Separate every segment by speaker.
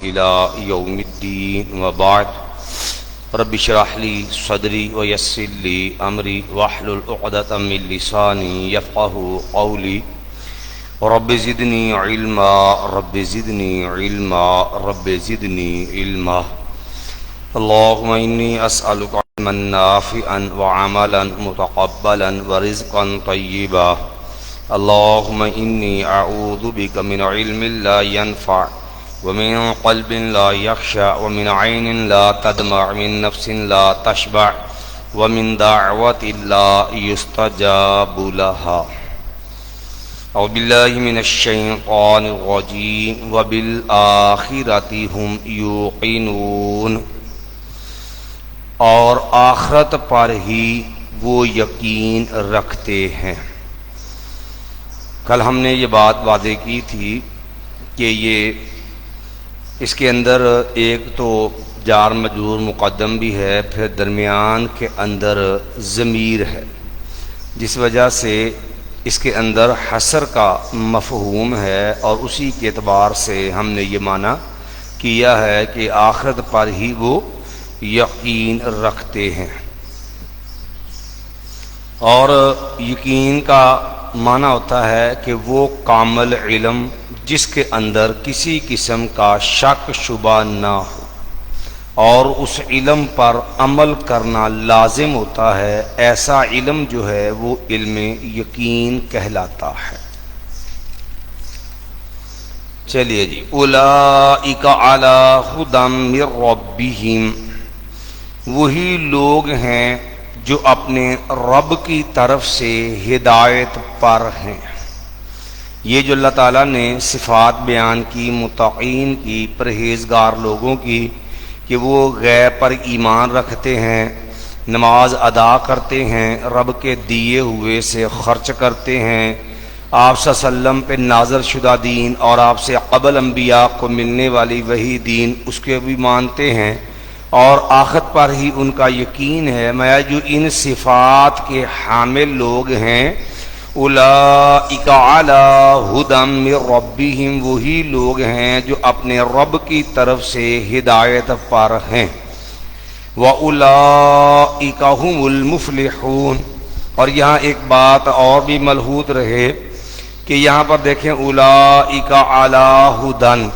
Speaker 1: إلى يوم الدين وبعد رب اشرح لي صدري ويسر لي أمري واحلل عقدة من لساني يفقهوا قولي رب زدني علما رب زدني علما رب زدني علما اللهم إني أسألك علما نافعا وعملا متقبلا ورزقا طيبا اللهم إني أعوذ بك من علم لا ينفع ومن قلب لا يخشع ومن عين لا تدمع من نفس لا تشبع ومن دعوة لا يستجاب لها أعوذ بالله من الشيطان الرجيم وبالآخرة هم يوقنون اور آخرت پر ہی وہ یقین رکھتے ہیں۔ کل ہم نے یہ بات واضح کی تھی کہ یہ اس کے اندر ایک تو جار مجرور مقدم بھی ہے، پھر درمیان کے اندر ضمیر ہے، جس وجہ سے اس کے اندر حصر کا مفہوم ہے، اور اسی کے اعتبار سے ہم نے یہ معنی کیا ہے کہ آخرت پر ہی وہ یقین رکھتے ہیں۔ اور یقین کا معنی ہوتا ہے کہ وہ کامل علم جس کے اندر کسی قسم کا شک شبہ نہ ہو، اور اس علم پر عمل کرنا لازم ہوتا ہے، ایسا علم جو ہے وہ علم یقین کہلاتا ہے۔ چلیے جی، اولئک علی ھدی من ربہم، وہی لوگ ہیں جو اپنے رب کی طرف سے ہدایت پر ہیں۔ یہ جو اللہ تعالیٰ نے صفات بیان کی متقین کی، پرہیزگار لوگوں کی، کہ وہ غیب پر ایمان رکھتے ہیں، نماز ادا کرتے ہیں، رب کے دیے ہوئے سے خرچ کرتے ہیں، آپ صلی اللہ علیہ وسلم پہ نازل شدہ دین اور آپ سے قبل انبیاء کو ملنے والی وہی دین اس کے بھی مانتے ہیں، اور آخرت پر ہی ان کا یقین ہے۔ میں جو ان صفات کے حامل لوگ ہیں، اولئک علی ھدی من ربہم، وہی لوگ ہیں جو اپنے رب کی طرف سے ہدایت پر ہیں۔ واولئک ھم المفلحون، اور یہاں ایک بات اور بھی ملحوظ رہے کہ یہاں پر دیکھیں اولئک علی ھدی،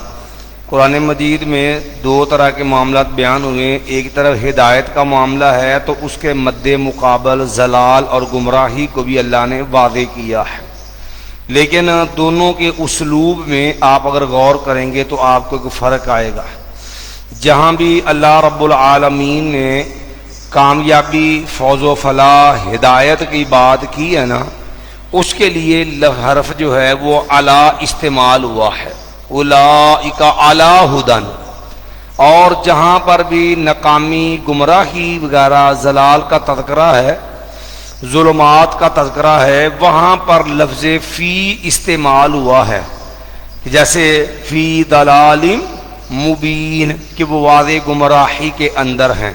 Speaker 1: قرآن مجید میں دو طرح کے معاملات بیان ہوئے، ایک طرف ہدایت کا معاملہ ہے تو اس کے مد مقابل ضلال اور گمراہی کو بھی اللہ نے واضح کیا ہے، لیکن دونوں کے اسلوب میں آپ اگر غور کریں گے تو آپ کو ایک فرق آئے گا۔ جہاں بھی اللہ رب العالمین نے کامیابی، فوز و فلاح، ہدایت کی بات کی ہے نا، اس کے لیے حرف جو ہے وہ علی استعمال ہوا ہے، اولئک علی ھدی، اور جہاں پر بھی ناکامی، گمراہی وغیرہ، ضلال کا تذکرہ ہے، ظلمات کا تذکرہ ہے، وہاں پر لفظ فی استعمال ہوا ہے، جیسے فی ضلال مبین، کہ وہ واضح گمراہی کے اندر ہیں۔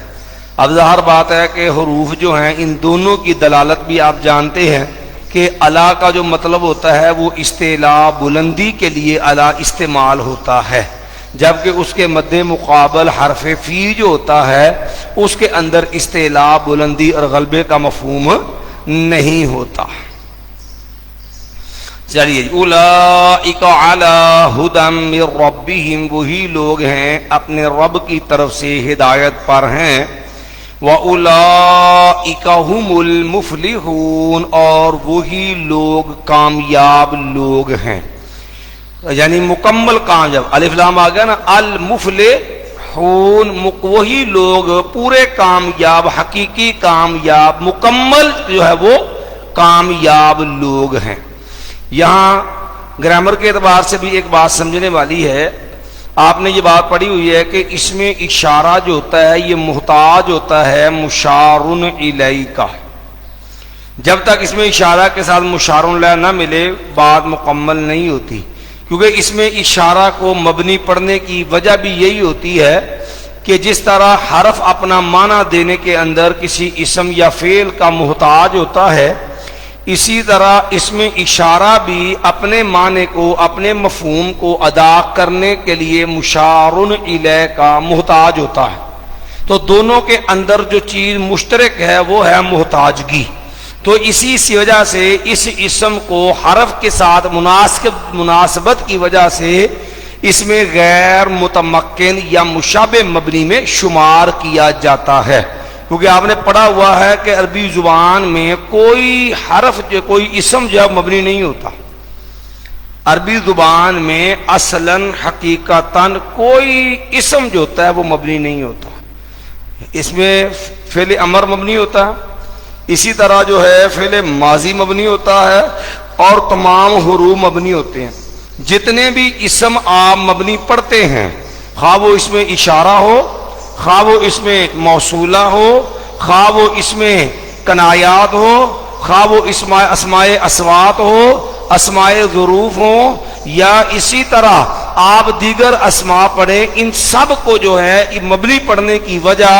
Speaker 1: اب ظاہر بات ہے کہ حروف جو ہیں ان دونوں کی دلالت بھی آپ جانتے ہیں کہ اعلیٰ کا جو مطلب ہوتا ہے وہ استعلاء، بلندی کے لیے اعلیٰ استعمال ہوتا ہے، جبکہ اس کے مد مقابل حرف فی جو ہوتا ہے اس کے اندر استعلاء، بلندی اور غلبے کا مفہوم نہیں ہوتا۔ چلیے، اولئک علی ھدی من ربہم، وہی لوگ ہیں اپنے رب کی طرف سے ہدایت پر ہیں۔ وَأُولَئِكَ هُمُ الْمُفْلِحُونَ، اور وہی لوگ کامیاب لوگ ہیں، یعنی مکمل کامیاب، الف لام آ گیا نا، المفلحون، وہی لوگ پورے کامیاب، حقیقی کامیاب، مکمل جو ہے وہ کامیاب لوگ ہیں۔ یہاں گرامر کے اعتبار سے بھی ایک بات سمجھنے والی ہے، آپ نے یہ بات پڑھی ہوئی ہے کہ اس میں اشارہ جو ہوتا ہے یہ محتاج ہوتا ہے مشار الیہ کا، جب تک اس میں اشارہ کے ساتھ مشار الیہ نہ ملے بات مکمل نہیں ہوتی، کیونکہ اس میں اشارہ کو مبنی پڑھنے کی وجہ بھی یہی ہوتی ہے کہ جس طرح حرف اپنا معنی دینے کے اندر کسی اسم یا فعل کا محتاج ہوتا ہے، اسی طرح اس میں اشارہ بھی اپنے معنی کو، اپنے مفہوم کو ادا کرنے کے لیے مشار الیہ کا محتاج ہوتا ہے۔ تو دونوں کے اندر جو چیز مشترک ہے وہ ہے محتاجگی۔ تو اسی وجہ سے اس اسم کو حرف کے ساتھ مناسبت کی وجہ سے اس میں غیر متمکن یا مشابہ مبنی میں شمار کیا جاتا ہے، کیونکہ آپ نے پڑھا ہوا ہے کہ عربی زبان میں کوئی حرف کوئی اسم جو ہے مبنی نہیں ہوتا۔ عربی زبان میں اصلاً حقیقتاً کوئی اسم جو ہوتا ہے وہ مبنی نہیں ہوتا۔ اس میں فعل امر مبنی ہوتا ہے، اسی طرح جو ہے فعل ماضی مبنی ہوتا ہے، اور تمام حروف مبنی ہوتے ہیں۔ جتنے بھی اسم آپ مبنی پڑھتے ہیں، خواہ وہ اس میں اشارہ ہو، خواہ وہ اس میں موصولہ ہو، خواہ وہ اس میں کنایات ہو، خواہ وہ اسماء اسوات ہو، اسماء ظروف ہو، یا اسی طرح آپ دیگر اسماء پڑھیں، ان سب کو جو ہے مبنی پڑھنے کی وجہ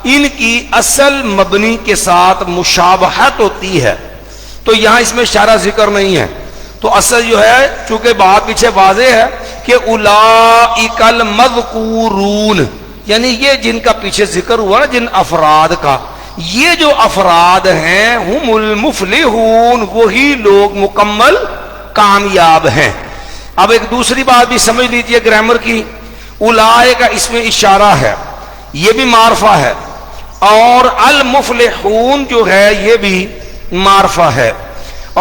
Speaker 1: ان کی اصل مبنی کے ساتھ مشابہت ہوتی ہے۔ تو یہاں اس میں اشارہ ذکر نہیں ہے، تو اصل جو ہے چونکہ بات پیچھے واضح ہے کہ اولئک المذکورون، یعنی یہ جن کا پیچھے ذکر ہوا نا، جن افراد کا، یہ جو افراد ہیں ہم المفلحون، وہی لوگ مکمل کامیاب ہیں۔ اب ایک دوسری بات بھی سمجھ لیجئے گرامر کی، اولئک کا اس میں اشارہ ہے، یہ بھی معرفہ ہے، اور المفلحون جو ہے یہ بھی معرفہ ہے۔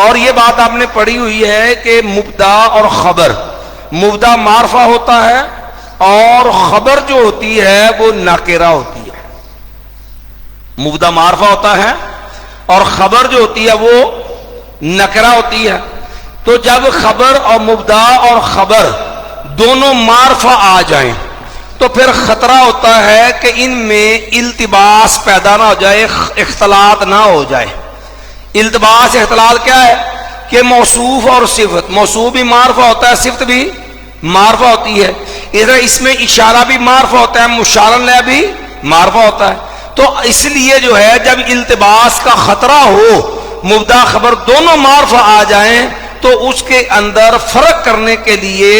Speaker 1: اور یہ بات آپ نے پڑھی ہوئی ہے کہ مبتدا اور خبر، مبتدا معرفہ ہوتا ہے اور خبر جو ہوتی ہے وہ ناکرہ ہوتی ہے۔ مبتدا معرفہ ہوتا ہے اور خبر جو ہوتی ہے وہ نکرہ ہوتی ہے۔ تو جب خبر اور مبتدا اور خبر دونوں معرفہ آ جائیں تو پھر خطرہ ہوتا ہے کہ ان میں التباس پیدا نہ ہو جائے، اختلاط نہ ہو جائے۔ التباس اختلاط کیا ہے کہ موصوف اور صفت، موصوف بھی معرفہ ہوتا ہے، صفت بھی معرفہ ہوتی ہے، اس میں اشارہ بھی معرفہ ہوتا ہے، مشار الیہ بھی معرفہ ہوتا ہے۔ تو اس لیے جو ہے جب التباس کا خطرہ ہو، مبتدا خبر دونوں معرفہ آ جائیں، تو اس کے اندر فرق کرنے کے لیے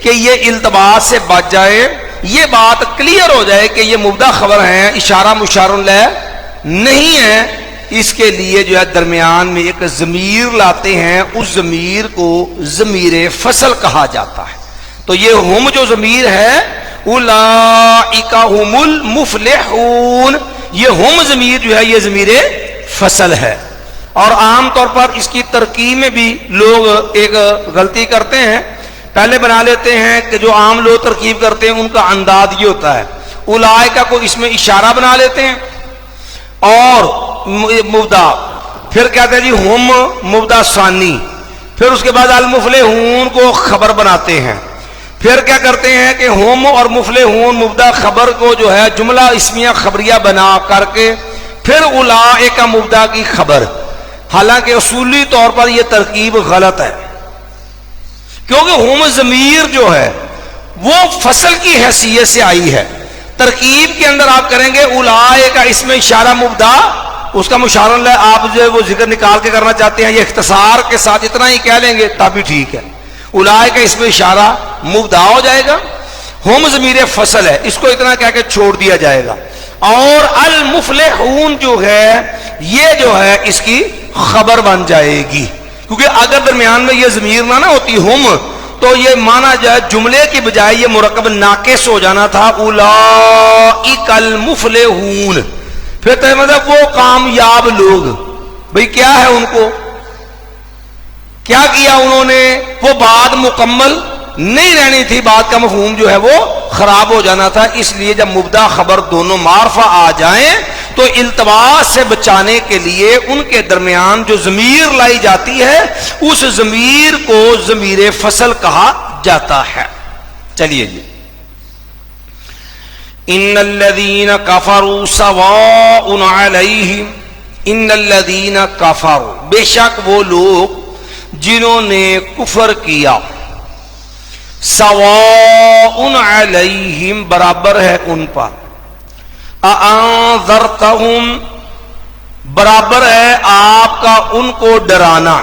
Speaker 1: کہ یہ التباس سے بچ جائے، یہ بات کلیئر ہو جائے کہ یہ مبتدا خبر ہیں، اشارہ مشار الیہ نہیں ہے، اس کے لیے جو ہے درمیان میں ایک ضمیر لاتے ہیں، اس ضمیر کو ضمیر فصل کہا جاتا ہے۔ تو یہ ہم جو ضمیر ہے، اولئک هم المفلحون، یہ ہم ضمیر جو ہے یہ ضمیر فصل ہے۔ اور عام طور پر اس کی ترکیب میں بھی لوگ ایک غلطی کرتے ہیں، پہلے بنا لیتے ہیں کہ جو عام لوگ ترکیب کرتے ہیں ان کا انداز یہ ہوتا ہے، اولئک کو اس میں اشارہ بنا لیتے ہیں اور مبتدا، پھر کہتے ہیں جی ہم مبتدا ثانی، پھر اس کے بعد المفلحون کو خبر بناتے ہیں، پھر کیا کرتے ہیں کہ ہم اور مفلحون مبتدا خبر کو جو ہے جملہ اسمیہ خبریہ بنا کر کے پھر اولئک مبتدا کی خبر۔ حالانکہ اصولی طور پر یہ ترکیب غلط ہے، کیونکہ ہم ضمیر جو ہے وہ فصل کی حیثیت سے آئی ہے۔ ترکیب کے اندر آپ کریں گے اولئک کا اس میں اشارہ مبتدا، اس کا مشار الیہ آپ جو ہے وہ ذکر نکال کے کرنا چاہتے ہیں، یہ اختصار کے ساتھ اتنا ہی کہہ لیں گے تب بھی ٹھیک ہے۔ اولئک کا اس میں اشارہ مبتدا ہو جائے گا، ہم ضمیر فصل ہے، اس کو اتنا کہہ کے چھوڑ دیا جائے گا، اور المفلحون جو ہے یہ جو ہے اس کی خبر بن جائے گی، کیونکہ اگر درمیان میں یہ ضمیر نہ ہوتی ہم، تو یہ مانا جائے جملے کی بجائے یہ مرکب ناقص ہو جانا تھا، اولئک المفلحون، پھر تو مطلب وہ کامیاب لوگ، بھئی کیا ہے ان کو، کیا کیا انہوں نے، وہ بات مکمل نہیں رہنی تھی، بات کا مفہوم جو ہے وہ خراب ہو جانا تھا۔ اس لیے جب مبتدا خبر دونوں معرفہ آ جائیں تو التباس سے بچانے کے لیے ان کے درمیان جو ضمیر لائی جاتی ہے اس ضمیر کو ضمیر فصل کہا جاتا ہے۔ چلیے جی، ان الذین کفروا سواء علیہم، ان الذین کفروا، بے شک وہ لوگ جنہوں نے کفر کیا، سواء علیہم برابر ہے ان پر، اانذرتہم برابر ہے آپ کا ان کو ڈرانا.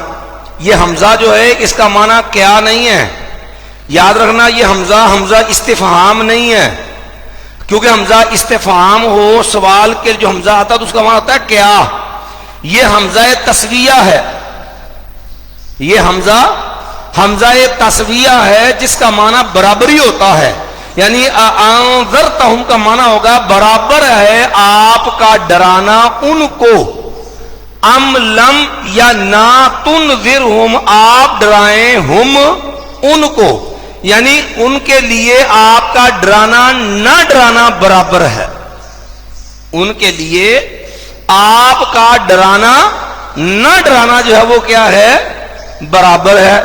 Speaker 1: یہ حمزہ جو ہے اس کا معنی کیا نہیں ہے, یاد رکھنا یہ حمزہ استفہام نہیں ہے, کیونکہ حمزہ استفہام ہو سوال کے جو حمزہ آتا ہے تو اس کا معنی ہوتا ہے کیا. یہ حمزہ تسویہ ہے, یہ حمزہ تسویہ ہے جس کا معنی برابری ہوتا ہے. یعنی انذرتہم کا معنی ہوگا برابر ہے آپ کا ڈرانا ان کو, ام لم یا نا تنذرہم آپ ڈرائیں ہم ان کو, یعنی ان کے لیے آپ کا ڈرانا نہ ڈرانا برابر ہے. ان کے لیے آپ کا ڈرانا نہ ڈرانا جو ہے وہ کیا ہے, برابر ہے.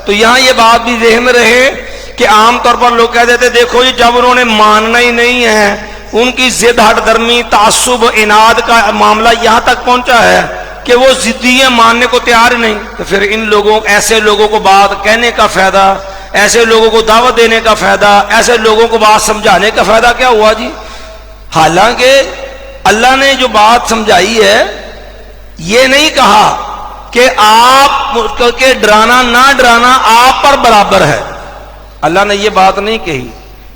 Speaker 1: تو یہاں یہ بات بھی ذہن میں رہے کہ عام طور پر لوگ کہہ دیتے دیکھو جی جب انہوں نے ماننا ہی نہیں ہے, ان کی ضد ہٹ درمی تعصب اناد کا معاملہ یہاں تک پہنچا ہے کہ وہ ضدی ماننے کو تیار نہیں, تو پھر ان لوگوں ایسے لوگوں کو بات کہنے کا فائدہ, ایسے لوگوں کو دعوت دینے کا فائدہ, ایسے لوگوں کو بات سمجھانے کا فائدہ کیا ہوا جی. حالانکہ اللہ نے جو بات سمجھائی ہے یہ نہیں کہا کہ آپ کے ڈرانا نہ ڈرانا آپ پر برابر ہے. اللہ نے یہ بات نہیں کہی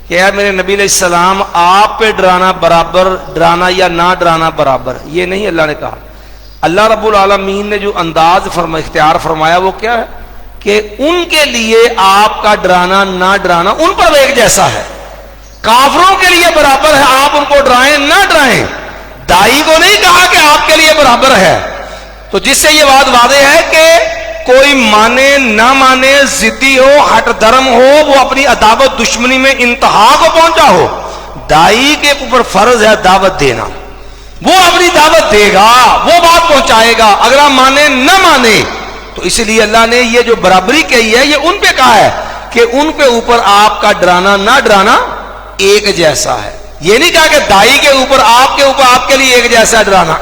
Speaker 1: کہ اے میرے نبی علیہ السلام آپ پہ ڈرانا برابر, ڈرانا یا نہ ڈرانا برابر, یہ نہیں اللہ نے کہا. اللہ رب العالمین نے جو انداز اختیار فرمایا وہ کیا ہے کہ ان کے لیے آپ کا ڈرانا نہ ڈرانا ان پر ایک جیسا ہے. کافروں کے لیے برابر ہے, آپ ان کو ڈرائیں نہ ڈرائیں. دائی کو نہیں کہا کہ آپ کے لیے برابر ہے. تو جس سے یہ بات واضح ہے کہ کوئی مانے نہ مانے, ضدی ہو, ہٹ درم ہو, وہ اپنی عداوت دشمنی میں انتہا کو پہنچا ہو, دائی کے اوپر فرض ہے دعوت دینا. وہ اپنی دعوت دے گا, وہ بات پہنچائے گا, اگر آپ مانے نہ مانے. تو اس لیے اللہ نے یہ جو برابری کہی ہے یہ ان پہ کہا ہے کہ ان پہ اوپر آپ کا ڈرانا نہ ڈرانا ایک جیسا ہے. یہ نہیں کہا کہ دائی کے اوپر آپ کے لیے ایک جیسا ڈرانا.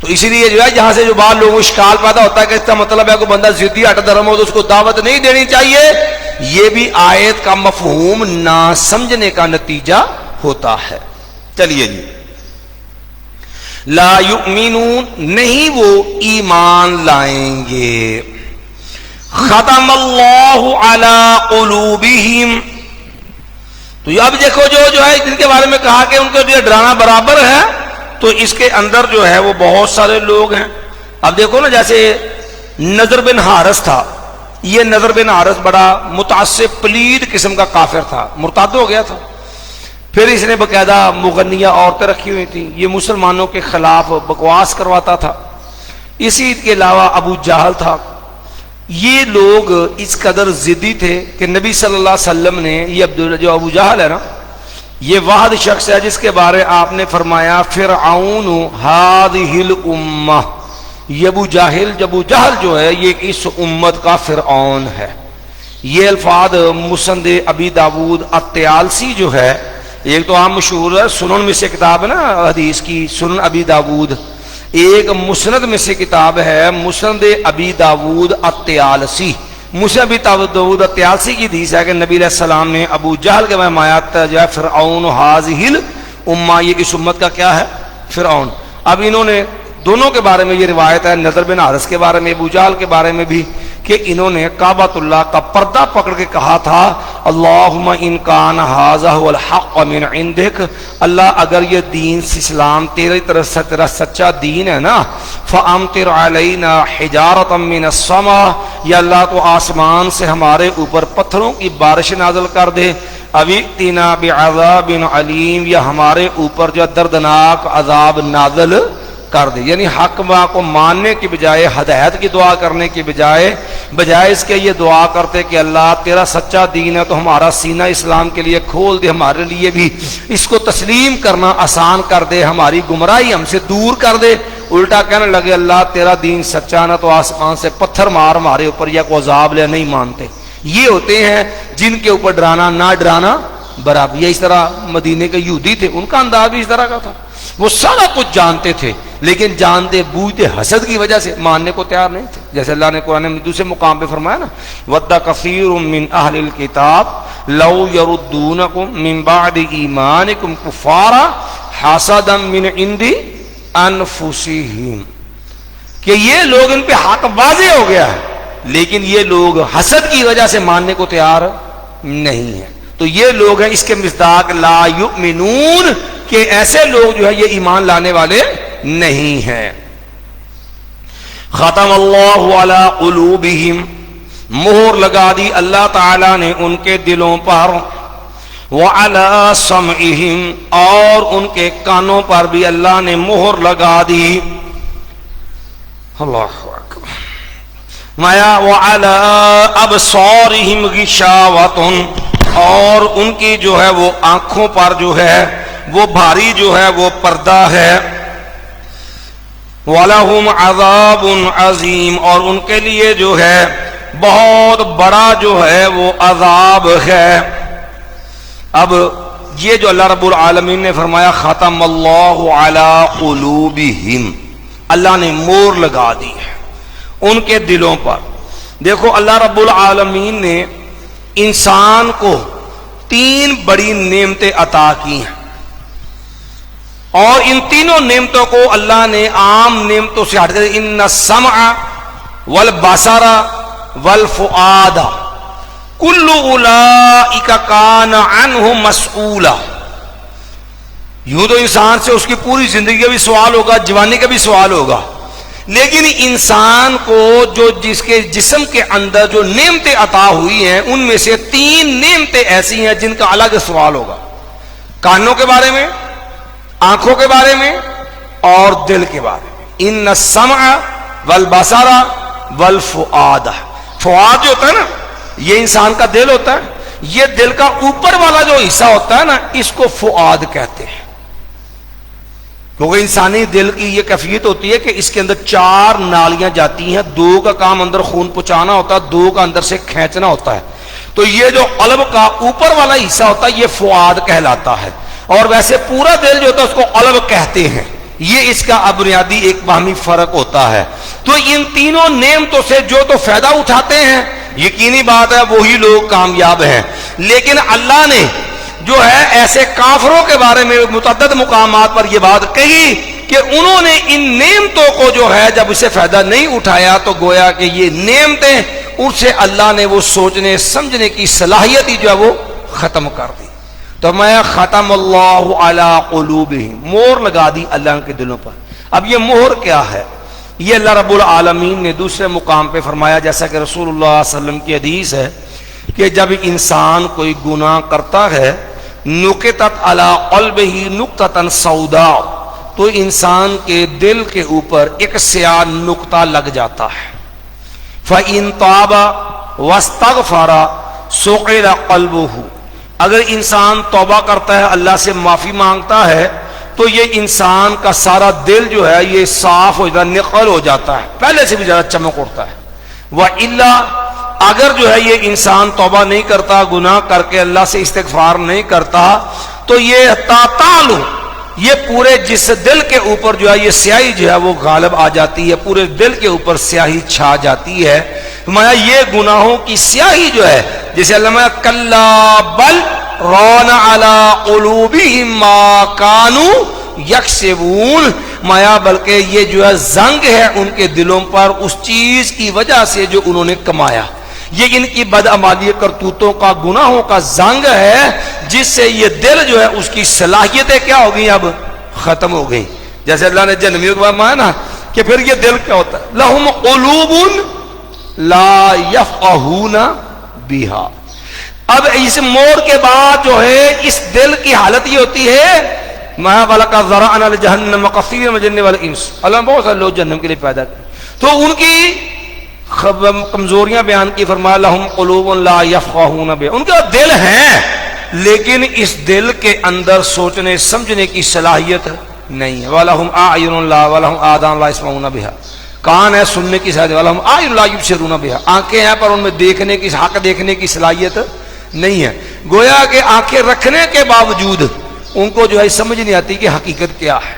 Speaker 1: تو اسی لیے جو ہے جہاں سے جو بات لوگوں کو اشکال پیدا ہوتا ہے کہ اس کا مطلب ہے کہ بندہ ضدی ہٹ درم ہو تو اس کو دعوت نہیں دینی چاہیے, یہ بھی آیت کا مفہوم نہ سمجھنے کا نتیجہ ہوتا ہے. چلیے جی, لا یؤمنون نہیں وہ ایمان لائیں گے, ختم اللہ علی قلوبہم. تو اب دیکھو جو ہے جن کے بارے میں کہا کہ ان کے لیے ڈرانا برابر ہے, تو اس کے اندر جو ہے وہ بہت سارے لوگ ہیں. اب دیکھو نا جیسے نضر بن حارث تھا, یہ نضر بن حارث بڑا متعصب پلید قسم کا کافر تھا, مرتد ہو گیا تھا. پھر اس نے باقاعدہ مغنیہ عورتیں رکھی ہوئی تھیں, یہ مسلمانوں کے خلاف بکواس کرواتا تھا. اسی کے علاوہ ابو جہل تھا. یہ لوگ اس قدر ضدی تھے کہ نبی صلی اللہ علیہ وسلم نے, یہ جو ابو جہل ہے نا, یہ واحد شخص ہے جس کے بارے آپ نے فرمایا فرعون ہذہ الامہ, یہ ابو جہل جو ہے یہ اس امت کا فرعون ہے. یہ الفاظ مسند ابی داود الطیالسی جو ہے, ایک تو عام مشہور ہے سنن میں سے کتاب ہے نا حدیث کی, سنن ابی داود, ایک مسند میں سے کتاب ہے مسند ابی داود الطیالسی. مسند ابی داود الطیالسی کی حدیث ہے کہ نبی علیہ السلام نے ابو جہل کے بارے میں آیات جو ہے فرعون ہذہ الامہ, یہ اس امت کا کیا ہے فرعون. اب انہوں نے دونوں کے بارے میں یہ روایت ہے, نضر بن حارث کے بارے میں, ابو جہل کے بارے میں بھی, کہ انہوں نے کعبۃ اللہ کا پردہ پکڑ کے کہا تھا اللہم ان کان ھذا ھو الحق من عندک, اللہ اگر یہ دین اسلام تیری طرف سے تیرا سچا دین ہے نا, فامطر علینا حجارۃ من السماء, یا اللہ تو آسمان سے ہمارے اوپر پتھروں کی بارش نازل کر دے, اویتنا بعذاب علیم, یا ہمارے اوپر جو دردناک عذاب نازل کر دے. یعنی حق کو ماننے کی بجائے, ہدایت کی دعا کرنے کی بجائے اس کے یہ دعا کرتے کہ اللہ تیرا سچا دین ہے تو ہمارا سینہ اسلام کے لیے کھول دے, ہمارے لیے بھی اس کو تسلیم کرنا آسان کر دے, ہماری گمراہی ہم سے دور کر دے. الٹا کہنے لگے اللہ تیرا دین سچا نہ تو آسمان سے پتھر مار ہمارے اوپر یا کوئی عذاب لے, نہیں مانتے. یہ ہوتے ہیں جن کے اوپر ڈرانا نہ ڈرانا برابر. یہ اس طرح مدینے کے یہودی تھے, ان کا انداز بھی اس طرح کا تھا, وہ سارا کچھ جانتے تھے لیکن جانتے بوجھتے حسد کی وجہ سے ماننے کو تیار نہیں تھے. جیسے اللہ نے قرآن میں دوسرے مقام پہ فرمایا نا, وَدَّ كَثِيرٌ مِّنْ أَهْلِ الْكِتَابِ لَوْ يَرُدُّونَكُمْ مِّن بَعْدِ إِيمَانِكُمْ كُفَّارًا حَسَدًا مِّنْ عِندِ انفسہم، کہ یہ لوگ ان پہ حق واضح ہو گیا ہے، لیکن یہ لوگ حسد کی وجہ سے ماننے کو تیار نہیں ہے. تو یہ لوگ ہیں اس کے مصداق لا یؤمنون، کہ ایسے لوگ جو ہے یہ ایمان لانے والے نہیں ہیں. ختم اللہ علی قلوبہم، مہر لگا دی اللہ تعالی نے ان کے دلوں پر، وعلی سمعہم، اور ان کے کانوں پر بھی اللہ نے مہر لگا دی. اللہ اکبر. مایا وعلی ابصارہم غشاوۃ، اور ان کی جو ہے وہ آنکھوں پر جو ہے وہ بھاری جو ہے وہ پردہ ہے. وَلَهُمْ عَذَابٌ عَظِيمٌ، اور ان کے لیے جو ہے بہت بڑا جو ہے وہ عذاب ہے. اب یہ جو اللہ رب العالمین نے فرمایا ختم اللہ علی قلوبہم، اللہ نے مور لگا دی ہے ان کے دلوں پر. دیکھو اللہ رب العالمین نے انسان کو 3 بڑی نعمتیں عطا کی ہیں، اور ان تینوں نعمتوں کو اللہ نے عام نعمتوں سے ہٹ کر ان السمع والبصر والفؤاد کل اولئک کان عنہ مسئولا. یوں تو انسان سے اس کی پوری زندگی کا بھی سوال ہوگا، جوانی کا بھی سوال ہوگا، لیکن انسان کو جو جس کے جسم کے اندر جو نعمتیں عطا ہوئی ہیں ان میں سے 3 نعمتیں ایسی ہیں جن کا الگ سوال ہوگا. کانوں کے بارے میں، آنکھوں کے بارے میں، اور دل کے بارے میں. ان السمع والبصر والفؤاد. فؤاد جو ہوتا ہے نا یہ انسان کا دل ہوتا ہے، یہ دل کا اوپر والا جو حصہ ہوتا ہے نا اس کو فؤاد کہتے ہیں. کیونکہ انسانی دل کی یہ کیفیت ہوتی ہے کہ اس کے اندر 4 نالیاں جاتی ہیں، 2 کا کام اندر خون پہنچانا ہوتا ہے، 2 کا اندر سے کھینچنا ہوتا ہے. تو یہ جو قلب کا اوپر والا حصہ ہوتا ہے یہ فؤاد کہلاتا ہے، اور ویسے پورا دل جو ہوتا ہے اس کو قلب کہتے ہیں. یہ اس کا بنیادی ایک باہمی فرق ہوتا ہے. تو ان تینوں نعمتوں سے جو تو فائدہ اٹھاتے ہیں یقینی بات ہے وہی لوگ کامیاب ہیں. لیکن اللہ نے جو ہے ایسے کافروں کے بارے میں متعدد مقامات پر یہ بات کہی کہ انہوں نے ان نعمتوں کو جو ہے جب اسے فائدہ نہیں اٹھایا تو گویا کہ یہ نعمتیں ان سے اللہ نے وہ سوچنے سمجھنے کی صلاحیت ہی جو ہے وہ ختم کر دی. تو میں ختم اللہ علی قلوبہم، مہر لگا دی اللہ کے دلوں پر. اب یہ مہر کیا ہے؟ یہ اللہ رب العالمین نے دوسرے مقام پہ فرمایا، جیسا کہ رسول اللہ صلی اللہ علیہ وسلم کی حدیث ہے کہ جب انسان کوئی گناہ کرتا ہے نقطت علی قلبہ نقطۃ سوداء، تو انسان کے دل کے اوپر ایک سیاہ نقطہ لگ جاتا ہے. فإن تاب واستغفر سقل قلبہ، اگر انسان توبہ کرتا ہے اللہ سے معافی مانگتا ہے تو یہ انسان کا سارا دل جو ہے یہ صاف ہو جاتا ہے، نقل ہو جاتا ہے، پہلے سے بھی زیادہ چمک اٹھتا ہے. وَإِلَّا، اگر جو ہے یہ انسان توبہ نہیں کرتا، گناہ کر کے اللہ سے استغفار نہیں کرتا، تو یہ تاتالو، یہ پورے جس دل کے اوپر جو ہے یہ سیاہی جو ہے وہ غالب آ جاتی ہے، پورے دل کے اوپر سیاہی چھا جاتی ہے. میں یہ گناہوں کی سیاہی جو ہے جسے علامہ کلا بل ران علی قلوبہم ما کانوا یکسبون، مایا بلکہ یہ جو ہے زنگ ہے ان کے دلوں پر اس چیز کی وجہ سے جو انہوں نے کمایا. یہ ان کی بدعمالی کرتوتوں کا، گناہوں کا زنگ ہے جس سے یہ دل جو ہے اس کی صلاحیتیں کیا ہو گئی، اب ختم ہو گئی. جیسے اللہ نے جنمیوں کے بارے میں نا کہ پھر یہ دل کیا ہوتا ہے، لہم قلوب لا یفقہون بہا. اب اس مور کے بعد جو ہے اس دل کی حالت یہ ہوتی ہے ما ولقد ذرأنا لجہنم کثیر من الجن والانس، اللہ نے بہت سارے لوگ جہنم کے لیے پیدا کیے تو ان کی کمزوریاں بیان کی. فرمایا لہم قلوب لا یفقہون بہا، ان کے دل ہیں لیکن اس دل کے اندر سوچنے سمجھنے کی صلاحیت نہیں ہے. وَلَهُمْ أَعْيُنٌ لَا وَلَهُمْ آذَانٌ لَا يَسْمَعُونَ بِهَا، کان ہے سننے کی صلاحیت، وَلَهُمْ أَعْيُنٌ لَا يُبْصِرُونَ بِهَا، آنکھیں ہیں پر ان میں دیکھنے کی، حق دیکھنے کی صلاحیت نہیں ہے. گویا کہ آنکھیں رکھنے کے باوجود ان کو جو ہے سمجھ نہیں آتی کہ حقیقت کیا ہے.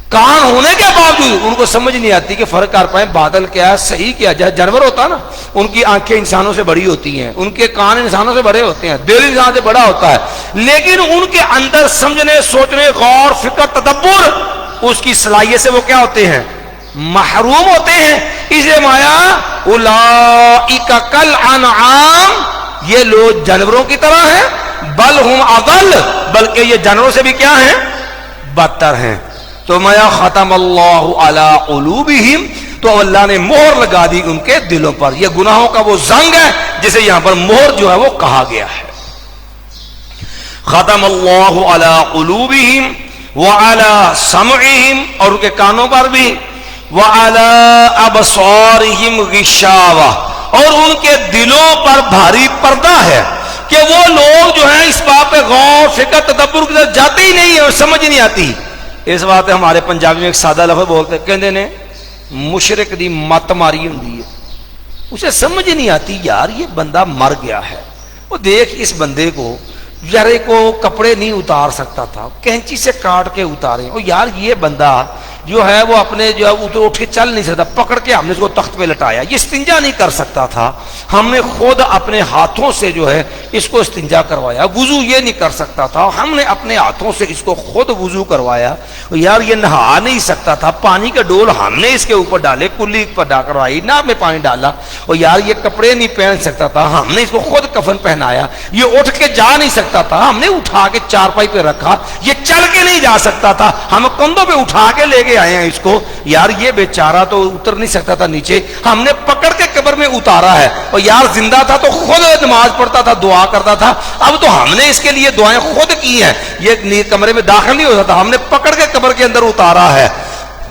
Speaker 1: کان ہونے کے باوجود ان کو سمجھ نہیں آتی کہ فرق کر پائیں بادل کیا ہے، صحیح کیا. جیسے جانور ہوتا ہے نا، ان کی آنکھیں انسانوں سے بڑی ہوتی ہیں، ان کے کان انسانوں سے بڑے ہوتے ہیں، دل انسان سے بڑا ہوتا ہے، لیکن ان کے اندر سمجھنے، سوچنے، غور، فکر، تدبر اس کی صلاحیت سے وہ کیا ہوتے ہیں؟ محروم ہوتے ہیں. اس لیے مایا اولئک کالانعام، یہ لوگ جانوروں کی طرح ہیں، بل ہم اضل، بلکہ یہ جانوروں سے بھی کیا ہیں؟ بدتر ہیں. تو مایا ختم اللہ علی قلوبہم، تو اللہ نے مہر لگا دی ان کے دلوں پر. یہ گناہوں کا وہ زنگ ہے جسے یہاں پر مہر جو ہے وہ کہا گیا ہے. ختم اللہ علی قلوبہم وعلی سمعہم، اور ان کے کانوں پر بھی، وعلی ابصارہم غشاوہ، اور ان کے دلوں پر بھاری پردہ ہے کہ وہ لوگ جو ہیں اس بات پہ غور فکر تدبر کی طرف جاتے ہی نہیں ہیں اور سمجھ نہیں آتی. اس بات ہمارے پنجابی میں ایک سادہ لفظ بولتے ہیں، کہندے نے مشرک دی مت ماری ہوندی ہے، اسے سمجھ نہیں آتی یار یہ بندہ مر گیا ہے. وہ دیکھ اس بندے کو، یارے کو کپڑے نہیں اتار سکتا تھا، کینچی سے کاٹ کے اتارے. اور یار یہ بندہ جو ہے وہ اپنے جو ہے اٹھ کے چل نہیں سکتا، پکڑ کے ہم نے اس کو تخت پہ لٹایا. یہ استنجا نہیں کر سکتا تھا، ہم نے خود اپنے ہاتھوں سے جو ہے اس کو استنجا کروایا. وضو یہ نہیں کر سکتا تھا، ہم نے اپنے ہاتھوں سے اس کو خود وضو کروایا. یار یہ نہا نہیں سکتا تھا، پانی کے ڈول ہم نے اس کے اوپر ڈالے، کلی پر ڈا کروائی، نہ میں پانی ڈالا. اور یار یہ کپڑے نہیں پہن سکتا تھا، ہم نے اس کو خود کفن پہنایا. یہ اٹھ کے جا نہیں سکتا تھا، ہم نے اٹھا کے چارپائی پہ رکھا. یہ چل کے نہیں جا سکتا تھا، ہم کندھوں پہ اٹھا کے لے کے آئے ہیں اس کو. یار یہ بیچارہ تو اتر نہیں سکتا تھا نیچے، ہم نے پکڑ کے قبر میں اتارا ہے. اور یار زندہ تھا تو خود نماز پڑھتا تھا، دعا کرتا تھا. اب تو ہم نے اس کے لیے دعائیں خود کی ہیں، یہ کمرے میں داخل نہیں ہو سکتا، ہم نے پکڑ کے قبر کے اندر اتارا ہے.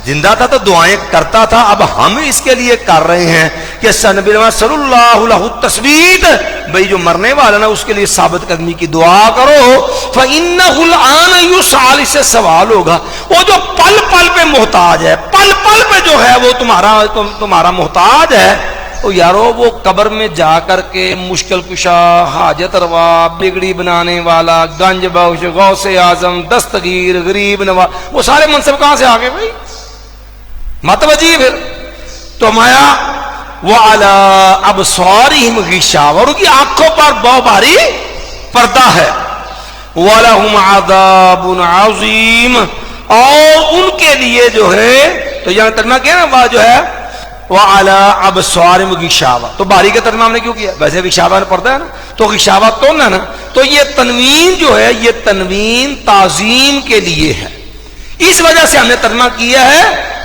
Speaker 1: زندہ تھا تو دعائیں کرتا تھا، اب ہم اس کے لیے کر رہے ہیں کہ صلی اللہ لہ التثبیت، بھئی جو مرنے والا نا اس کے لیے ثابت قدمی کی دعا کرو. فَإِنَّهُ الْآنَ يُسْأَلُ، اس سے سوال ہوگا. وہ جو پل پل پہ محتاج ہے، پل پل پہ جو ہے وہ تمہارا محتاج ہے، وہ یارو وہ قبر میں جا کر کے مشکل کشا، حاجت روا، بگڑی بنانے والا، گنج بخش، غوث اعظم، دستگیر، غریب نواز، وہ سارے منصب کہاں سے آ گئے بھائی؟ متوجہ پھر. تو مایا وعلی ابصارہم غشاوہ، اور ان کی آنکھوں پر بہت بھاری پردہ ہے. وَلَهُمْ عَذَابٌ عَظِيمٌ، اور ان کے لیے جو ہے، تو یہاں ترجمہ کیا نا جو ہے وَعَلَىٰ أَبْصَارِهِمْ غِشَاوَةٌ، تو باری کا ترجمہ ہم نے کیوں کیا؟ ویسے غشاوہ پڑھتا ہے نا، تو غشاوہ تو نہ نا، تو یہ تنوین جو ہے یہ تنوین تعظیم کے لیے ہے. اس وجہ سے ہم نے ترجمہ کیا ہے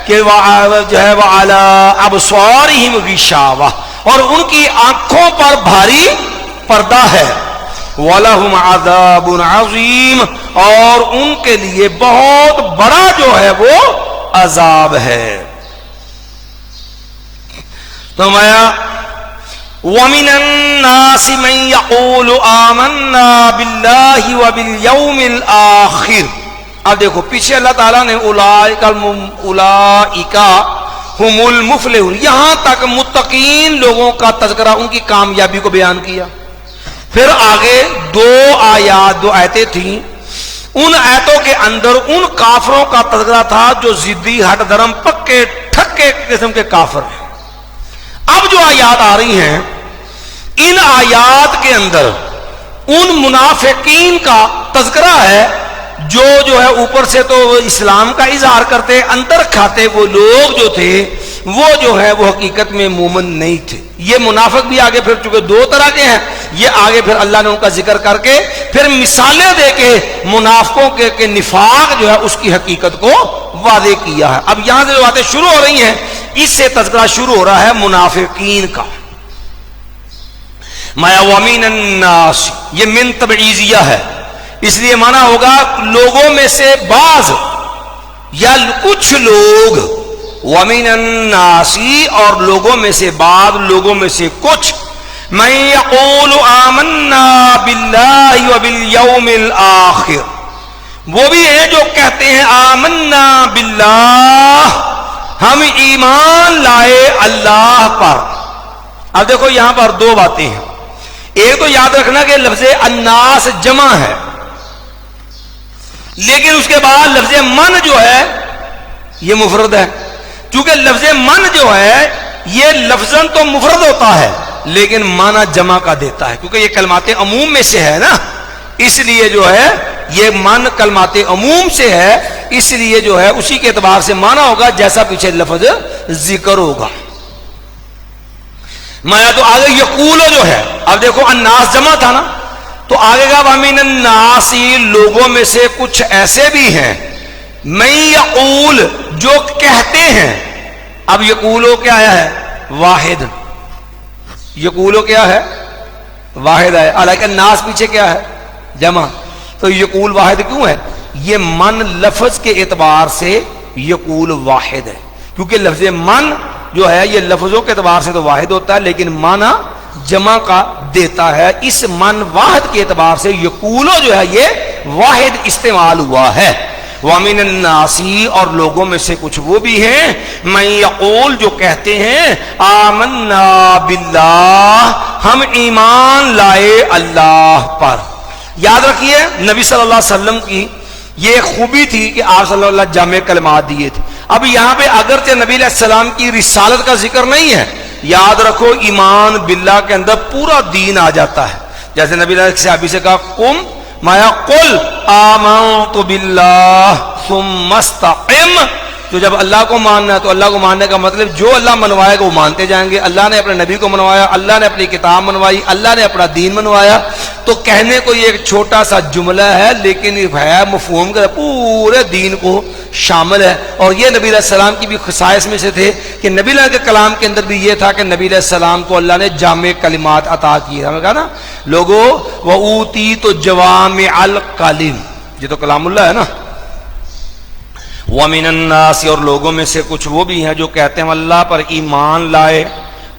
Speaker 1: کہ جو ہے وَعَلَىٰ أَبْصَارِهِمْ غِشَاوَةٌ، اور ان کی آنکھوں پر بھاری پردہ ہے. وَلَهُمْ عَذَابٌ عَظِيمٌ، اور ان کے لیے بہت بڑا جو ہے وہ عذاب ہے. تو مایا وَمِنَ النَّاسِ مَن يَقُولُ آمَنَّا بِاللَّهِ وَبِالْيَوْمِ الْآخِرِ. اب دیکھو پیچھے اللہ تعالیٰ نے اولئک ہم المفلحون، یہاں تک متقین لوگوں کا تذکرہ، ان کی کامیابی کو بیان کیا. پھر آگے دو آیتیں تھیں، ان آیتوں کے اندر ان کافروں کا تذکرہ تھا جو ضدی، ہٹ درم، پکے ٹھکے قسم کے کافر ہیں. اب جو آیات آ رہی ہیں، ان آیات کے اندر ان منافقین کا تذکرہ ہے جو ہے اوپر سے تو اسلام کا اظہار کرتے، اندر کھاتے وہ لوگ جو تھے وہ جو ہے وہ حقیقت میں مومن نہیں تھے. یہ منافق بھی آگے پھر چونکہ دو طرح کے ہیں، یہ آگے پھر اللہ نے ان کا ذکر کر کے پھر مثالیں دے کے منافقوں کے نفاق جو ہے اس کی حقیقت کو واضح کیا ہے. اب یہاں سے جو باتیں شروع ہو رہی ہیں اس سے تذکرہ شروع ہو رہا ہے منافقین کا. مایا وَمِنَ النَّاسِ، یہ من تبعیضیہ ہے، اس لیے مانا ہوگا لوگوں میں سے بعض یا کچھ لوگ. وَمِنَ النَّاسِ، اور لوگوں میں سے بعض، لوگوں میں سے کچھ. مَن يَقُولُ آمَنَّا بِاللَّهِ وَبِالْيَوْمِ الْآخِرِ، وہ بھی ہیں جو کہتے ہیں آمنا باللہ، ہم ایمان لائے اللہ پر. اب دیکھو یہاں پر دو باتیں ہیں. ایک تو یاد رکھنا کہ لفظ الناس جمع ہے، لیکن اس کے بعد لفظ من جو ہے یہ مفرد ہے. کیونکہ لفظ من جو ہے یہ لفظاً تو مفرد ہوتا ہے لیکن معنی جمع کا دیتا ہے، کیونکہ یہ کلمات عموم میں سے ہے نا، اس لیے جو ہے یہ من کلمات عموم سے ہے، اس لیے جو ہے اسی کے اعتبار سے مانا ہوگا جیسا پیچھے لفظ ذکر ہوگا. مایا تو آگے یقول جو ہے، اب دیکھو الناس جمع تھا نا، تو آگے کا وَمِنَ النَّاسِ لوگوں میں سے کچھ ایسے بھی ہیں مَن یقول جو کہتے ہیں. اب یقولو کیا آیا ہے؟ واحد. یقولو کیا ہے؟ واحد ہے. حالانکہ الناس پیچھے کیا ہے؟ جمع. تو یقول واحد کیوں ہے؟ یہ من لفظ کے اعتبار سے یقول واحد ہے، کیونکہ لفظ من جو ہے یہ لفظوں کے اعتبار سے تو واحد ہوتا ہے لیکن معنی جمع کا دیتا ہے. اس من واحد کے اعتبار سے یقولو جو ہے یہ واحد استعمال ہوا ہے. وَمِنَ النَّاسِ اور لوگوں میں سے کچھ وہ بھی ہیں مَن یقول جو کہتے ہیں آمنا باللہ ہم ایمان لائے اللہ پر. یاد رکھیے نبی صلی اللہ علیہ وسلم کی یہ خوبی تھی کہ آپ صلی اللہ علیہ وسلم جامع کلمات دیے تھے. اب یہاں پہ اگرچہ نبی علیہ السلام کی رسالت کا ذکر نہیں ہے، یاد رکھو ایمان باللہ کے اندر پورا دین آ جاتا ہے. جیسے نبی علیہ السلام سے کہا قم مایا قل آمنت باللہ ثم استقم. تو جب اللہ کو ماننا ہے تو اللہ کو ماننے کا مطلب جو اللہ منوائے گا وہ مانتے جائیں گے. اللہ نے اپنے نبی کو منوایا، اللہ نے اپنی کتاب منوائی، اللہ نے اپنا دین منوایا. تو کہنے کو یہ ایک چھوٹا سا جملہ ہے لیکن ہے مفہوم کا پورے دین کو شامل ہے. اور یہ نبی علیہ السلام کی بھی خصائص میں سے تھے کہ نبی علیہ کے کلام کے اندر بھی یہ تھا کہ نبی علیہ السلام کو اللہ نے جامع کلمات عطا کی. ہمیں کہا نا لوگوں وَأُوتِيتُ جَوَامِعَ الْكَلِمِ، یہ تو کلام اللہ ہے نا. وَمِنَ النَّاسِ اور لوگوں میں سے کچھ وہ بھی ہیں جو کہتے ہیں اللہ پر ایمان لائے،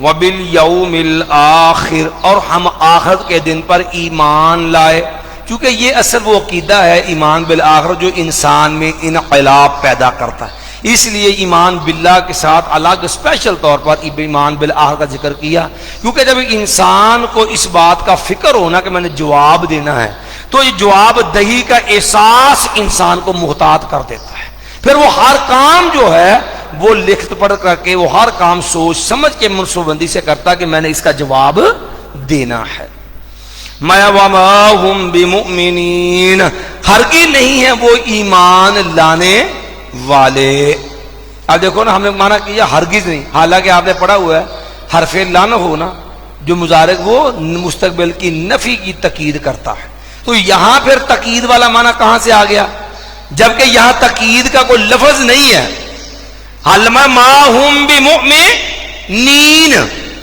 Speaker 1: وَبِالْيَوْمِ الْآخِرِ اور ہم آخرت کے دن پر ایمان لائے. کیونکہ یہ اصل وہ عقیدہ ہے ایمان بالآخرت جو انسان میں انقلاب پیدا کرتا ہے. اس لیے ایمان باللہ کے ساتھ الگ اسپیشل طور پر ایمان بالآخرت کا ذکر کیا، کیونکہ جب انسان کو اس بات کا فکر ہونا کہ میں نے جواب دینا ہے تو یہ جواب دہی کا احساس انسان کو محتاط کر دیتا ہے. پھر وہ ہر کام جو ہے وہ لکھت پڑھ کر کے وہ ہر کام سوچ سمجھ کے منصوبہ بندی سے کرتا کہ میں نے اس کا جواب دینا ہے. مَا وَمَا هُمْ بِمُؤْمِنِينَ ہرگز نہیں ہے وہ ایمان لانے والے. اب دیکھو نا ہم نے مانا کیا ہرگز نہیں، حالانکہ آپ نے پڑھا ہوا ہے حرف لا نہ ہونا جو مضارع وہ مستقبل کی نفی کی تاکید کرتا ہے. تو یہاں پھر تاکید والا مانا کہاں سے آ گیا جبکہ یہاں تاکید کا کوئی لفظ نہیں ہے. حلما ما ہم بمؤمنین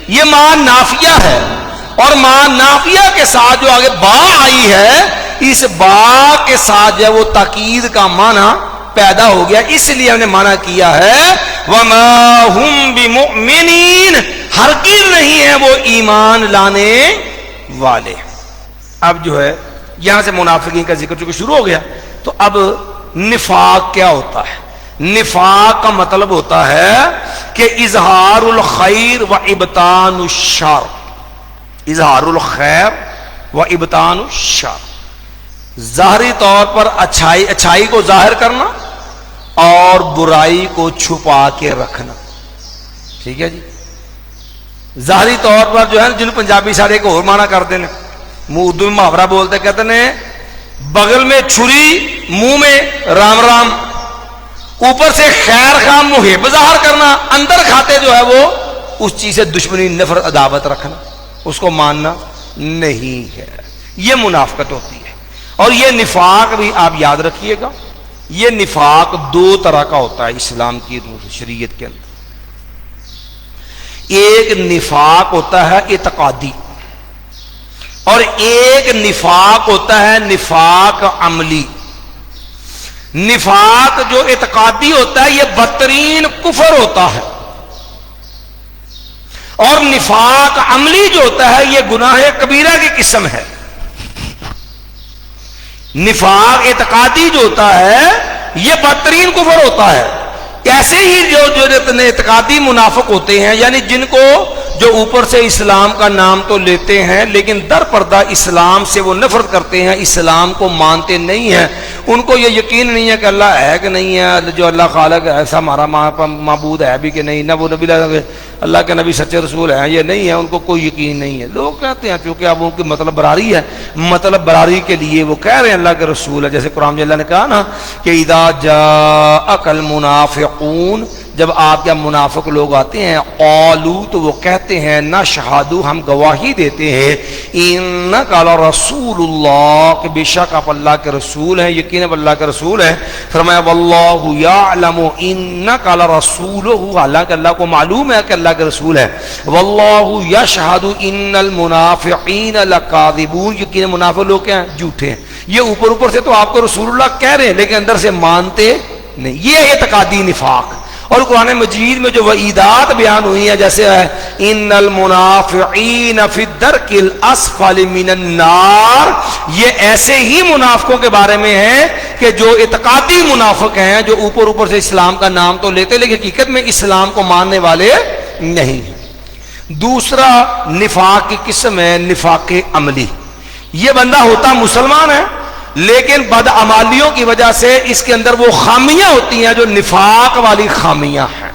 Speaker 1: یہ ما نافیہ ہے اور ما نافیہ کے ساتھ جو آگے با آئی ہے اس با کے ساتھ جو ہے وہ تاکید کا معنی پیدا ہو گیا. اس لیے ہم نے معنی کیا ہے وما ہم بمؤمنین ہرگز نہیں ہے وہ ایمان لانے والے. اب جو ہے یہاں سے منافقین کا ذکر چونکہ شروع ہو گیا تو اب نفاق کیا ہوتا ہے؟ نفاق کا مطلب ہوتا ہے کہ اظہار الخیر و ابطان الشر. اظہار الخیر و ابطان الشر، ظاہری طور پر اچھائی کو ظاہر کرنا اور برائی کو چھپا کے رکھنا. ٹھیک ہے جی. ظاہری طور پر جو ہے جن پنجابی سارے کو اور مانا کرتے ہیں، اردو میں محاورہ بولتے کہتے ہیں بغل میں چھری منہ میں رام رام، اوپر سے خیر خواہ محب ظاہر کرنا، اندر کھاتے جو ہے وہ اس چیز سے دشمنی نفرت عداوت رکھنا، اس کو ماننا نہیں ہے. یہ منافقت ہوتی ہے. اور یہ نفاق بھی آپ یاد رکھیے گا یہ نفاق دو طرح کا ہوتا ہے اسلام کی شریعت کے اندر. ایک نفاق ہوتا ہے اعتقادی اور ایک نفاق ہوتا ہے نفاق عملی. نفاق جو اعتقادی ہوتا ہے یہ بدترین کفر ہوتا ہے اور نفاق عملی جو ہوتا ہے یہ گناہ کبیرہ کی قسم ہے. نفاق اعتقادی جو ہوتا ہے یہ بدترین کفر ہوتا ہے. ایسے ہی جو اعتقادی منافق ہوتے ہیں یعنی جن کو جو اوپر سے اسلام کا نام تو لیتے ہیں لیکن در پردہ اسلام سے وہ نفرت کرتے ہیں، اسلام کو مانتے نہیں ہیں، ان کو یہ یقین نہیں ہے کہ اللہ ہے کہ نہیں ہے، جو اللہ خالق ہے ایسا ہمارا معبود ہے بھی کہ نہیں، نہ وہ نبی اللہ کے نبی سچے رسول ہیں یہ نہیں ہے، ان کو کوئی یقین نہیں ہے۔ لوگ کہتے ہیں چونکہ اب ان کی مطلب براری ہے، مطلب براری کے لیے وہ کہہ رہے ہیں اللہ کے رسول ہے، جیسے قرآن میں اللہ نے کہا نا کہ اذا جاءک المنافقون، جب آپ کیا منافق لوگ آتے ہیں، قالوا تو وہ کہتے ہیں نشہد ہم گواہی دیتے ہیں، انک لرسول اللہ کہ بے شک آپ اللہ کے رسول ہیں، یقیناً اللہ کے رسول ہیں۔ فرمایا واللہ یعلم انک لرسولہ، حالانکہ اللہ کو معلوم ہے کہ اللہ کے رسول ہے، واللہ یشہد ان المنافقین لکاذبون، یقیناً منافق لوگ کیا ہیں؟ جھوٹے ہیں۔ یہ اوپر اوپر سے تو آپ کو رسول اللہ کہہ رہے ہیں لیکن اندر سے مانتے نہیں، یہ اعتقادی نفاق۔ اور قرآن مجید میں جو وعیدات بیان ہوئی ہیں جیسے ہے ان المنافقین فی الدرک الاسفل من النار، یہ ایسے ہی منافقوں کے بارے میں ہے کہ جو اعتقادی منافق ہیں، جو اوپر اوپر سے اسلام کا نام تو لیتے لیکن حقیقت میں اسلام کو ماننے والے نہیں ہیں۔ دوسرا نفاق کی قسم ہے نفاق عملی، یہ بندہ ہوتا مسلمان ہے لیکن بدعمالیوں کی وجہ سے اس کے اندر وہ خامیاں ہوتی ہیں جو نفاق والی خامیاں ہیں،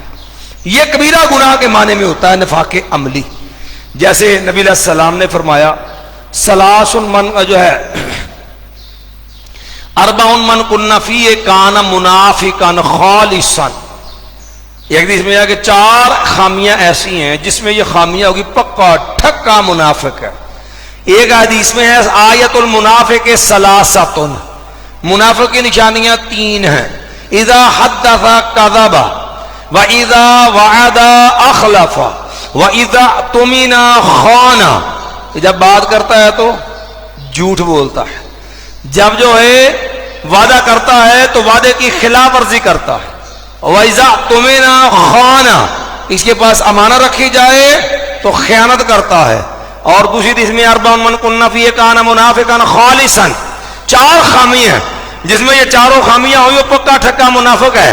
Speaker 1: یہ کبیرہ گناہ کے معنی میں ہوتا ہے نفاق عملی۔ جیسے نبی علیہ السلام نے فرمایا ثلاث من جو ہے اربع من کن فیہ کان منافقا خالصا، ایک حدیث میں ہے کہ 4 خامیاں ایسی ہیں جس میں یہ خامیاں ہوگی پکا ٹھکا منافق ہے۔ ایک حدیث میں ہے آیت المنافق ثلاثۃ، منافق کی نشانیاں 3 ہیں، اذا حدث کذب واذا وعد اخلف واذا اؤتمن خان، جب بات کرتا ہے تو جھوٹ بولتا ہے، جب جو ہے وعدہ کرتا ہے تو وعدے کی خلاف ورزی کرتا ہے، واذا اؤتمن خان، اس کے پاس امانت رکھی جائے تو خیانت کرتا ہے۔ اور دوسری حدیث میں اربع من کن فیہ کان منافقا خالصا، 4 خامی ہیں جس میں یہ چاروں خامیاں ہوئی وہ پکا ٹھکا منافق ہے،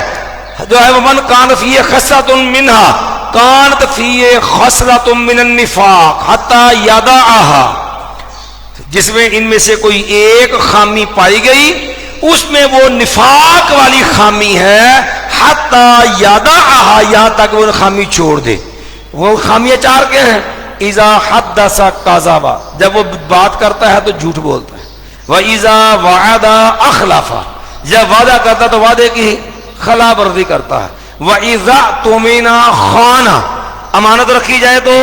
Speaker 1: جو ہے ومن کان فیہ خصلۃ منہا کانت فیہ خصلۃ من النفاق حتی یدعها، جس میں ان میں سے کوئی ایک خامی پائی گئی اس میں وہ نفاق والی خامی ہے، حتی یدعها، یہاں تک وہ خامی چھوڑ دے۔ وہ خامیاں 4 کے ہیں، اذا حدث کذب، جب وہ بات کرتا ہے تو جھوٹ بولتا ہے، واذا وعد اخلف، جب وعدہ کرتا تو وعدے کی خلاف ورزی کرتا ہے، واذا اؤتمن خان، امانت رکھی جائے تو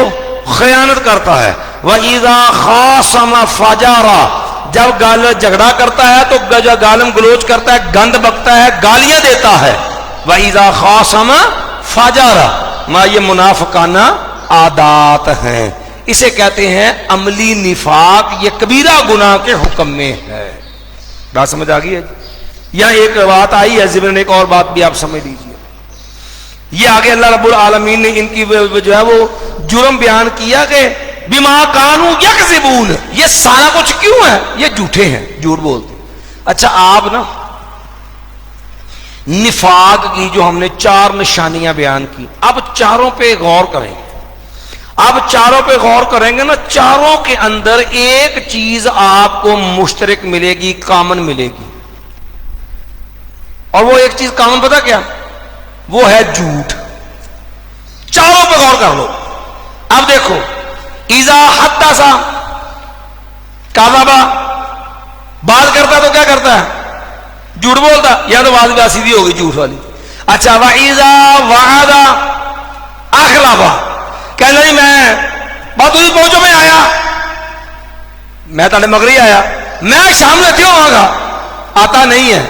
Speaker 1: خیانت کرتا ہے، واذا خاصم فجر، جب جھگڑا کرتا ہے تو گالم گلوچ کرتا ہے، گند بکتا ہے، گالیاں دیتا ہے، واذا خاصم فجر، یہ منافقانہ عادات ہیں، اسے کہتے ہیں عملی نفاق، یہ کبیرہ گناہ کے حکم میں ہے۔ بات سمجھ آ گئی ہے؟ یہاں ایک بات آئی ہے ضمن ایک اور بات بھی آپ سمجھ لیجیے، یہ آگے اللہ رب العالمین نے ان کی جو ہے وہ جرم بیان کیا کہ بما کانوا یکذبون، یہ سارا کچھ کیوں ہے؟ یہ جھوٹے ہیں، جھوٹ بولتے ہیں۔ اچھا آپ نا نفاق کی جو ہم نے 4 نشانیاں بیان کی، اب چاروں پہ غور کریں، اب چاروں پہ غور کریں گے نا، چاروں کے اندر ایک چیز آپ کو مشترک ملے گی، کامن ملے گی، اور وہ ایک چیز کامن پتہ کیا؟ وہ ہے جھوٹ۔ چاروں پہ غور کر لو۔ اب دیکھو اذا حدث کذب، بات کرتا تو کیا کرتا ہے؟ جھوٹ بولتا، یا تو بات سیدھی ہوگی جھوٹ والی۔ اچھا واذا وعد اخلف، کہنا نہیں میں بات ہوئی پہنچو میں آیا، میں تانے مغری آیا، میں شام میں کیوں آگا، آتا نہیں ہے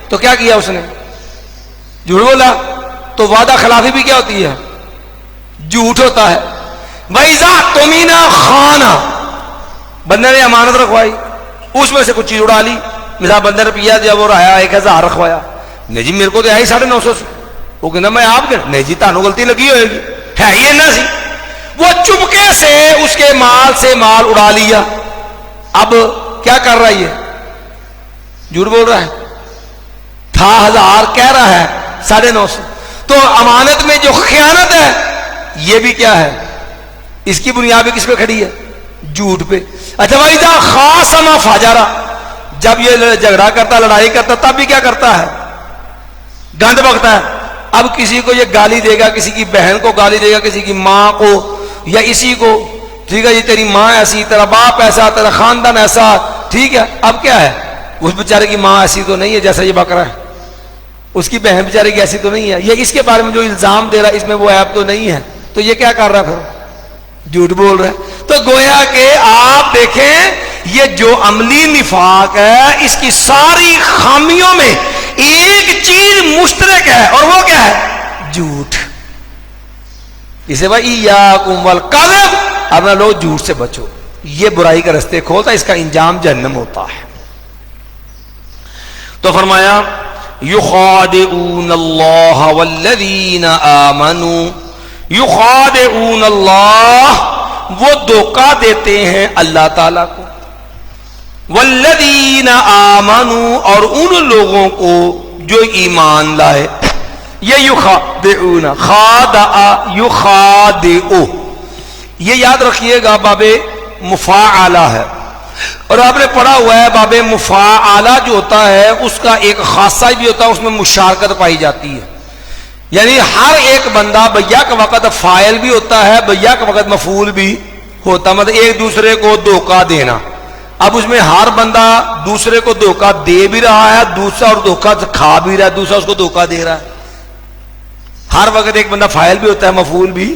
Speaker 1: تو کیا کیا اس نے؟ جھوٹ بولا۔ تو وعدہ خلافی بھی کیا ہوتی ہے؟ جھوٹ ہوتا ہے۔ وَإِذَا اؤْتُمِنَ خَانَ، بندے نے امانت رکھوائی، اس میں سے کچھ چیز اڑا لی، مثلا بندے نے پیا دیا وہ رہا 1000 رکھوایا، نہیں جی میرے کو تو ہے ہی 950 سے، وہ کہنا میں آپ کے، نہیں جی تانوں غلطی لگی ہوئے گی، ہے یہ نہ سی، وہ چپکے سے اس کے مال سے مال اڑا لیا۔ اب کیا کر رہا ہے؟ یہ جھوٹ بول رہا ہے، تھا 1000 کہہ رہا ہے 950۔ تو امانت میں جو خیانت ہے یہ بھی کیا ہے؟ اس کی بنیاد کس پہ کھڑی ہے؟ جھوٹ پہ. اچھا بھائی جا خاصما فاجارا، جب یہ جھگڑا کرتا لڑائی کرتا تب بھی کیا کرتا ہے؟ گند بکتا ہے. اب کسی کو یہ گالی دے گا، کسی کی بہن کو گالی دے گا، کسی کی ماں کو یا اسی کو، ٹھیک ہے یہ تیری ماں ایسی، تیرا باپ ایسا، تیرا خاندان ایسا، ٹھیک ہے. اب کیا ہے؟ اس بیچارے کی ماں ایسی تو نہیں ہے جیسا یہ بکرا ہے، اس کی بہن بیچارے کی ایسی تو نہیں ہے، یہ اس کے بارے میں جو الزام دے رہا ہے اس میں وہ عیب تو نہیں ہے، تو یہ کیا کر رہا ہے؟ پھر جھوٹ بول رہا ہے. تو گویا کہ آپ دیکھیں یہ جو عملی نفاق ہے اس کی ساری خامیوں میں ایک چیز مشترک ہے، اور وہ کیا ہے؟ جھوٹ. اسے بھائی ایاکم والکذب، اپنا لوگ جھوٹ سے بچو، یہ برائی کا رستے کھولتا ہے، اس کا انجام جہنم ہوتا ہے. تو فرمایا یخادعون اللہ والذین آمنوا، یخادعون اللہ، وہ دھوکہ دیتے ہیں اللہ تعالیٰ کو، والذین آمنوا، اور ان لوگوں کو جو ایمان لائے. یہ یخادعون، خادع یخادع، یہ یاد رکھیے گا باب مفاعلہ ہے، اور آپ نے پڑھا ہوا ہے باب مفاعلہ جو ہوتا ہے اس کا ایک خاصہ بھی ہوتا ہے، اس میں مشارکت پائی جاتی ہے. یعنی ہر ایک بندہ بیا کا وقت فاعل بھی ہوتا ہے، بیا کا وقت مفعول بھی ہوتا، مطلب ایک دوسرے کو دھوکہ دینا. اب اس میں ہر بندہ دوسرے کو دھوکہ دے بھی رہا ہے، دوسرا اور دھوکہ کھا بھی رہا ہے، دوسرا اس کو دھوکہ دے رہا ہے. ہر وقت ایک بندہ فاعل بھی ہوتا ہے، مفعول بھی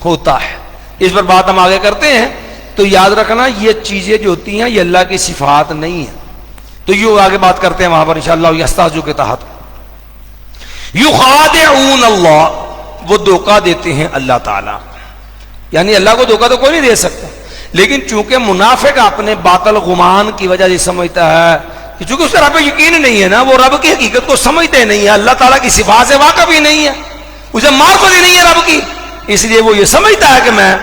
Speaker 1: ہوتا ہے. اس پر بات ہم آگے کرتے ہیں. تو یاد رکھنا یہ چیزیں جو ہوتی ہیں یہ اللہ کی صفات نہیں ہیں. تو یہ آگے بات کرتے ہیں وہاں پر انشاءاللہ یستہزئ کے تحت. یخادعون اللہ، وہ دھوکہ دیتے ہیں اللہ تعالی، یعنی اللہ کو دھوکہ تو کوئی نہیں دے سکتا، لیکن چونکہ منافق اپنے باطل گمان کی وجہ سے سمجھتا ہے کہ چونکہ اس کا رب یقین نہیں ہے نا، وہ رب کی حقیقت کو سمجھتے نہیں ہے، اللہ تعالیٰ کی صفات سے واقف ہی نہیں ہے، اسے معرفت ہی نہیں ہے رب کی، اس لیے وہ یہ سمجھتا ہے کہ میں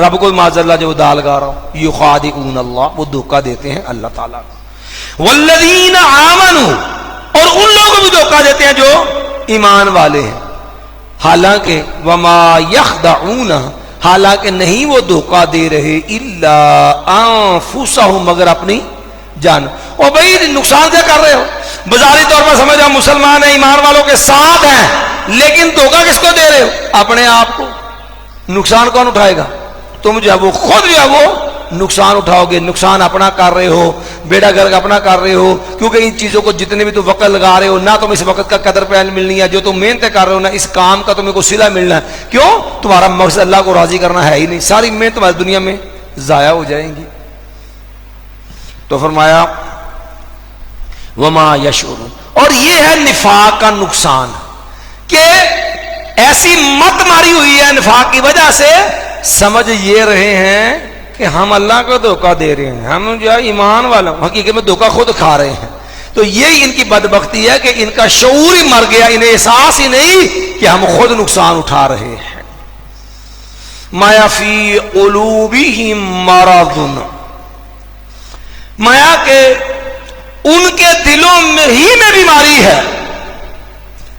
Speaker 1: رب کو معاذ اللہ جو دا لگا رہا ہوں. یخادعون اللہ، وہ دھوکہ دیتے ہیں اللہ تعالیٰ کو. والذین آمنوا، اور ان لوگوں کو بھی دھوکہ دیتے ہیں جو ایمان والے ہیں. حالانکہ وما یخدعون، حالانکہ نہیں وہ دھوکہ دے رہے الا انفسہم، مگر اپنی جان. اور بھائی نقصان کیا کر رہے ہو؟ بظاہری طور پر سمجھا مسلمان ہیں، ایمان والوں کے ساتھ ہیں، لیکن دھوکہ کس کو دے رہے ہو؟ اپنے آپ کو. نقصان کون اٹھائے گا؟ تم جو ہے وہ خود جو ہے وہ نقصان اٹھاؤ گے. نقصان اپنا کر رہے ہو، بیڑا گھر کا اپنا کر رہے ہو، کیونکہ ان چیزوں کو جتنے بھی تم وقت لگا رہے ہو نہ تم اس وقت کا قدر پہل ملنی ہے، جو تم محنتیں کر رہے ہو نہ اس کام کا تمہیں کو صلہ ملنا ہے. کیوں؟ تمہارا مقصد اللہ کو راضی کرنا ہے ہی نہیں، ساری محنت تمہاری دنیا میں ضائع ہو جائیں گی. تو فرمایا وما یشعرون. اور یہ ہے نفاق کا نقصان کہ ایسی مت ماری ہوئی ہے نفاق کی وجہ سے، سمجھ یہ رہے ہیں کہ ہم اللہ کو دھوکہ دے رہے ہیں، ہم جو ہے ایمان والا، حقیقت میں دھوکہ خود کھا رہے ہیں. تو یہی ان کی بدبختی ہے کہ ان کا شعور ہی مر گیا، انہیں احساس ہی نہیں کہ ہم خود نقصان اٹھا رہے ہیں. ما فی قلوبہم مرض، مایا کہ ان کے دلوں میں ہی میں بیماری ہے.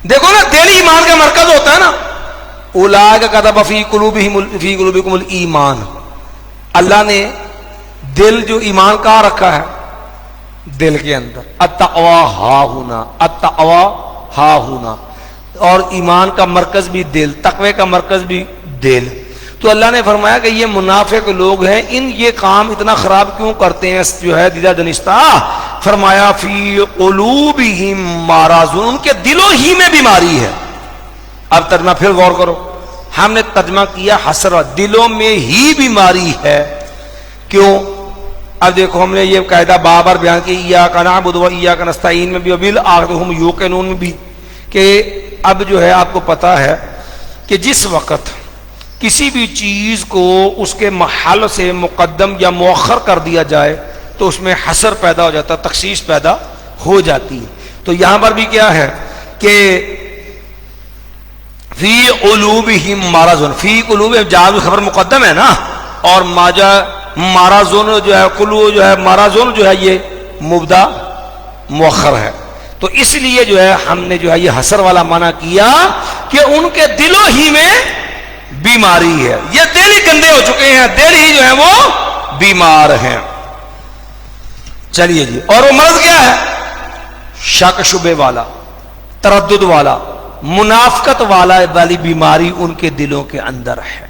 Speaker 1: دیکھو نا، دل ایمان کا مرکز ہوتا ہے نا. اولئک کتب فی قلوبکم الایمان، اللہ نے دل جو ایمان کہاں رکھا ہے؟ دل کے اندر. التقوی ہاہنا، التقوی ہاہنا، اور ایمان کا مرکز بھی دل، تقوی کا مرکز بھی دل. تو اللہ نے فرمایا کہ یہ منافق لوگ ہیں، یہ کام اتنا خراب کیوں کرتے ہیں جو ہے دیدہ دنستہ. فرمایا فی قلوبہم مرض، ان کے دلوں ہی میں بیماری ہے. اب ترجمہ پھر غور کرو، ہم نے ترجمہ کیا حسرہ، دلوں میں ہی بیماری ہے. کیوں؟ اب دیکھو ہم نے یہ قاعدہ بار بار بیان کی، ایاک نعبد و ایاک نستعین میں بھی، وبالآخرۃ ہم یوقنون میں بھی، کہ اب جو ہے آپ کو پتا ہے کہ جس وقت کسی بھی چیز کو اس کے محل سے مقدم یا مؤخر کر دیا جائے تو اس میں حسر پیدا ہو جاتا ہے، تخصیص پیدا ہو جاتی ہے. تو یہاں پر بھی کیا ہے کہ فی قلوبہم مرض، فی قلوبہم جاء خبر مقدم ہے نا، اور ماجا مرضون جو ہے، قلو جو ہے مرضون جو ہے یہ مبدا مؤخر ہے. تو اس لیے جو ہے ہم نے جو ہے یہ حسر والا معنی کیا کہ ان کے دلوں ہی میں بیماری ہے. یہ دل ہی گندے ہو چکے ہیں, دل ہی جو ہے وہ بیمار ہیں. چلیے جی, اور وہ مرض کیا ہے؟ شک شبے والا, تردد والا, منافقت والی بیماری ان کے دلوں کے اندر ہے.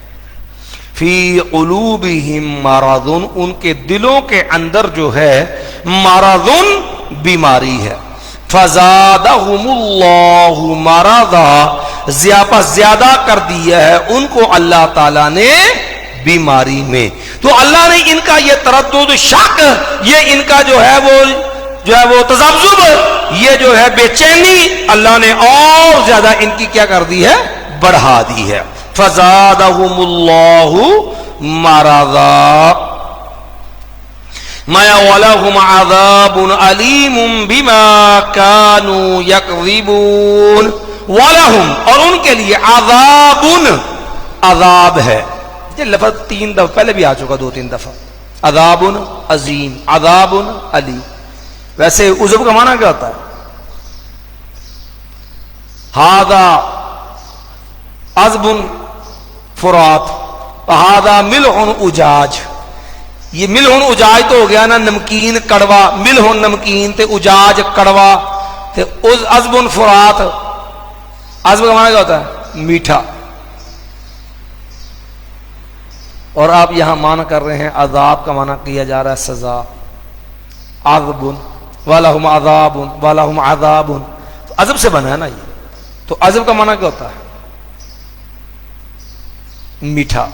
Speaker 1: فی قلوبہم مرض, ان کے دلوں کے اندر جو ہے مرض, بیماری ہے. فزادہم اللہ مرضا, زیادہ کر دیا ہے ان کو اللہ تعالیٰ نے بیماری میں. تو اللہ نے ان کا یہ تردد, شک, یہ ان کا جو ہے وہ تذبذب, یہ جو ہے بے چینی, اللہ نے اور زیادہ ان کی کیا کر دی ہے؟ بڑھا دی ہے. فزادہم اللہ مرضا وَلَهُمْ عَذَابٌ عَلِيمٌ بِمَا كَانُوا يَكْذِبُونَ. وَلَهُمْ, اور ان کے لیے, عذاب, عذاب ہے. یہ لفظ 3 دفعہ پہلے بھی آ چکا, 2-3 دفعہ. عذاب عظیم, عذاب علیم. ویسے عذب کا معنی کیا ہوتا ہے؟ ہاذا عذب فرات, ہاذا ملح اجاج. یہ ملح اجاج تو ہو گیا نا نمکین کڑوا, ملح نمکین تے اجاج کڑوا, تے عذب فرات, عذب کا معنی کیا ہوتا ہے؟ میٹھا. اور آپ یہاں معنی کر رہے ہیں عذاب کا معنی کیا جا رہا ہے سزا. عذب وَلَهُمْ عَذَابٌ وَلَهُمْ عَذَابٌ, تو عذب سے بنا ہے نا یہ. تو عذب کا معنی کیا ہوتا ہے؟ میٹھا.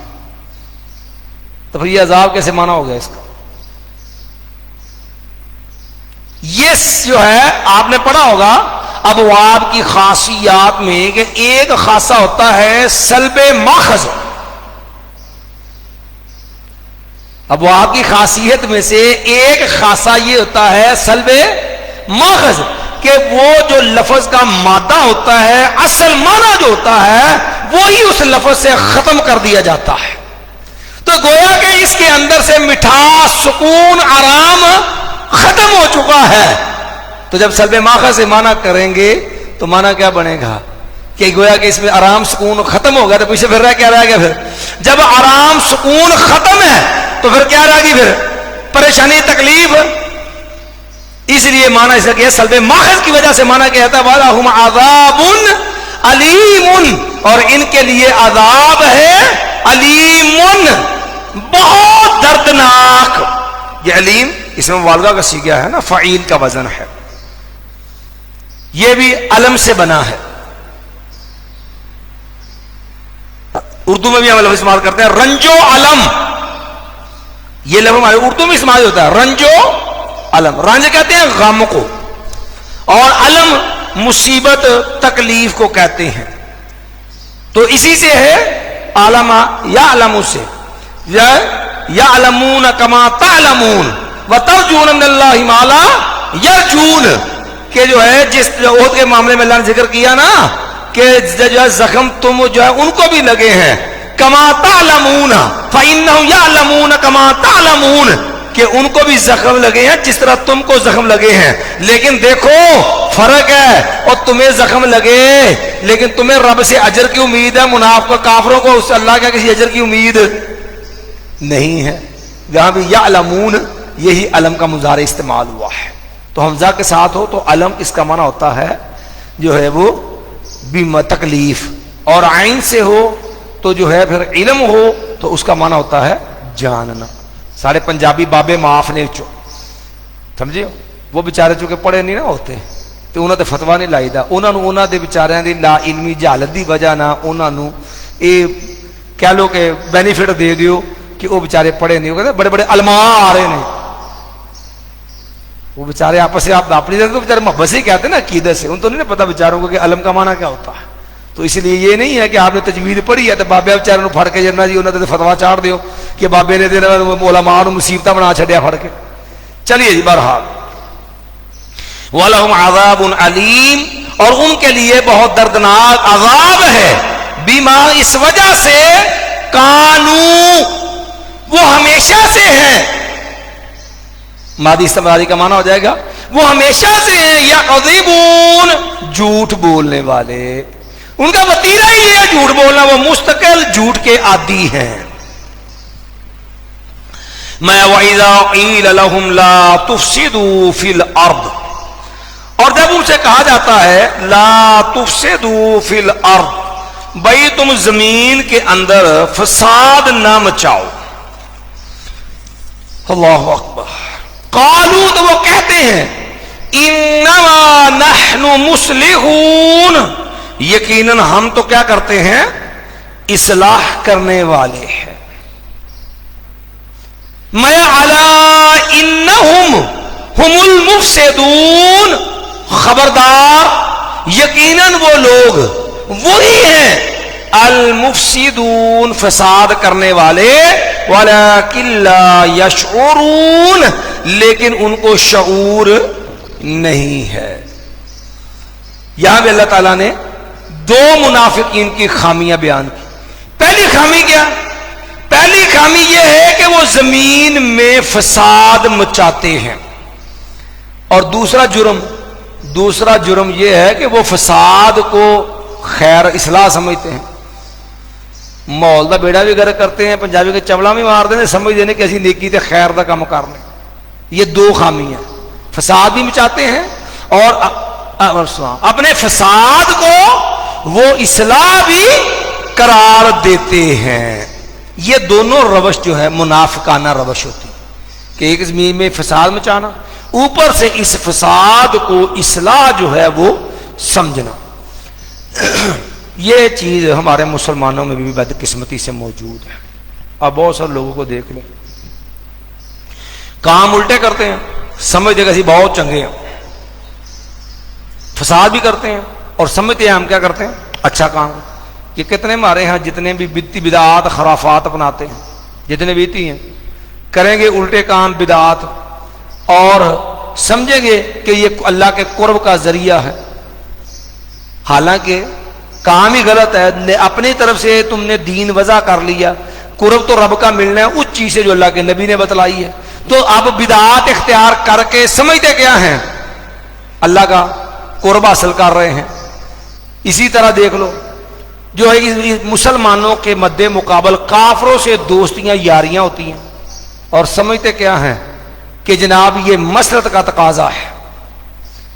Speaker 1: تو پھر یہ عذاب کیسے مانا ہو گیا اس کا؟ یہ جو ہے آپ نے پڑھا ہوگا ابواب کی خاصیات میں کہ ایک خاصہ ہوتا ہے سلب ماخذ. ابواب کی خاصیت میں سے ایک خاصہ یہ ہوتا ہے سلب ماخذ, کہ وہ جو لفظ کا مادہ ہوتا ہے, اصل معنی جو ہوتا ہے, وہی اس لفظ سے ختم کر دیا جاتا ہے. تو گویا کہ اس کے اندر سے مٹھاس, سکون, آرام ختم ہو چکا ہے. تو جب سلب ماخذ سے معنی کریں گے تو معنی کیا بنے گا؟ کہ گویا کہ اس میں آرام سکون ختم ہو گیا, تو پیچھے پھر کیا رہ گیا؟ پھر جب آرام سکون ختم ہے تو پھر کیا رہ گی؟ پھر پریشانی, تکلیف. اس لیے معنی اس کا سلب ماخذ کی وجہ سے معنی کیا ہے وَلَهُمْ عَذَابٌ عَلِيمٌ, اور ان کے لیے عذاب ہے علیم, بہت دردناک. یہ علیم اس میں مبالغہ کا صیغہ ہے نا, فعیل کا وزن ہے. یہ بھی علم سے بنا ہے. اردو میں بھی ہم لفظ استعمال کرتے ہیں رنجو علم. یہ لفظ ہمارے اردو میں استعمال ہوتا ہے رنجو علم. رنج کہتے ہیں غم کو, اور علم مصیبت, تکلیف کو کہتے ہیں. تو اسی سے ہے عالم یعلم سے, یعلمون کما تعلمون وترجون من اللہ ما لا یرجون, کہ جو ہے جس عہد کے معاملے میں اللہ نے ذکر کیا نا کہ جو ہے زخم تم جو ہے ان کو بھی لگے ہیں, کما تعلمون فإنهم یعلمون کما تعلمون, کہ ان کو بھی زخم لگے ہیں جس طرح تم کو زخم لگے ہیں. لیکن دیکھو فرق ہے, اور تمہیں زخم لگے لیکن تمہیں رب سے اجر کی امید ہے, منافق کافروں کو اس اللہ کا کسی اجر کی امید نہیں ہے. یہاں بھی یعلمون, یہی علم کا مضارع استعمال ہوا ہے. تو حمزہ کے ساتھ ہو تو علم اس کا معنی ہوتا ہے جو ہے وہ تکلیف, اور عین سے ہو تو جو ہے پھر علم ہو تو اس کا معنی ہوتا ہے جاننا. سارے پنجابی بابے معاف نے سمجھے, وہ بیچارے چونکہ پڑھے نہیں نا ہوتے تو انہوں نے فتوا نہیں لائی دا, انہوں دے بیچاریاں دی لا علمی جہالت دی وجہ نہ انہوں یہ کہہ لو کہ بینیفٹ دے دیو کہ وہ بیچارے پڑھے نہیں. وہ کہتے بڑے بڑے علماء آ رہے ہیں, وہ بیچارے آپس سے آپ اپنی طرح بیچارے محبت سے کہتے ہیں نا عقیدت سے, ان تو نہیں پتا بیچاروں کو کہ علم کا معنی کیا ہوتا ہے. تو اس لیے یہ نہیں ہے کہ آپ نے تجوید پڑھی ہے تو بابے بیچارے نو پھڑ کے جنا جی انہوں نے فتوا چاڑ دیو کہ بابے نے علماء نو مصیبت بنا چھڈیا پھڑ کے. چلیے جی, بہرحال وَلَهُمْ عَذَابٌ عَلِيمٌ, اور ان کے لیے بہت دردناک عذاب ہے, بیما اس وجہ سے کانو, وہ ہمیشہ سے ہیں, ماضی استمراری کا معنی ہو جائے گا وہ ہمیشہ سے ہیں, یا یکذبون, جھوٹ بولنے والے. ان کا وتیرہ ہی ہے جھوٹ بولنا، وہ مستقل جھوٹ کے عادی ہیں۔ میں وَإِذَا قِيلَ لَهُمْ لَا تُفْسِدُوا فِي الْأَرْضِ، اور جب ان سے کہا جاتا ہے لا تفسدوا فی الارض، بھائی تم زمین کے اندر فساد نہ مچاؤ، اللہ اکبر، قالوا، تو وہ کہتے ہیں انما نحن مصلحون، یقیناً ہم تو کیا کرتے ہیں، اصلاح کرنے والے ہیں۔ میں علا انہم ہم المفسدون، خبردار یقیناً وہ لوگ وہی ہیں المفسدون، فساد کرنے والے، ولکن لا یشعرون، لیکن ان کو شعور نہیں ہے۔ یہاں بھی اللہ تعالیٰ نے دو منافقین کی خامیاں بیان کی۔ پہلی خامی کیا؟ پہلی خامی یہ ہے کہ وہ زمین میں فساد مچاتے ہیں، اور دوسرا جرم یہ ہے کہ وہ فساد کو خیر اصلاح سمجھتے ہیں۔ ماحول دا بیڑا بھی غرق کرتے ہیں، پنجابی کے چبلا بھی مار دیں، سمجھ دینے کہ ایسی نیکی تے خیر دا کام کرنے۔ یہ دو خامی ہیں، فساد بھی مچاتے ہیں اور اپنے فساد کو وہ اصلاح بھی قرار دیتے ہیں۔ یہ دونوں روش جو ہے منافقانہ روش ہوتی کہ ایک زمین میں فساد مچانا، اوپر سے اس فساد کو اصلاح جو ہے وہ سمجھنا۔ یہ چیز ہمارے مسلمانوں میں بھی بدقسمتی سے موجود ہے۔ اب بہت سارے لوگوں کو دیکھ لیں، کام الٹے کرتے ہیں، سمجھتے کہ اسی بہت چنگے ہیں، فساد بھی کرتے ہیں اور سمجھتے ہیں ہم کیا کرتے ہیں، اچھا کام۔ یہ کتنے ہمارے ہیں جتنے بھی بدعات خرافات اپناتے ہیں، جتنے بیتی ہیں، کریں گے الٹے کام بدعات اور سمجھیں گے کہ یہ اللہ کے قرب کا ذریعہ ہے، حالانکہ کام ہی غلط ہے۔ اپنی طرف سے تم نے دین وضع کر لیا، قرب تو رب کا ملنا ہے اس چیز سے جو اللہ کے نبی نے بتلائی ہے، تو اب بدعات اختیار کر کے سمجھتے کیا ہیں، اللہ کا قرب حاصل کر رہے ہیں۔ اسی طرح دیکھ لو جو ہے مسلمانوں کے مد مقابل کافروں سے دوستیاں یاریاں ہوتی ہیں، اور سمجھتے کیا ہیں کہ جناب یہ مسلط کا تقاضا ہے،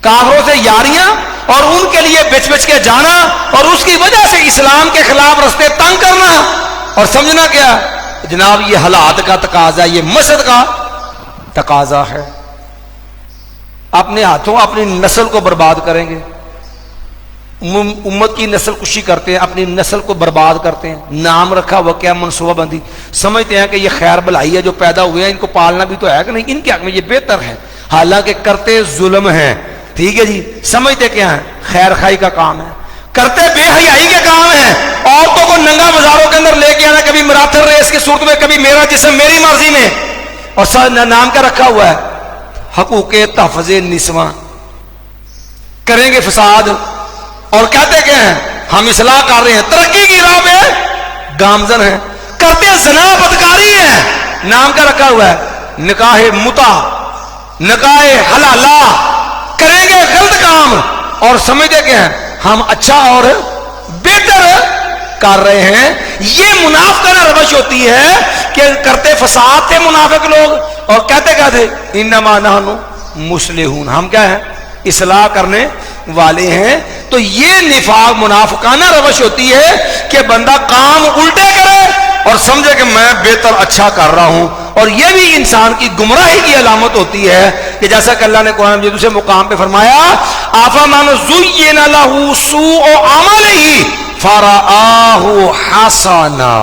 Speaker 1: کافروں سے یاریاں اور ان کے لیے بچ بچ کے جانا اور اس کی وجہ سے اسلام کے خلاف رستے تنگ کرنا، اور سمجھنا کیا جناب یہ حالات کا تقاضا، یہ مسلط کا تقاضا ہے۔ اپنے ہاتھوں اپنی نسل کو برباد کریں گے، امت کی نسل کشی کرتے ہیں، اپنی نسل کو برباد کرتے ہیں، نام رکھا ہوا کیا منصوبہ بندی، سمجھتے ہیں کہ یہ خیر بھلائی ہے جو پیدا ہوئے ہیں، ان کو پالنا بھی تو ہے کہ نہیں، ان کے حق میں یہ بہتر ہے، حالانکہ کرتے ظلم ہیں، ٹھیک ہے جی، سمجھتے کیا ہیں خیر خائی کا کام ہے، کرتے بے حیائی کے کام ہیں، عورتوں کو ننگا بازاروں کے اندر لے کے آنا، کبھی مراتھر ریس کی صورت میں، کبھی میرا جسم میری مرضی میں، اور نام کا رکھا ہوا ہے حقوق تحفظ نسواں، کریں گے فساد اور کہتے کہ ہیں ہم اصلاح کر رہے ہیں، ترقی کی راہ پہ گامزن ہیں، کرتے زنا بدکاری ہے، نام کا رکھا ہوا ہے نکاح متع، نکاح حلالہ، کریں گے غلط کام اور سمجھتے کہ ہیں ہم اچھا اور بہتر کر رہے ہیں۔ یہ منافقانہ روش ہوتی ہے کہ کرتے فساد تھے منافق لوگ اور کہتے کیا تھے، انما نحن مصلحون، ہم کیا ہیں، اصلاح کرنے والے ہیں۔ تو یہ نفاق منافقانہ روش ہوتی ہے کہ بندہ کام الٹے کرے اور سمجھے کہ میں بہتر اچھا کر رہا ہوں، اور یہ بھی انسان کی گمراہی کی علامت ہوتی ہے کہ جیسا کہ اللہ نے قرآن مجید دوسرے مقام پہ فرمایا، افمن زین لہ سوء عملہ فرآہ حسنا،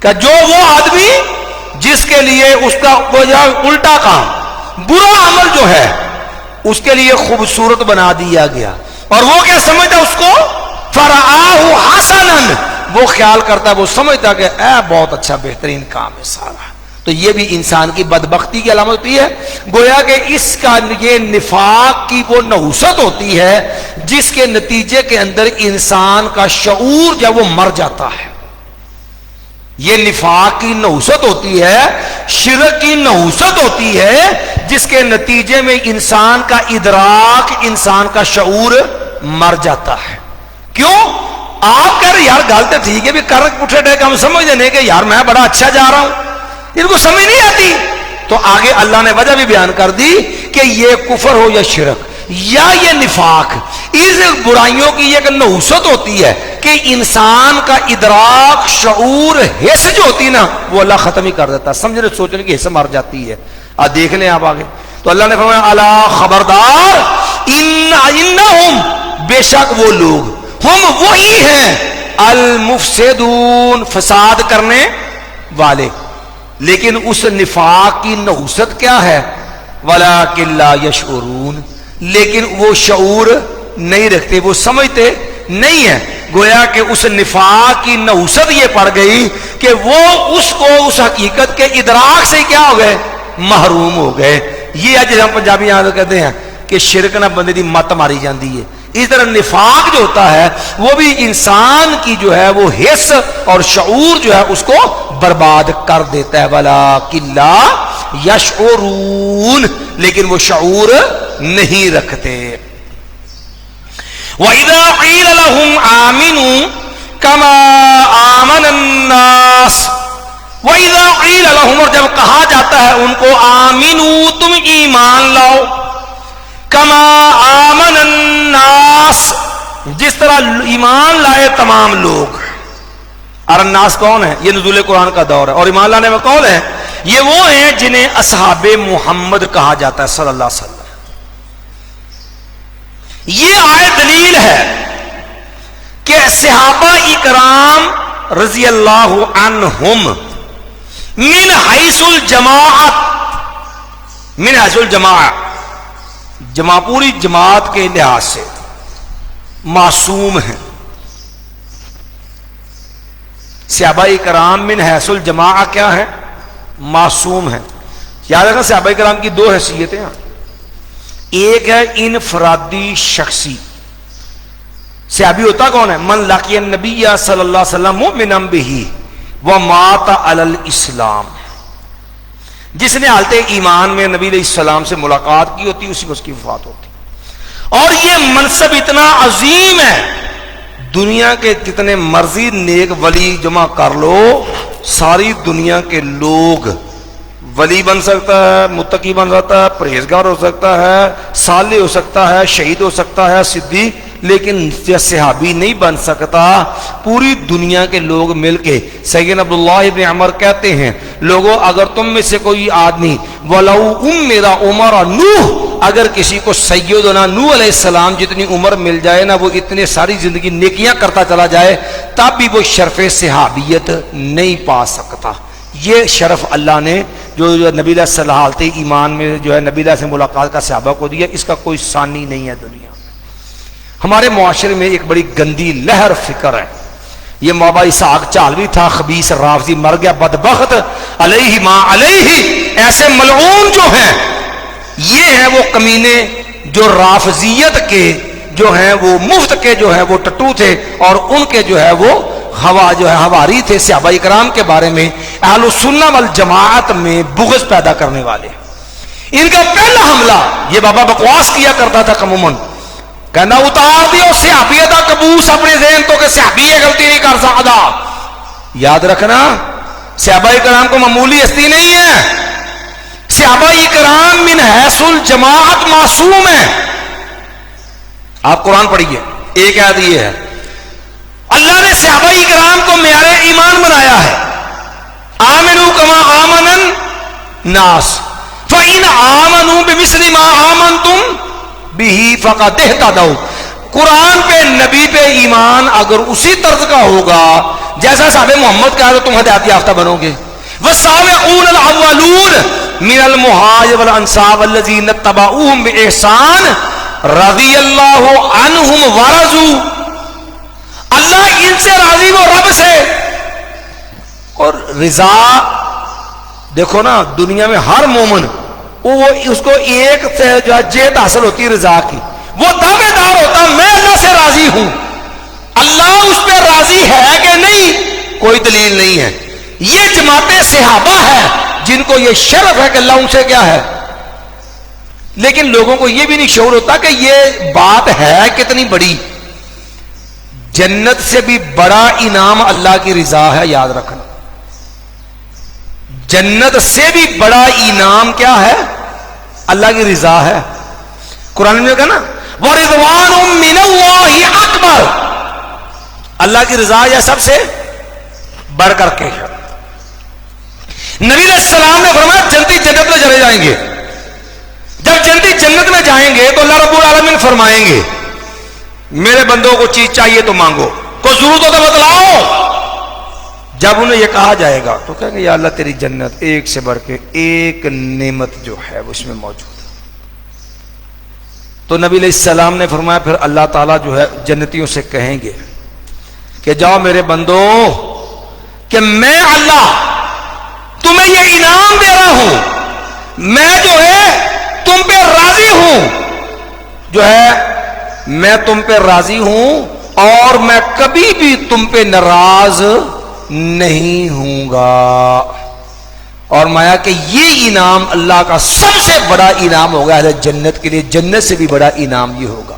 Speaker 1: کہ جو وہ آدمی جس کے لیے اس کا الٹا کام، برا عمل جو ہے اس کے لیے خوبصورت بنا دیا گیا، اور وہ کیا سمجھتا اس کو، فرآہ حسنا، وہ خیال کرتا، وہ سمجھتا کہ اے بہت اچھا بہترین کام ہے سارا۔ تو یہ بھی انسان کی بدبختی کی علامت ہوتی ہے، گویا کہ اس کا یہ نفاق کی وہ نحوست ہوتی ہے جس کے نتیجے کے اندر انسان کا شعور جب وہ مر جاتا ہے، یہ نفاق کی نحوست ہوتی ہے، شرک کی نحوست ہوتی ہے، جس کے نتیجے میں انسان کا ادراک، انسان کا شعور مر جاتا ہے کیوں؟ آپ کہہ رہے یار گل تو ٹھیک ہے بھی کر اٹھے ڈے ہم سمجھ دینے کہ یار میں بڑا اچھا جا رہا ہوں، ان کو سمجھ نہیں آتی. تو آگے اللہ نے وجہ بھی بیان کر دی کہ یہ کفر ہو یا شرک یا یہ نفاق، اس برائیوں کی ایک نحوست ہوتی ہے کہ انسان کا ادراک، شعور، حس جو ہوتی نا وہ اللہ ختم ہی کر دیتا ہے، سمجھنے سوچنے کی حس مر جاتی ہے. دیکھ لیں آپ آگے تو اللہ نے فرمایا الا خبردار انہم بے شک وہ لوگ ہم وہی ہیں المفسدون فساد کرنے والے. لیکن اس نفاق کی نحوست کیا ہے؟ ولکن لا یشعرون، لیکن وہ شعور نہیں رکھتے، وہ سمجھتے نہیں ہیں. گویا کہ اس نفاق کی نحوست یہ پڑ گئی کہ وہ اس کو اس حقیقت کے ادراک سے کیا ہو گئے؟ محروم ہو گئے. یہ اج ہم پنجابی یہاں کہتے ہیں کہ شرک نہ بندے دی مت ماری جاندی ہے. اس طرح نفاق جو ہوتا ہے وہ بھی انسان کی جو ہے وہ حس اور شعور جو ہے اس کو برباد کر دیتا ہے. وَلَٰكِن لَا يَشْعُرُونَ، لیکن وہ شعور نہیں رکھتے. وَإِذَا قِيلَ لَهُمْ آمِنُوا كَمَا آمَنَ النَّاسُ، وَإِذَا قِيلَ لَهُمْ، اور جب کہا جاتا ہے ان کو آمِنُوا تم ایمان لاؤ، کما آمن الناس جس طرح ایمان لائے تمام لوگ. اور الناس کون ہے؟ یہ نزول قرآن کا دور ہے. اور ایمان لانے میں کون ہے؟ یہ وہ ہیں جنہیں اصحاب محمد کہا جاتا ہے صلی اللہ علیہ وسلم. یہ آیت دلیل ہے کہ صحابہ اکرام رضی اللہ عنہم من حیث الجماعت، من حیث الجماعت پوری جماعت کے لحاظ سے معصوم ہیں. صحابہ کرام من حیث الجماع کیا ہے؟ معصوم ہیں. یاد رکھنا صحابہ کرام کی دو حیثیتیں ہیں. ایک ہے انفرادی شخصی. صحابی ہوتا کون ہے؟ من لقی النبی صلی اللہ علیہ وسلم مؤمنا بہ ومات علی الاسلام، جس نے حالت ایمان میں نبی علیہ السلام سے ملاقات کی ہوتی اسی کو اس کی وفات ہوتی. اور یہ منصب اتنا عظیم ہے، دنیا کے جتنے مرضی نیک ولی جمع کر لو، ساری دنیا کے لوگ ولی بن سکتا ہے، متقی بن سکتا ہے، پرہیزگار ہو سکتا ہے، صالح ہو سکتا ہے، شہید ہو سکتا ہے، صدیق، لیکن صحابی نہیں بن سکتا. پوری دنیا کے لوگ مل کے سیدنا عبداللہ ابن عمر کہتے ہیں لوگوں اگر تم میں سے کوئی آدمی ولو میرا عمر نوح، اگر کسی کو سیدنا نوح علیہ السلام جتنی عمر مل جائے نا، وہ اتنے ساری زندگی نیکیاں کرتا چلا جائے، تب بھی وہ شرف صحابیت نہیں پا سکتا. یہ شرف اللہ نے جو نبی علیہ السلام حالت ایمان میں جو ہے نبی علیہ سے ملاقات کا صحابہ کو دیا، اس کا کوئی ثانی نہیں ہے دنیا. ہمارے معاشرے میں ایک بڑی گندی لہر فکر ہے. یہ مولا اسحاق چالوی تھا، خبیث رافضی، مر گیا بدبخت، علیہ ما علیہ. ایسے ملعون جو ہیں یہ ہیں وہ کمینے جو رافضیت کے جو ہیں وہ مفت کے جو ہے وہ ٹٹو تھے، اور ان کے جو ہے وہ ہوا جو ہے ہواری تھے صحابہ کرام کے بارے میں اہل السنہ والجماعت میں بغض پیدا کرنے والے. ان کا پہلا حملہ یہ بابا بکواس کیا کرتا تھا عموماً، کہنا اتار دیو صحابیت کا کبوس اپنے ذہن تو کہ صحابی یہ غلطی نہیں کر سکتا. یاد رکھنا صحابہ کرام کو معمولی ہستی نہیں ہے. صحابہ کرام من حیث الجماعت معصوم ہے. آپ قرآن پڑھیے، ایک آیت یہ ہے اللہ نے صحابہ کرام کو معیار ایمان بنایا ہے. آمنوا کما آمن الناس فإن آمنوا بمثل ما آمنتم بہ فقد اہتدوا. قرآن پہ نبی پہ ایمان اگر اسی طرز کا ہوگا جیسا صحابہ محمد کا ہے تو تم ہدایت یافتہ بنو گے. والسابقون الاولون من المہاجرین والانصار والذین اتبعوہم بإحسان رضی اللہ عنہم ورضوا. اللہ ان سے راضی، وہ رب سے. اور رضا دیکھو نا، دنیا میں ہر مومن وہ اس کو ایک سے جو ہے جیت حاصل ہوتی ہے رضا کی، وہ دعوے دار ہوتا میں اللہ سے راضی ہوں. اللہ اس پہ راضی ہے کہ نہیں کوئی دلیل نہیں ہے. یہ جماعت صحابہ ہے جن کو یہ شرف ہے کہ اللہ ان سے کیا ہے. لیکن لوگوں کو یہ بھی نہیں شعور ہوتا کہ یہ بات ہے کتنی بڑی. جنت سے بھی بڑا انعام اللہ کی رضا ہے، یاد رکھنا۔ جنت سے بھی بڑا انعام کیا ہے؟ اللہ کی رضا ہے۔ قرآن میں کہا نا وَرِضْوَانٌ مِّنَ اللَّهِ أَكْبَرُ، اللہ کی رضا یہ سب سے بڑھ کر کے ہے۔ نبی علیہ السلام نے فرمایا جنتی جنت میں چلے جائیں گے، جب جنتی جنت میں جائیں گے تو اللہ رب العالمین فرمائیں گے میرے بندوں کو چیز چاہیے تو مانگو، کوئی ضرورت ہو تو بتلاؤ۔ جب انہیں یہ کہا جائے گا تو کہیں گے یا اللہ تیری جنت ایک سے بڑھ کے ایک نعمت جو ہے وہ اس میں موجود ہے۔ تو نبی علیہ السلام نے فرمایا پھر اللہ تعالیٰ جو ہے جنتیوں سے کہیں گے کہ جاؤ میرے بندو کہ میں اللہ تمہیں یہ انعام دے رہا ہوں، میں جو ہے تم پہ راضی ہوں، جو ہے میں تم پہ راضی ہوں اور میں کبھی بھی تم پہ ناراض نہیں ہوں گا۔ اور مایا کہ یہ انعام اللہ کا سب سے بڑا انعام ہوگا اہل جنت کے لیے، جنت سے بھی بڑا انعام یہ ہوگا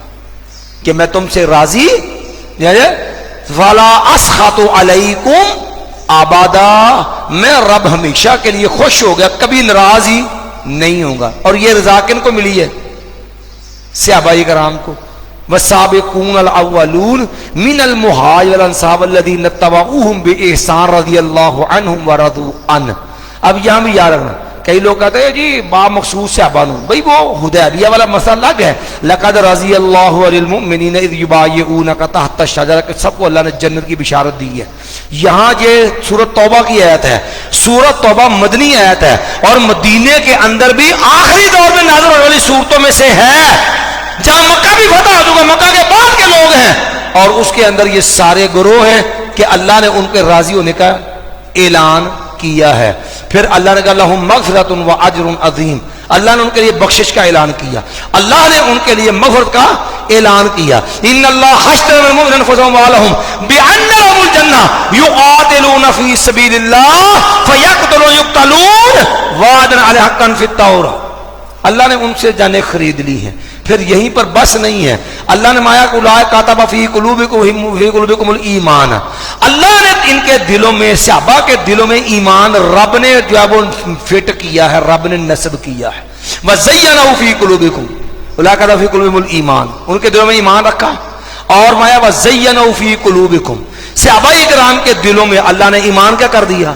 Speaker 1: کہ میں تم سے راضی فَلَا أَسْخَطُ عَلَيْكُمْ آبادا، میں رب ہمیشہ کے لیے خوش ہو گیا، کبھی ناراض ہی نہیں ہوگا۔ اور یہ رضا کن کو ملی ہے؟ صحابہ کرام کو۔ وَالسَّابِقُونَ الْأَوَّلُونَ مِنَ الْمُهَاجِرِينَ وَالْأَنصَارِ الَّذِينَ اتَّبَعُوهُم بِإِحْسَانٍ رَضِيَ اللَّهُ عَنْهُمْ وَرَضُوا عَنْهُ۔ اب یہاں بھی یاد رکھنا، کئی لوگ کہتے ہیں جی با مخصوص صحابہ نو، بھئی وہ حدیبیہ والا مسئلہ الگ ہے، لقد رضی اللہ عن المؤمنین اذ یبایعونک تحت الشجرہ، کہ سب کو اللہ نے جنت کی بشارت دی ہے۔ یہاں یہ سورۃ توبہ کی آیت ہے، سورۃ توبہ مدنی آیت ہے اور مدینے کے اندر بھی آخری دور میں نازل ہونے والی صورتوں میں سے ہے، جہاں مکہ بھی فتح ہو چکا، مکہ کے بعد کے لوگ ہیں اور اس کے اندر یہ سارے گروہ ہیں کہ اللہ نے ان کے راضی ہونے کا اعلان کیا ہے۔ پھر اللہ نے کہا لہم مغفرۃ و اجر عظیم، اللہ نے ان کے لیے بخشش کا اعلان کیا، اللہ نے ان کے لیے مغفرت کا اعلان کیا۔ ان اللہ اشترى من المؤمنین انفسهم واموالهم بان لهم الجنہ یقاتلون فی سبیل اللہ فیقتلون یقتلون وعدا علیہ حقا فی التوراۃ، اللہ نے ان سے جانیں خرید لی ہیں۔ پھر یہیں پر بس نہیں ہے، اللہ نے مایا اولئک کتب فی قلوبکم الایمان، اللہ نے ان کے دلوں میں، صحابہ کے دلوں میں ایمان رب نے جو ہے وہ فٹ کیا ہے، رب نے نصب کیا ہے۔ وزینہ فی قلوبکم اولئک کتب فی قلوبکم الایمان، ان کے دلوں میں ایمان رکھا اور مایا وزینہ فی قلوبکم، صحابہ کرام کے دلوں میں اللہ نے ایمان کیا کر دیا؟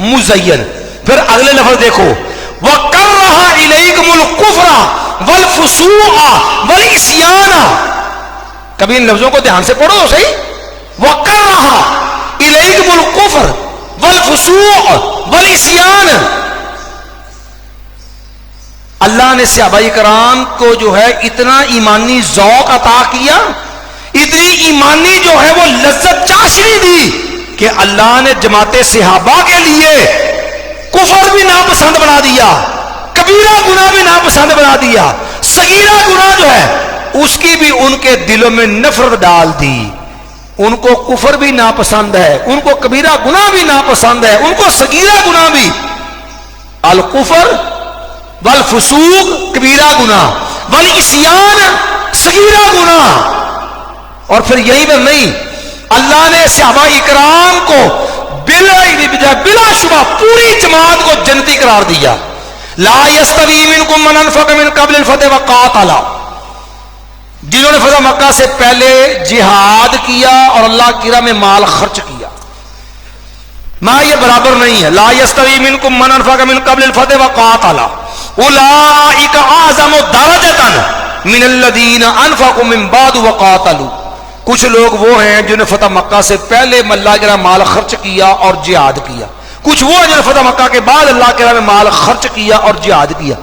Speaker 1: مزین۔ پھر اگلے لفظ دیکھو وَكَرَّهَ إِلَيْكُمُ الْكُفْرَ وَالْفُسُوقَ وَالْعِصْيَانَ، کبھی ان لفظوں کو دھیان سے پڑھو صحیح، وَكَرَّهَ إِلَيْكُمُ الْكُفْرَ وَالْفُسُوقَ وَالْعِصْيَانَ، اللہ نے صحابہ کرام کو جو ہے اتنا ایمانی ذوق عطا کیا، اتنی ایمانی جو ہے وہ لذت چاشنی دی کہ اللہ نے جماعت صحابہ کے لیے کفر بھی ناپسند بنا دیا، کبیرہ گناہ بھی ناپسند بنا دیا، صغیرہ گناہ جو ہے اس کی بھی ان کے دلوں میں نفرت ڈال دی، ان کو کفر بھی ناپسند ہے، ان کو کبیرہ گناہ بھی ناپسند ہے، ان کو صغیرہ گناہ بھی، الکفر والفسوق کبیرہ گناہ، والعصیان صغیرہ گناہ۔ اور پھر یہی پر نہیں، اللہ نے صحابہ اکرام کو بلا شبہ پوری جماعت کو جنتی قرار دیا۔ لا یستوی منکم من انفق من قبل الفتح وقاتل، جنہوں نے فتح مکہ سے پہلے جہاد کیا اور اللہ کی راہ میں مال خرچ کیا، ماں یہ برابر نہیں ہے۔ لا یستوی منکم من انفق من قبل الفتح وقاتل اولئک اعظم درجۃ من الذین انفقوا من بعد وقاتلوا، کچھ لوگ وہ ہیں جنہوں نے فتح مکہ سے پہلے اللہ کے راہ مال خرچ کیا اور جہاد کیا، کچھ وہ ہیں جنہوں نے فتح مکہ کے بعد اللہ کے راہ میں مال خرچ کیا اور جہاد کیا۔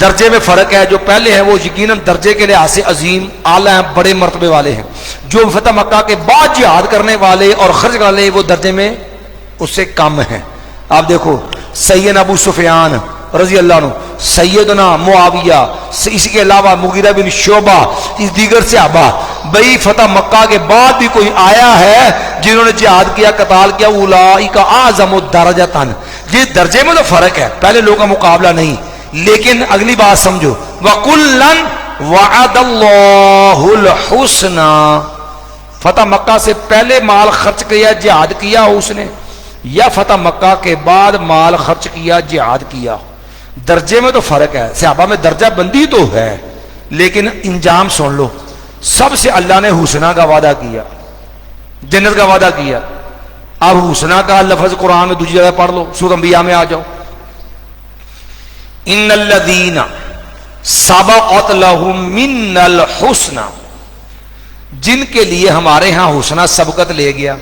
Speaker 1: درجے میں فرق ہے، جو پہلے ہیں وہ یقیناً درجے کے لحاظ سے عظیم اعلیٰ ہیں، بڑے مرتبے والے ہیں، جو فتح مکہ کے بعد جہاد کرنے والے اور خرچ کرنے والے وہ درجے میں اس سے کم ہیں۔ آپ دیکھو سیدنا ابو سفیان رضی اللہ عنہ، سیدنا معاویہ، اس کے علاوہ مغیرہ بن شعبہ، اس دیگر صحابہ، بھئی فتح مکہ کے بعد بھی کوئی آیا ہے جنہوں نے جہاد کیا، قتال کیا، اولئک اعظم درجۃ، یہ درجے میں تو فرق ہے، پہلے لوگوں کا مقابلہ نہیں۔ لیکن اگلی بات سمجھو، وَكُلًّا وَعَدَ اللَّهُ الْحُسْنَى، فتح مکہ سے پہلے مال خرچ کیا جہاد کیا ہو اس نے، یا فتح مکہ کے بعد مال خرچ کیا جہاد کیا؟ درجے میں تو فرق ہے، صحابہ میں درجہ بندی تو ہے، لیکن انجام سن لو، سب سے اللہ نے حسنہ کا وعدہ کیا، جنت کا وعدہ کیا۔ اب حسنہ کا لفظ قرآن میں دوسری جگہ پڑھ لو، سورۃ انبیاء میں آ جاؤ، ان الذین سبقت لهم من الحسنى، جن کے لیے ہمارے ہاں حسنہ سبقت لے گیا،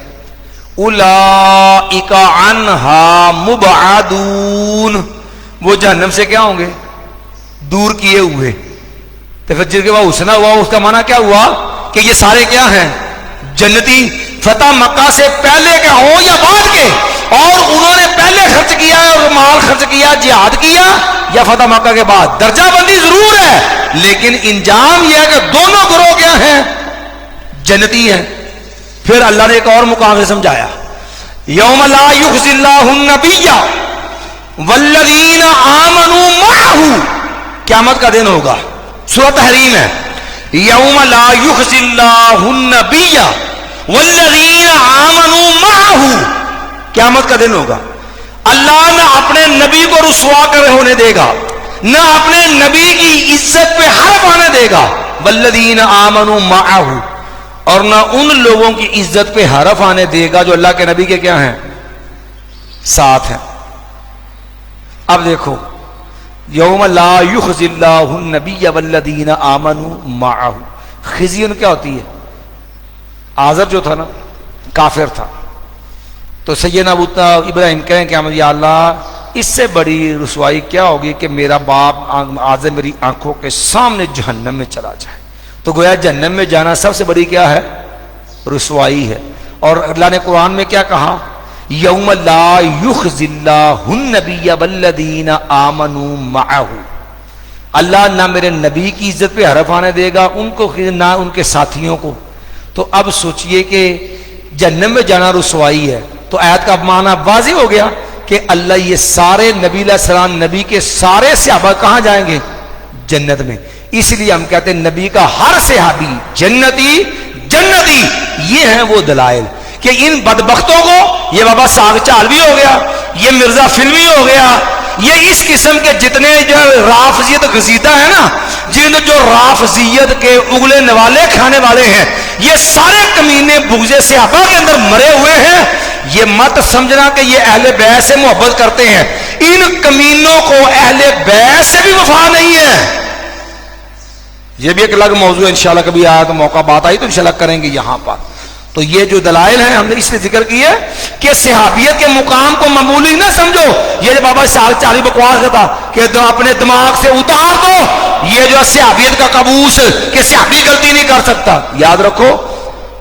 Speaker 1: اولئک عنہا مبعدون، وہ جہنم سے کیا ہوں گے؟ دور کیے ہوئے۔ تو پھر جن کے بعد حسنہ ہوا اس کا معنی کیا ہوا کہ یہ سارے کیا ہیں؟ جنتی۔ فتح مکہ سے پہلے کے ہوں یا بعد کے، اور انہوں نے پہلے خرچ کیا اور مال خرچ کیا جہاد کیا، یا فتح مکہ کے بعد، درجہ بندی ضرور ہے لیکن انجام یہ ہے کہ دونوں گروہ کیا ہیں؟ جنتی ہیں۔ پھر اللہ نے ایک اور مقام سے سمجھایا، یوم لا یخزی اللہ النبی والذین آمنوا معہ، قیامت کا دن ہوگا، سورۃ تحریم ہے، یوم لا یخزی اللہ النبی والذین آمنوا معہ، قیامت کا دن ہوگا، اللہ نہ اپنے نبی کو رسوا کر ہونے دے گا، نہ اپنے نبی کی عزت پہ حرف آنے دے گا، والذین آمنوا معہ، اور نہ ان لوگوں کی عزت پہ حرف آنے دے گا جو اللہ کے نبی کے کیا ہیں؟ ساتھ ہیں۔ اب دیکھو، یوم لا یخزی اللہ النبی والذین آمنوا معہ، خزی ان کیا ہوتی ہے؟ آزر جو تھا نا کافر تھا، تو سیدنا ابو ابراہیم کہیں کہ یا اللہ اس سے بڑی رسوائی کیا ہوگی کہ میرا باپ آزر میری آنکھوں کے سامنے جہنم میں چلا جائے۔ تو گویا جہنم میں جانا سب سے بڑی کیا ہے؟ رسوائی ہے۔ اور اللہ نے قرآن میں کیا کہا؟ یوم لا یخزی اللہ النبی والذین آمنوا معہ، اللہ نہ میرے نبی کی عزت پہ حرف آنے دے گا ان کو، نہ ان کے ساتھیوں کو۔ تو اب سوچئے کہ جہنم میں جانا رسوائی ہے، تو آیت کا معنی واضح ہو گیا کہ اللہ یہ سارے نبی علیہ السلام، نبی کے سارے صحابہ کہاں جائیں گے؟ جنت میں۔ اس لیے ہم کہتے ہیں نبی کا ہر صحابی جنتی جنتی۔ یہ ہیں وہ دلائل کہ ان بدبختوں کو، یہ بابا ساغ چالوی ہو گیا، یہ مرزا فلمی ہو گیا، یہ اس قسم کے جتنے جو رافضیت غزیدہ ہے نا، جن جو رافضیت کے اگلے نوالے کھانے والے ہیں، یہ سارے کمینے بغض صحابہ کے اندر مرے ہوئے ہیں۔ یہ مت سمجھنا کہ یہ اہل بیت سے محبت کرتے ہیں، ان کمینوں کو اہل بیت سے بھی وفا نہیں ہے۔ یہ بھی ایک الگ موضوع ہے، انشاءاللہ کبھی آیا تو موقع بات آئی تو انشاءاللہ کریں گے یہاں پر۔ تو یہ جو دلائل ہیں ہم نے اس لیے ذکر کی ہے کہ صحابیت کے مقام کو معمولی نہ سمجھو، یہ جو بابا سال چالی بکواس تھا کہ اپنے دماغ سے اتار دو یہ جو صحابیت کا قبوس کہ صحابی غلطی نہیں کر سکتا۔ یاد رکھو،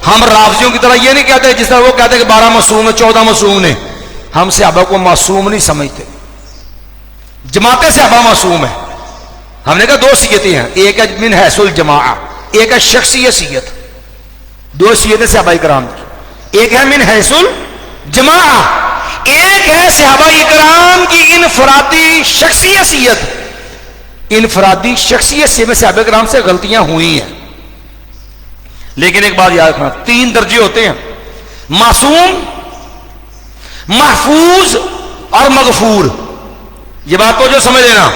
Speaker 1: ہم رافضیوں کی طرح یہ نہیں کہتے جس طرح وہ کہتے ہیں کہ 12 معصوم ہیں، 14 معصوم نے، ہم صحابہ کو معصوم نہیں سمجھتے، جماعت صحابہ معصوم ہے۔ ہم نے کہا دو سیتیں ہیں، ایک ہے من حیث الجماعہ، ایک ہے شخصی سیت، دو سیتیں صحابہ کرام کی، ایک ہے من حیث الجماعہ، ایک ہے صحابہ کرام کی انفرادی شخصی سیت۔ انفرادی شخصیت سے میں صحابہ کرام سے غلطیاں ہوئی ہیں، لیکن ایک بات یاد رکھنا، 3 درجے ہوتے ہیں، معصوم، محفوظ اور مغفور۔ یہ بات کو جو سمجھ لینا،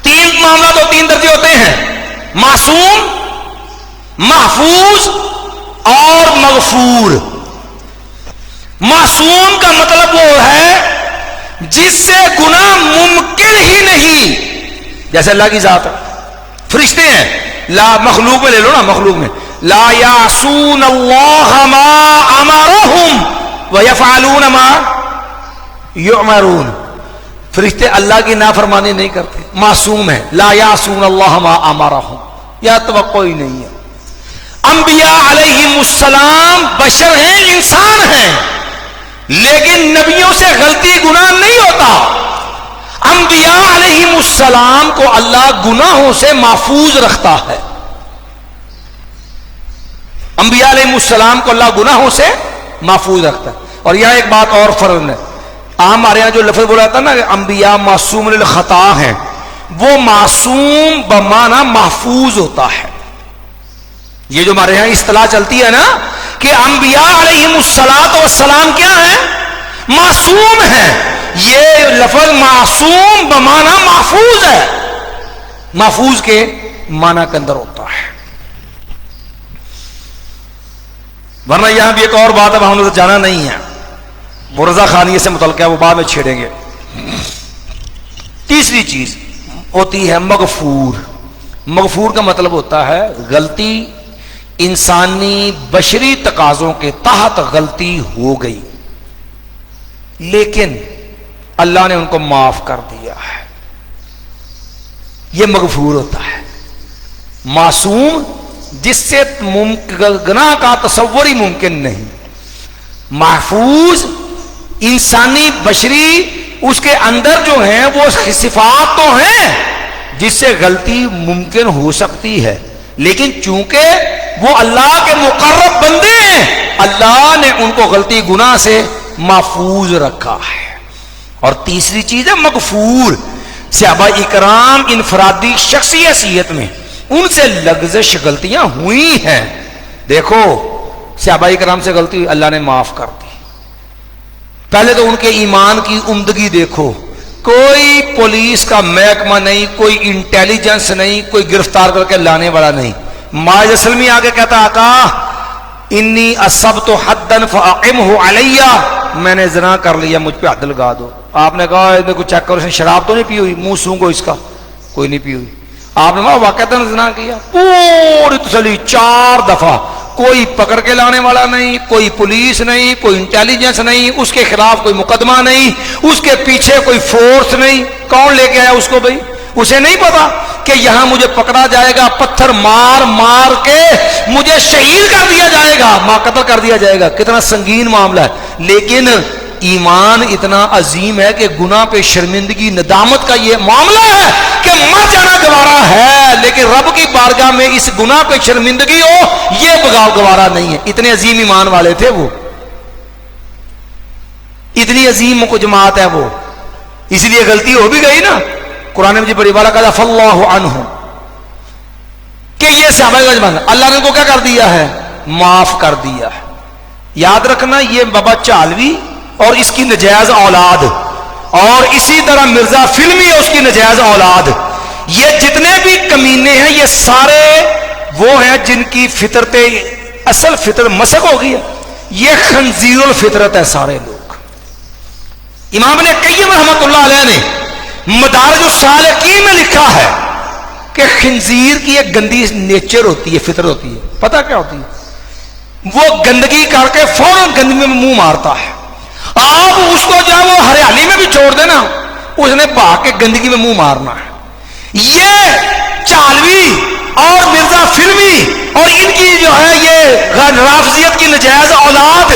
Speaker 1: 3 معاملات اور 3 درجے ہوتے ہیں، معصوم، محفوظ اور مغفور۔ معصوم کا مطلب وہ ہے جس سے گناہ ممکن ہی نہیں، جیسے اللہ کی ذات ہے، فرشتے ہیں، لا مخلوق میں لے لو نا، مخلوق میں لا یعصون اللہ ما امرہم ویفعلون ما یؤمرون، فرشتے اللہ کی نافرمانی نہیں کرتے، معصوم ہے، لا یعصون اللہ ما امرہم، یا توقع ہی نہیں ہے۔ انبیاء علیہم السلام بشر ہیں، انسان ہیں، لیکن نبیوں سے غلطی گناہ نہیں ہوتا۔ انبیاء علیہم السلام کو اللہ گناہوں سے محفوظ رکھتا ہے، انبیاء علیہ السلام کو اللہ گناہوں سے محفوظ رکھتا ہے۔ اور یہاں ایک بات اور فرق ہے، ہمارے یہاں جو لفظ بولا جاتا ہے نا کہ انبیاء معصوم للخطا ہیں، وہ معصوم بمعنی محفوظ ہوتا ہے۔ یہ جو ہمارے یہاں اصطلاح چلتی ہے نا کہ انبیاء علیہم الصلاۃ والسلام کیا ہیں؟ معصوم ہیں. یہ لفظ معصوم بمعنی محفوظ ہے، محفوظ کے معنی کے اندر ہوتا ہے. ورنہ یہاں بھی ایک اور بات ہے، ہم نے جانا نہیں ہے، وہ رضا خانیے سے متعلق ہے، وہ بعد میں چھیڑیں گے. تیسری چیز ہوتی ہے مغفور. مغفور کا مطلب ہوتا ہے غلطی انسانی بشری تقاضوں کے تحت غلطی ہو گئی لیکن اللہ نے ان کو معاف کر دیا ہے، یہ مغفور ہوتا ہے. معصوم جس سے گناہ کا تصور ہی ممکن نہیں، محفوظ انسانی بشری اس کے اندر جو ہیں وہ صفات تو ہیں جس سے غلطی ممکن ہو سکتی ہے، لیکن چونکہ وہ اللہ کے مقرب بندے ہیں اللہ نے ان کو غلطی گناہ سے محفوظ رکھا ہے. اور تیسری چیز ہے مغفور. صحابہ اکرام انفرادی شخصی حیثیت میں ان سے لغزش غلطیاں ہوئی ہیں. دیکھو صحابہ اکرام سے غلطی ہوئی، اللہ نے معاف کر دی. پہلے تو ان کے ایمان کی عمدگی دیکھو، کوئی پولیس کا محکمہ نہیں، کوئی انٹیلیجنس نہیں، کوئی گرفتار کر کے لانے والا نہیں. ماجد اسلمی آگے کہتا آقا انی اصبت حدا فاقمہ علی، میں نے زنا کر لیا مجھ پہ حد لگا دو. آپ نے کہا اس کو چیک کرو، اس نے شراب تو نہیں پی ہوئی، منہ سونگو اس کا، کوئی نہیں پی ہوئی. آپ نے کہا واقعہ زنا کیا، پوری تسلی 4 دفعہ. کوئی پکڑ کے لانے والا نہیں، کوئی پولیس نہیں، کوئی انٹیلیجنس نہیں، اس کے خلاف کوئی مقدمہ نہیں، اس کے پیچھے کوئی فورس نہیں. کون لے کے آیا اس کو بھائی؟ اسے نہیں پتا کہ یہاں مجھے پکڑا جائے گا، پتھر مار مار کے مجھے شہید کر دیا جائے گا، ماں قتل کر دیا جائے گا. کتنا سنگین معاملہ ہے. لیکن ایمان اتنا عظیم ہے کہ گناہ پہ شرمندگی ندامت کا یہ معاملہ ہے کہ مر جانا گوارا ہے، لیکن رب کی بارگاہ میں اس گناہ پہ شرمندگی ہو یہ بغاؤ گوارا نہیں ہے. اتنے عظیم ایمان والے تھے وہ، اتنی عظیم جماعت ہے وہ. اس لیے غلطی ہو بھی گئی نا. قرآن مجید بڑی والا کہا فاللہ عنہ کہ یہ صحابہ اجمعین اللہ نے ان کو کیا کر دیا ہے؟ معاف کر دیا ہے. یاد رکھنا یہ بابا چالوی اور اس کی نجائز اولاد، اور اسی طرح مرزا فلمی اور اس کی نجائز اولاد، یہ جتنے بھی کمینے ہیں یہ سارے وہ ہیں جن کی فطرت اصل فطرت مسخ ہو گئی ہے. یہ خنزیر الفطرت ہے سارے لوگ. امام ابن قیم رحمۃ اللہ علیہ نے مدارج السالکین میں لکھا ہے کہ خنزیر کی ایک گندی نیچر ہوتی ہے، فطرت ہوتی ہے. پتہ کیا ہوتی ہے؟ وہ گندگی کر کے فوراً گندگی میں منہ مارتا ہے. آپ اس کو جو ہے وہ ہریالی میں بھی چھوڑ دینا، اس نے بھاگ کے گندگی میں منہ مارنا ہے. یہ چالوی اور مرزا فلمی اور ان کی جو ہے یہ رافضیت کی نجائز اولاد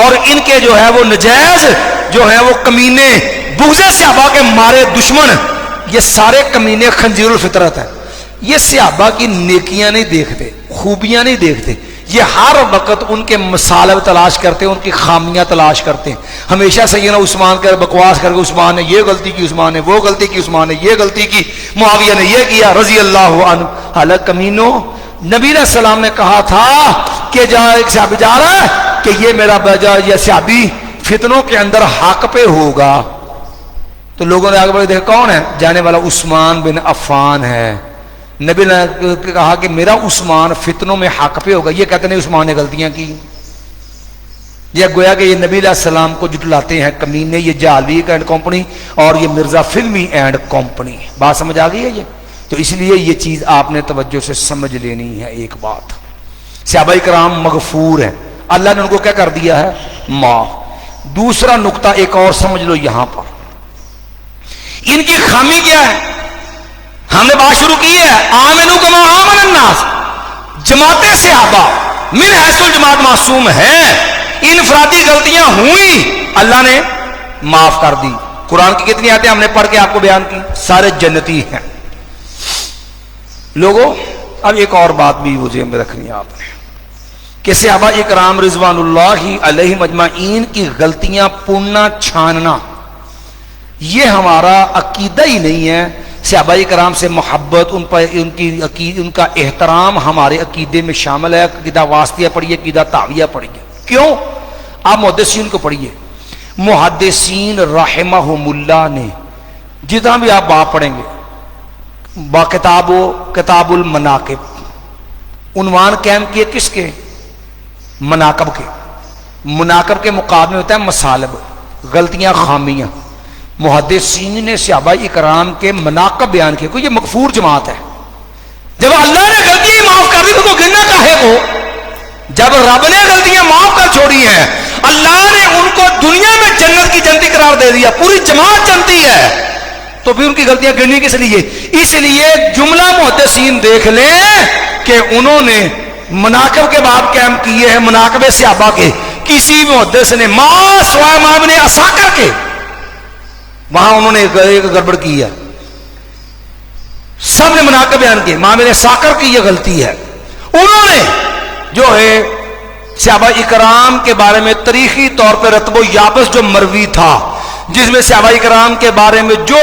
Speaker 1: اور ان کے جو ہے وہ نجائز جو ہے وہ کمینے بغض صحابہ کے مارے دشمن، یہ سارے کمینے خنزیر الفطرت ہیں. یہ صحابہ کی نیکیاں نہیں دیکھتے، خوبیاں نہیں دیکھتے، یہ ہر وقت ان کے مسالب تلاش کرتے ہیں، ان کی خامیاں تلاش کرتے ہیں. ہمیشہ سیدنا عثمان کا بکواس کر کے عثمان نے یہ غلطی کی، عثمان نے وہ غلطی کی، عثمان نے یہ غلطی کی، معاویہ نے یہ کیا رضی اللہ عنہ. حالانکہ کمینوں نبی علیہ السلام نے کہا تھا کہ جا ایک صحابی جا رہا ہے کہ یہ میرا یہ صحابی فتنوں کے اندر حق پہ ہوگا. تو لوگوں نے آگے بڑھ دیکھا کون ہے؟ جانے والا عثمان بن عفان ہے. نبی نے کہا کہ میرا عثمان فتنوں میں حق پہ ہوگا. یہ کہتے نہیں عثمان نے غلطیاں کی. یہ گویا کہ یہ نبی علیہ السلام کو جٹلاتے ہیں کمینے، یہ جعلی اینڈ کمپنی اور یہ مرزا فلمی اینڈ کمپنی. بات سمجھ آ گئی ہے یہ؟ تو اس لیے یہ چیز آپ نے توجہ سے سمجھ لینی ہے. ایک بات، صحابہ کرام مغفور ہیں، اللہ نے ان کو کیا کر دیا ہے؟ معاف. دوسرا نقطہ ایک اور سمجھ لو یہاں پر، ان کی خامی کیا ہے؟ ہم نے بات شروع کی ہے آمنو کما آمن الناس. جماعت صحابہ من حیث الجماعت معصوم ہے. انفرادی غلطیاں ہوئی اللہ نے معاف کر دی. قرآن کی کتنی آیتیں ہم نے پڑھ کے آپ کو بیان کی؟ سارے جنتی ہیں. لوگوں اب ایک اور بات بھی مجھے رکھنی ہے آپ نے کہ صحابہ اکرام رضوان اللہ علیہم اجمعین کی غلطیاں پڑھنا چھاننا یہ ہمارا عقیدہ ہی نہیں ہے. صحابہ کرام سے محبت، ان کا احترام ہمارے عقیدے میں شامل ہے۔ عقیدہ واسطیہ پڑھیے، عقیدہ تحویہ پڑھیے۔ کیوں؟ آپ محدثین کو پڑھیے، محدثین رحمہم اللہ نے جتنا بھی آپ باب پڑھیں گے با کتاب المناقب، عنوان قائم کیے کس کے؟ مناقب کے۔ مناقب کے مقابلے ہوتا ہے مصالب، غلطیاں، خامیاں۔ محدثین نے صحابہ کرام کے مناقب بیان کیے۔ کوئی یہ مغفور جماعت ہے، جب اللہ نے غلطیاں معاف کر دی تو گرنا کاہے کو؟ جب رب نے غلطیاں معاف کر چھوڑی ہیں، اللہ نے ان کو دنیا میں جنت کی جنتی قرار دے دیا، پوری جماعت جنتی ہے، تو پھر ان کی غلطیاں گرنی کس لیے؟ اس لیے جملہ محدثین دیکھ لیں کہ انہوں نے مناقب کے باب قائم کیے ہیں، مناقب صحابہ کے۔ کسی محدث نے سوائے امام نے عساکر کے، وہاں انہوں نے ایک گڑبڑ کی ہے، سب نے مناقب بیان کیے، امام نے عساکر کی یہ غلطی ہے۔ انہوں نے جو ہے صحابہ اکرام کے بارے میں تاریخی طور پہ رتب و یابس جو مروی تھا، جس میں صحابہ کرام کے بارے میں جو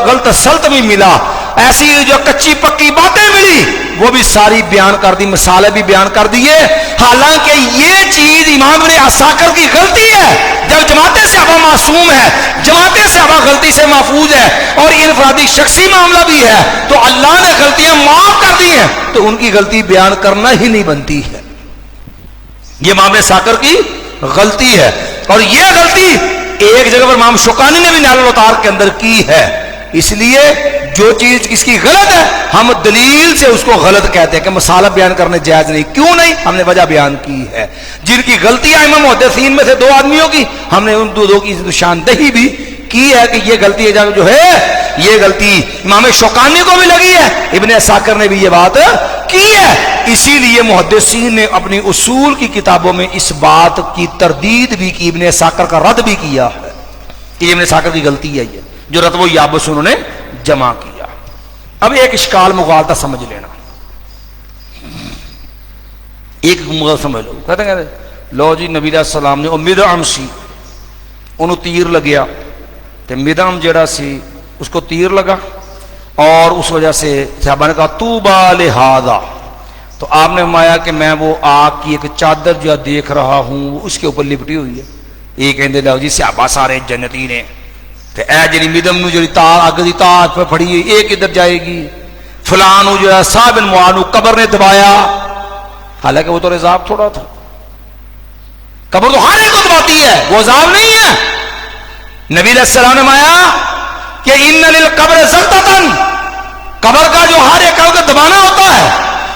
Speaker 1: غلط سلط بھی ملا، ایسی جو کچی پکی باتیں ملی، وہ بھی ساری بیان کر دی، مسالے بھی بیان کر دیے۔ حالانکہ یہ چیز امام ابن عساکر کی غلطی ہے۔ جب جماعت صحابہ معصوم ہے، جماعت صحابہ غلطی سے محفوظ ہے، اور انفرادی شخصی معاملہ بھی ہے، تو اللہ نے غلطیاں معاف کر دی ہیں، تو ان کی غلطی بیان کرنا ہی نہیں بنتی ہے۔ یہ امام عساکر کی غلطی ہے، اور یہ غلطی ایک جگہ پر امام شوکانی نے بھی نال الاتار کے اندر کی ہے۔ اس لیے جو چیز اس کی غلط ہے، ہم دلیل سے اس کو غلط کہتے ہیں کہ مسالہ بیان کرنے جائز نہیں۔ کیوں نہیں؟ ہم نے وجہ بیان کی ہے۔ جن کی غلطیاں امام محدثین میں سے دو آدمیوں کی، ہم نے ان دو کی نشاندہی بھی کی ہے کہ یہ غلطی جو ہے، یہ غلطی امام شوکانی کو بھی لگی ہے، ابن عساکر نے بھی یہ بات کی ہے۔ اسی لیے محدثین نے اپنی اصول کی کتابوں میں اس بات کی تردید بھی کی، ابن عساکر کا رد بھی کیا ہے کہ ابن عساکر کی غلطی ہے یہ، جو رتب و یابس انہوں نے جمع کیا۔ اب ایک اشکال مغالطہ سمجھ لینا، ایک مغالطہ سمجھ لو۔ کہتے ہیں لو جی نبی علیہ السلام نے مدعم سی، انہوں تیر لگیا، تو مدعم جڑا سی اس کو تیر لگا، اور اس وجہ سے صحابہ نے کہا طوبی لہذا، تو آپ نے فرمایا کہ میں وہ آگ کی ایک چادر جو دیکھ رہا ہوں اس کے اوپر لپٹی ہوئی ہے۔ یہ کہندے لو جی صحابہ سارے جنتی نے، تے اے جڑی مدم نو جڑی تار اگ دی تار پہ پھڑی ہوئی اے کدھر جائے گی؟ فلاں نو جو ہے صاحب بن معاذ نو قبر نے دبایا، حالانکہ وہ تو عذاب تھوڑا تھا۔ قبر تو ہر ایک کو دباتی ہے، وہ عذاب نہیں ہے۔ نبی علیہ السلام نے فرمایا کہ ان للقبر زلطتن، قبر کا جو ہر ایک کو دبانا ہوتا ہے،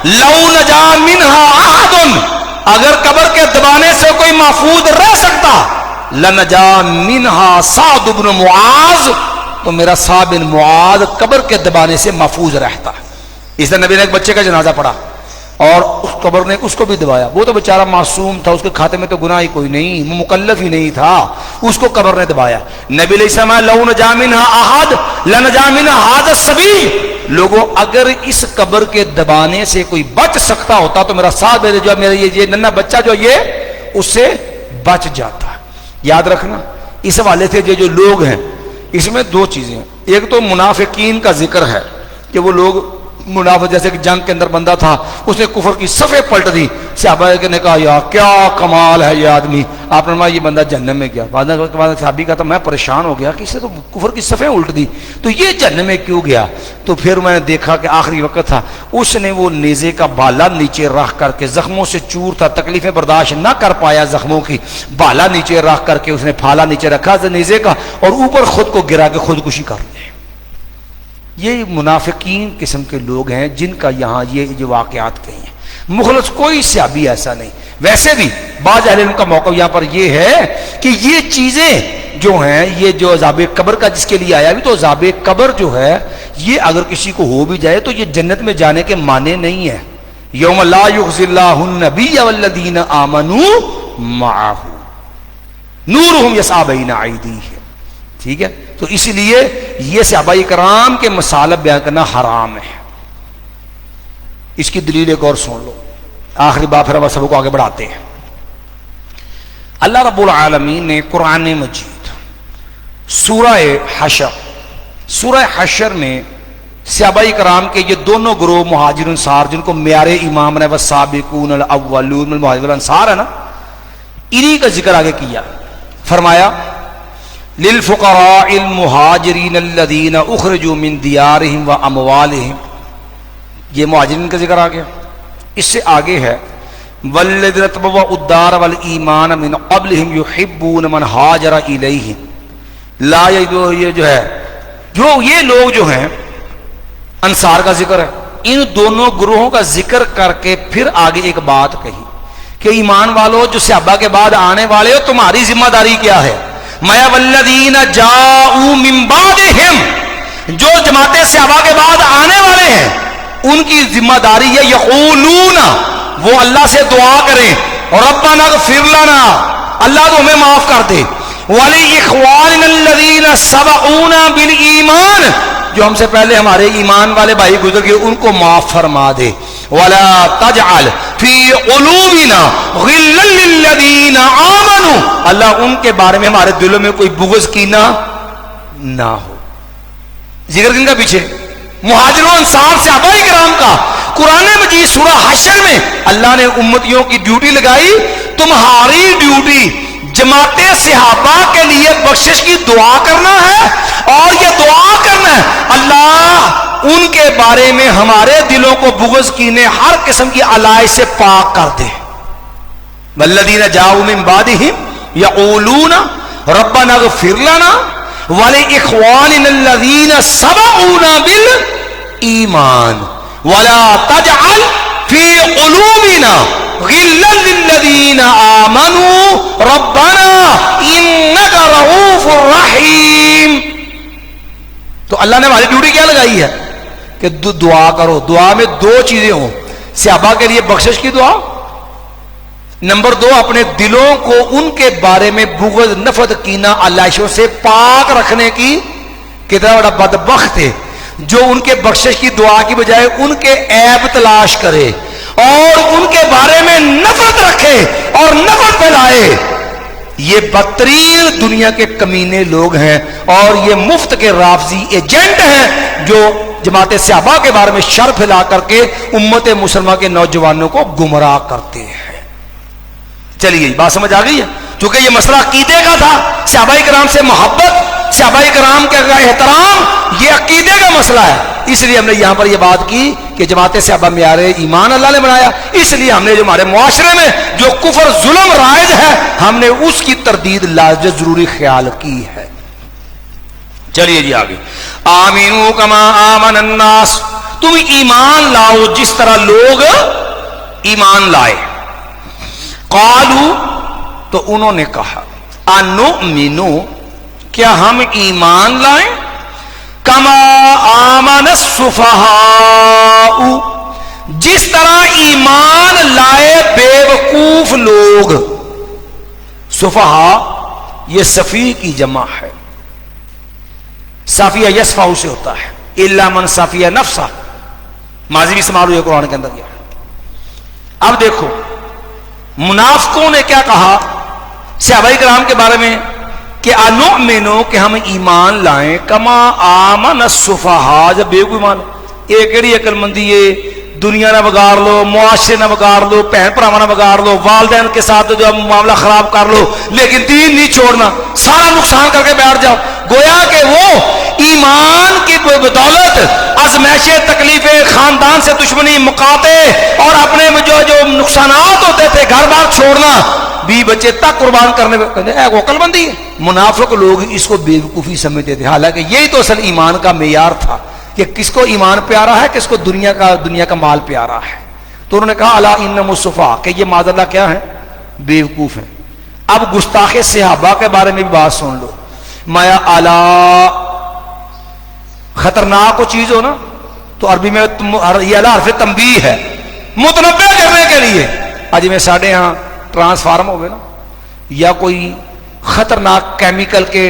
Speaker 1: لو نجا منہا احد، اگر قبر کے دبانے سے کوئی محفوظ رہ سکتا، لنجا منہا سعد بن معاذ، تو میرا سعد بن معاذ قبر کے دبانے سے محفوظ رہتا۔ اس نے نبی نے ایک بچے کا جنازہ پڑھا اور اس قبر نے اس کو بھی دبایا، وہ تو بیچارہ معصوم تھا، اس کے کھاتے میں تو گناہ ہی کوئی نہیں، وہ مکلف ہی نہیں تھا، اس کو قبر نے دبایا۔ نبی علیہ السلام لو نجا منہا احد لنجا منہا ھذا السبیل، لوگوں اگر اس قبر کے دبانے سے کوئی بچ سکتا ہوتا تو میرا ساتھ جو میرا یہ ننھا بچہ جو یہ اس سے بچ جاتا۔ یاد رکھنا اس حوالے سے جو لوگ ہیں، اس میں دو چیزیں ہیں۔ ایک تو منافقین کا ذکر ہے کہ وہ لوگ منافق، جیسے کہ جنگ کے اندر بندہ تھا، اس نے کفر کی صفیں پلٹ دی، صحابہ نے کہا یا کیا کمال ہے یہ آدمی، آپ نے فرمایا یہ بندہ جہنم میں گیا۔ بعد صحابی کا تو میں پریشان ہو گیا کہ اسے تو کفر کی صفیں الٹ دی، تو یہ جہنم میں کیوں گیا؟ تو پھر میں نے دیکھا کہ آخری وقت تھا، اس نے وہ نیزے کا بالا نیچے رکھ کر کے، زخموں سے چور تھا، تکلیفیں برداشت نہ کر پایا زخموں کی، بالا نیچے رکھ کر کے اس نے پھالا نیچے رکھا نیزے کا، اور اوپر خود کو گرا کے خودکشی کر لی۔ یہ منافقین قسم کے لوگ ہیں جن کا یہاں یہ جو واقعات کہی ہیں۔ مخلص کوئی صحابی ایسا نہیں۔ ویسے بھی بعض اہل علم کا موقف یہاں پر یہ ہے کہ یہ چیزیں جو ہیں، یہ جو عذاب قبر کا جس کے لیے آیا بھی، تو عذاب قبر جو ہے یہ اگر کسی کو ہو بھی جائے تو یہ جنت میں جانے کے معنی نہیں ہے۔ یوم لا یخزی اللہ النبی والذین آمنوا معہ نورہم یسعی بین ایدیہم، ٹھیک ہے؟ تو اس لیے یہ صحابہ کرام کے مصالح بیان کرنا حرام ہے۔ اس کی دلیل ایک اور سن لو، آخری بات پھر ہم سب کو آگے بڑھاتے ہیں۔ اللہ رب العالمین نے قرآن مجید سورہ حشر میں صحابہ کرام کے یہ دونوں گروہ مہاجر انصار جن کو معیار امام نے والسابقون الاولون من المہاجرین والانصار ہے نا، انہی کا ذکر آگے کیا، فرمایا للفقراء المہاجرین الذین اخرجوا من دیارہم واموالہم، یہ مہاجرین کا ذکر آ گیا۔ اس سے آگے ہے والذین تبوؤا الدار والایمان من قبلہم یحبون من ہاجر الیہم، لا یہ جو ہے جو یہ لوگ جو ہیں انصار کا ذکر ہے، ان دونوں گروہوں کا ذکر کر کے پھر آگے ایک بات کہی کہ ایمان والو جو صحابہ کے بعد آنے والے ہو تمہاری ذمہ داری کیا ہے؟ مَا وَالَّذِينَ جَاءُوا مِن بَعْدِهِمْ، جو جماعتیں صحابہ کے بعد آنے والے ہیں ان کی ذمہ داری ہے یقولون، وہ اللہ سے دعا کریں ربنا اغفر لنا، اللہ تو ہمیں معاف کر دے، وَلِإِخْوَانِنَا الَّذِينَ سَبَقُونَا بِالْإِيمَانِ، جو ہم سے پہلے ہمارے ایمان والے بھائی گزر گئے ان کو معاف فرما دے، وَلَا تَجْعَلْ فِي قُلُوبِنَا غِلًّا لِلَّذِينَ آمَنُوا، اللہ ان کے بارے میں ہمارے دلوں میں کوئی بغض کینہ نہ ہو۔ ذکر کن کا پیچھے؟ مہاجروں انصار صحابہ کرام کا۔ قرآن مجید سورہ حشر میں اللہ نے امتیوں کی ڈیوٹی لگائی، تمہاری ڈیوٹی جماعت صحابہ کے لیے بخشش کی دعا کرنا ہے، اور یہ دعا کرنا ہے اللہ ان کے بارے میں ہمارے دلوں کو بغض کینے ہر قسم کی علائش سے پاک کر دے۔ والذین جاءوا من بعدہم یقولون ربنا اغفر لنا ولإخواننا الذین سبقونا بالایمان ولا تجعل فی قلوبنا غلا للذین آمنوا ربنا انک رؤوف رحیم۔ تو اللہ نے ہماری ڈیوٹی کیا لگائی ہے کہ دعا کرو، دعا میں دو چیزیں ہوں، صحابہ کے لیے بخشش کی دعا، نمبر دو اپنے دلوں کو ان کے بارے میں بغض نفرت کینہ علائشوں سے پاک رکھنے کی۔ کتنا بڑا بدبخت ہے جو ان کے بخشش کی دعا کی بجائے ان کے عیب تلاش کرے اور ان کے بارے میں نفرت رکھے اور نفرت پھیلائے۔ یہ بدترین دنیا کے کمینے لوگ ہیں اور یہ مفت کے رافضی ایجنٹ ہیں جو جماعت صحابہ کے بارے میں شر پھیلا کر کے امت مسلمہ کے نوجوانوں کو گمراہ کرتے ہیں۔ چلیے بات سمجھ آ گئی ہے؟ چونکہ یہ مسئلہ عقیدے کا تھا، صحابہ کرام سے محبت، صحابہ کرام کا احترام، یہ عقیدے کا مسئلہ ہے، اس لیے ہم نے یہاں پر یہ بات کی کہ جماعت صحابہ معیار ایمان اللہ نے بنایا، اس لیے ہم نے جو ہمارے معاشرے میں جو کفر ظلم رائج ہے ہم نے اس کی تردید لازم ضروری خیال کی ہے۔ چلیے جی آگے، آمینو کما آمن الناس، تم ایمان لاؤ جس طرح لوگ ایمان لائے۔ قالو، تو انہوں نے کہا انؤمنو، کیا ہم ایمان لائیں؟ کما آمن السفہاء، جس طرح ایمان لائے بیوقوف لوگ۔ سفہاء یہ صفی کی جمع ہے، صافیہ یصفہ سے ہوتا ہے، الا من صافیہ نفسہ، ماضی بھی استعمال ہوئی ہے قرآن کے اندر۔ اب دیکھو منافقوں نے کیا کہا صحابہ کرام کے بارے میں کہ انؤمنو، کہ ہم ایمان لائیں، کما آمن السفہاء، جب بے کوئی ایمان، ایک ایڑی عقل مندی ہے، دنیا نہ بگاڑ لو، معاشرے نہ بگاڑ لو، بہن بھراواں نہ بگاڑ لو، والدین کے ساتھ جو معاملہ خراب کر لو، لیکن دین نہیں چھوڑنا، سارا نقصان کر کے بیٹھ جاؤ۔ گویا کہ وہ ایمان کی بدولت ازمائشیں، تکلیفیں، خاندان سے دشمنی، مقاطع اور اپنے جو نقصانات ہوتے تھے، گھر بار چھوڑنا، بی بچے تک قربان کرنے میں عقل مندی ہے۔ منافق لوگ اس کو بیوقوفی سمجھتے تھے، حالانکہ یہی تو اصل ایمان کا معیار تھا کہ کس کو ایمان پیارا ہے، کس کو دنیا کا مال پیارا ہے۔ تو انہوں نے کہا الا انہم السفہاء، کہ یہ معاذ اللہ کیا ہے، بیوقوف ہیں۔ اب گستاخ صحابہ کے بارے میں بھی بات سن لو، مایا الا خطرناک کو چیز ہو نا تو عربی میں یہ الا حرف تنبیہ ہے، متنبہ کرنے کے لیے۔ آج میں ساڑھے یہاں ٹرانسفارم ہو گئے نا، یا کوئی خطرناک کیمیکل کے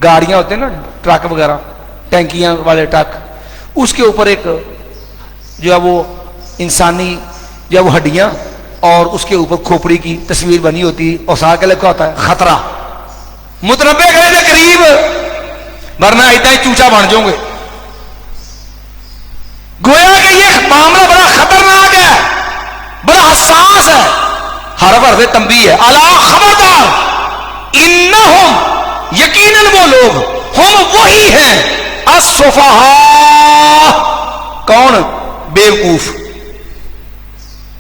Speaker 1: گاڑیاں ہوتے ہیں نا، ٹرک وغیرہ، ٹینکیاں والے ٹرک، اس کے اوپر ایک جو ہے وہ انسانی جو ہے وہ ہڈیاں اور اس کے اوپر کھوپڑی کی تصویر بنی ہوتی، اور ساتھ کے لکھا ہوتا ہے خطرہ۔ متنبہ کرنے کے قریب، ورنہ اتنا ہی چوچا بن جاؤں گے۔ حرف حرف تنبیہ ہے، الا خبردار، انہم یقیناً وہ لوگ، ہم وہی ہیں، السفہاء، کون؟ بیوقوف،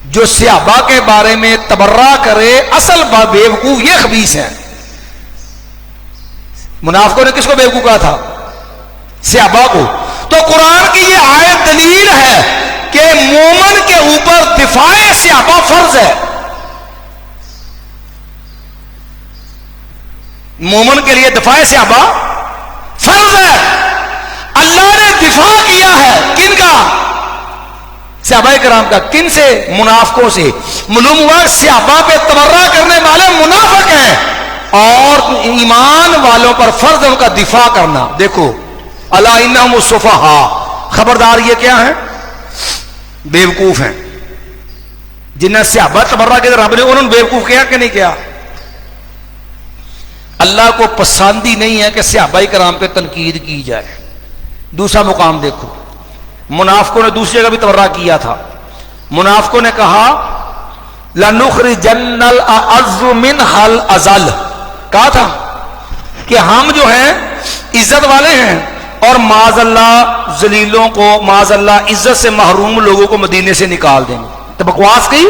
Speaker 1: جو صحابہ کے بارے میں تبرہ کرے، اصل بیوقوف یہ خبیث ہیں۔ منافقوں نے کس کو بیوقوف کہا تھا؟ صحابہ کو۔ تو قرآن کی یہ آیت دلیل ہے کہ مومن کے اوپر دفاع صحابہ فرض ہے، مومن کے لیے دفاع صحابہ فرض ہے۔ اللہ نے دفاع کیا ہے کن کا؟ صحابہ کرام کا۔ کن سے؟ منافقوں سے۔ معلوم ہوا صحابہ پہ تبرہ کرنے والے منافق ہیں، اور ایمان والوں پر فرض ہے ان کا دفاع کرنا۔ دیکھو الا انہم السفہاء، خبردار یہ کیا ہیں؟ بیوقوف ہیں۔ جنہیں صحابہ تبرہ کے رب نے انہوں نے بیوقوف کیا کہ نہیں کیا؟ اللہ کو پسند ہی نہیں ہے کہ صحابہ کرام پہ تنقید کی جائے۔ دوسرا مقام دیکھو، منافقوں نے دوسری جگہ بھی تبرہ کیا تھا۔ منافقوں نے کہا لَنُخْرِجَنَّ الْأَعَزُّ مِنْهَا الْأَذَلَّ، کہا تھا کہ ہم جو ہیں عزت والے ہیں اور معاذ اللہ ذلیلوں کو، معاذ اللہ عزت سے محروم لوگوں کو مدینے سے نکال دیں گے۔ تو بکواس کی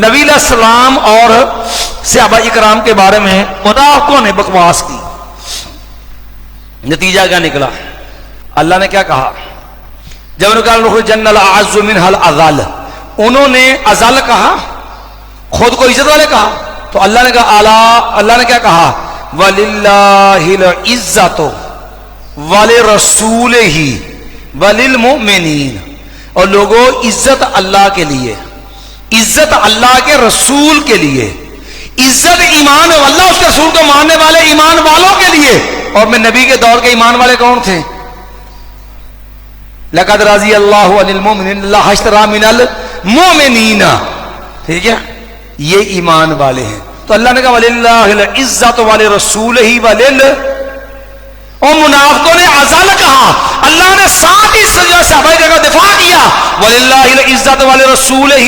Speaker 1: نبی علیہ السلام اور صحابہ اکرام کے بارے میں منافقوں نے بکواس کی۔ نتیجہ کیا نکلا؟ اللہ نے کیا کہا جب انہوں نے کہا لَنُخْرِجَنَّ الْأَعَزُّ مِنْهَا الْأَذَلَّ، انہوں نے ازل کہا، خود کو عزت والے کہا، تو اللہ نے کہا اللہ نے کیا کہا؟ وَلِلَّهِ الْعِزَّةُ وَلِرَسُولِهِ وَلِلْمُؤْمِنِينَ، اور لوگوں عزت اللہ کے لیے، عزت اللہ کے رسول کے لیے، عزت ایمان اللہ اس کے رسول کو ماننے والے ایمان والوں کے لیے۔ اور میں نبی کے دور کے ایمان والے کون تھے؟ لَقَدْ رَضِيَ اللَّهُ عَنِ الْمُؤْمِنِينَ اللَّهَ اشْتَرَىٰ مِنَ الْمُؤْمِنِينَ، ٹھیک ہے، یہ ایمان والے ہیں۔ تو اللہ نے کہا وَلِلَّهِ الْعِزَّةُ وَلِرَسُولِهِ اور منافقوں نے ازل کہا، اللہ نے ساتھ ہی صحابہ کا دفاع کیا، وَلِلَّهِ الْعِزَّةُ وَلِرَسُولِهِ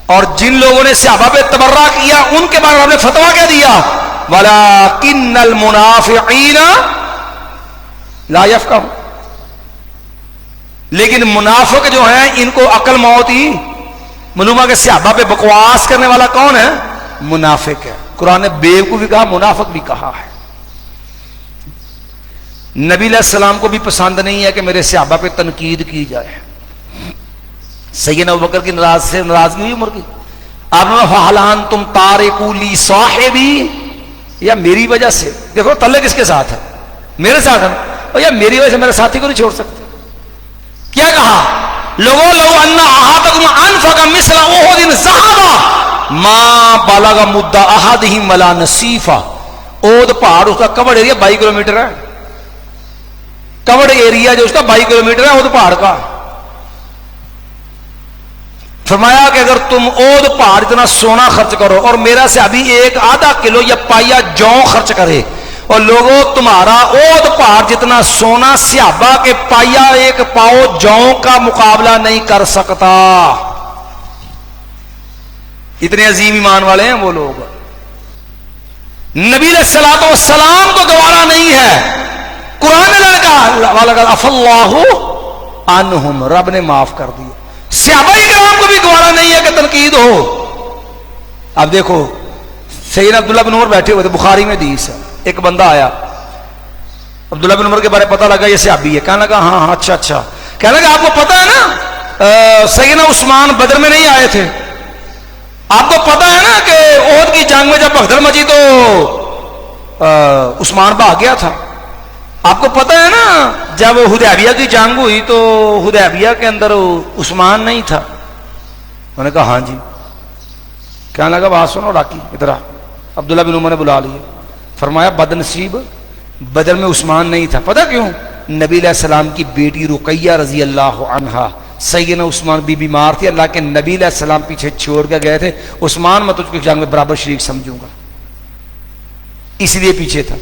Speaker 1: اور جن لوگوں نے صحابہ پہ تبرہ کیا ان کے بارے میں ہم نے فتویٰ کیا دیا، وَلَٰكِنَّ الْمُنَافِقِينَ لَا يَفْقَهُونَ، لیکن منافق جو ہیں ان کو عقل موت ہی معلوم ہے کہ صحابہ پہ بکواس کرنے والا کون ہے؟ منافق ہے۔ قرآن نے بیوقوف بھی کہا، منافق بھی کہا ہے۔ نبی علیہ السلام کو بھی پسند نہیں ہے کہ میرے صحابہ پہ تنقید کی جائے۔ سیدنا ابوبکر کی ناراضگی ہوئی عمر کی، آپ نے فَهَلْ أَنْتُمْ تَارِكُوا لِي صَاحِبِي، یا میری وجہ سے، دیکھو تلے کس کے ساتھ ہے؟ میرے ساتھ ہے، اور یا میری وجہ سے میرے ساتھی کو نہیں چھوڑ سکتے۔ کیا کہا؟ لوگوں لو ان احدکم انفق مثل احد ذهبا ما بلغ مد احدهم ولا نصیفا، احد پہاڑ اس کا کورڈ ایریا 22 کلومیٹر ہے، کورڈ ایریا جو اس کا 22 کلومیٹر ہے احد پہاڑ کا۔ فرمایا کہ اگر تم احد پہاڑ اتنا سونا خرچ کرو اور میرا سے ابھی ایک آدھا کلو یا پائیا جو خرچ کرے، اور لوگوں تمہارا احد پہاڑ جتنا سونا صحابہ کے پائیا ایک پاؤ جو کا مقابلہ نہیں کر سکتا۔ اتنے عظیم ایمان والے ہیں وہ لوگ۔ نبی علیہ الصلوۃ والسلام کو گوارا نہیں ہے، قرآن نے کہا عَفَا اللَّهُ عَنْهُمْ، رب نے معاف کر دیا۔ صحابہ کرام کو بھی گوارا نہیں ہے کہ تنقید ہو۔ اب دیکھو سیدنا عبداللہ بن عمر بیٹھے ہوئے تھے، بخاری میں حدیث ہے، ایک بندہ آیا، عبداللہ بن عمر کے بارے پتہ لگا یہ صحابی ہے، کہنے لگا ہاں اچھا، کہنے لگا آپ کو پتہ ہے نا سیدنا عثمان بدر میں نہیں آئے تھے، آپ کو پتہ ہے نا کہ احد کی جنگ میں جب بھگدڑ مچی تو عثمان بھاگ گیا تھا، آپ کو پتہ ہے نا جب حدیبیہ کی جنگ ہوئی تو حدیبیہ کے اندر عثمان نہیں تھا۔ انہوں نے کہا ہاں جی۔ کہنے لگا بات سنو راکی ادھر آ۔ عبداللہ بن عمر نے بلا لیے، فرمایا بد نصیب بدر میں عثمان نہیں تھا، پتہ کیوں؟ نبی علیہ السلام کی بیٹی رقیہ رضی اللہ عنہا، سیدنا عثمان بھی بیمار تھی، اللہ کے نبی علیہ السلام پیچھے چھوڑ کے گئے تھے، عثمان میں تجھ کو جنگ میں برابر شریک سمجھوں گا، اس لیے پیچھے تھا۔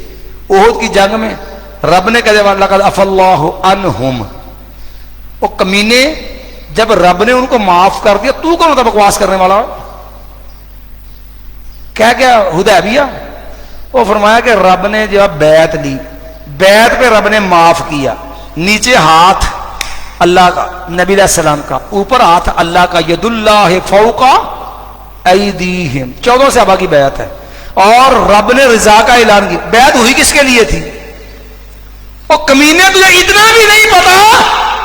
Speaker 1: احد کی جنگ میں رب نے کہا لَقَدْ عَفَا اللَّهُ عَنْهُمْ، وہ کمینے جب رب نے ان کو معاف کر دیا تو کون ہوتا بکواس کرنے والا؟ کیا حدیبیہ؟ وہ فرمایا کہ رب نے جب بیعت لی، بیعت پہ رب نے معاف کیا، نیچے ہاتھ اللہ کا، نبی علیہ السلام کا، اوپر ہاتھ اللہ کا، ید اللہ فوق ایدیہم، 14 صحابہ کی بیعت ہے، اور رب نے رضا کا اعلان کیا۔ بیعت ہوئی کس کے لیے تھی؟ وہ کمینے تجھے اتنا بھی نہیں پتا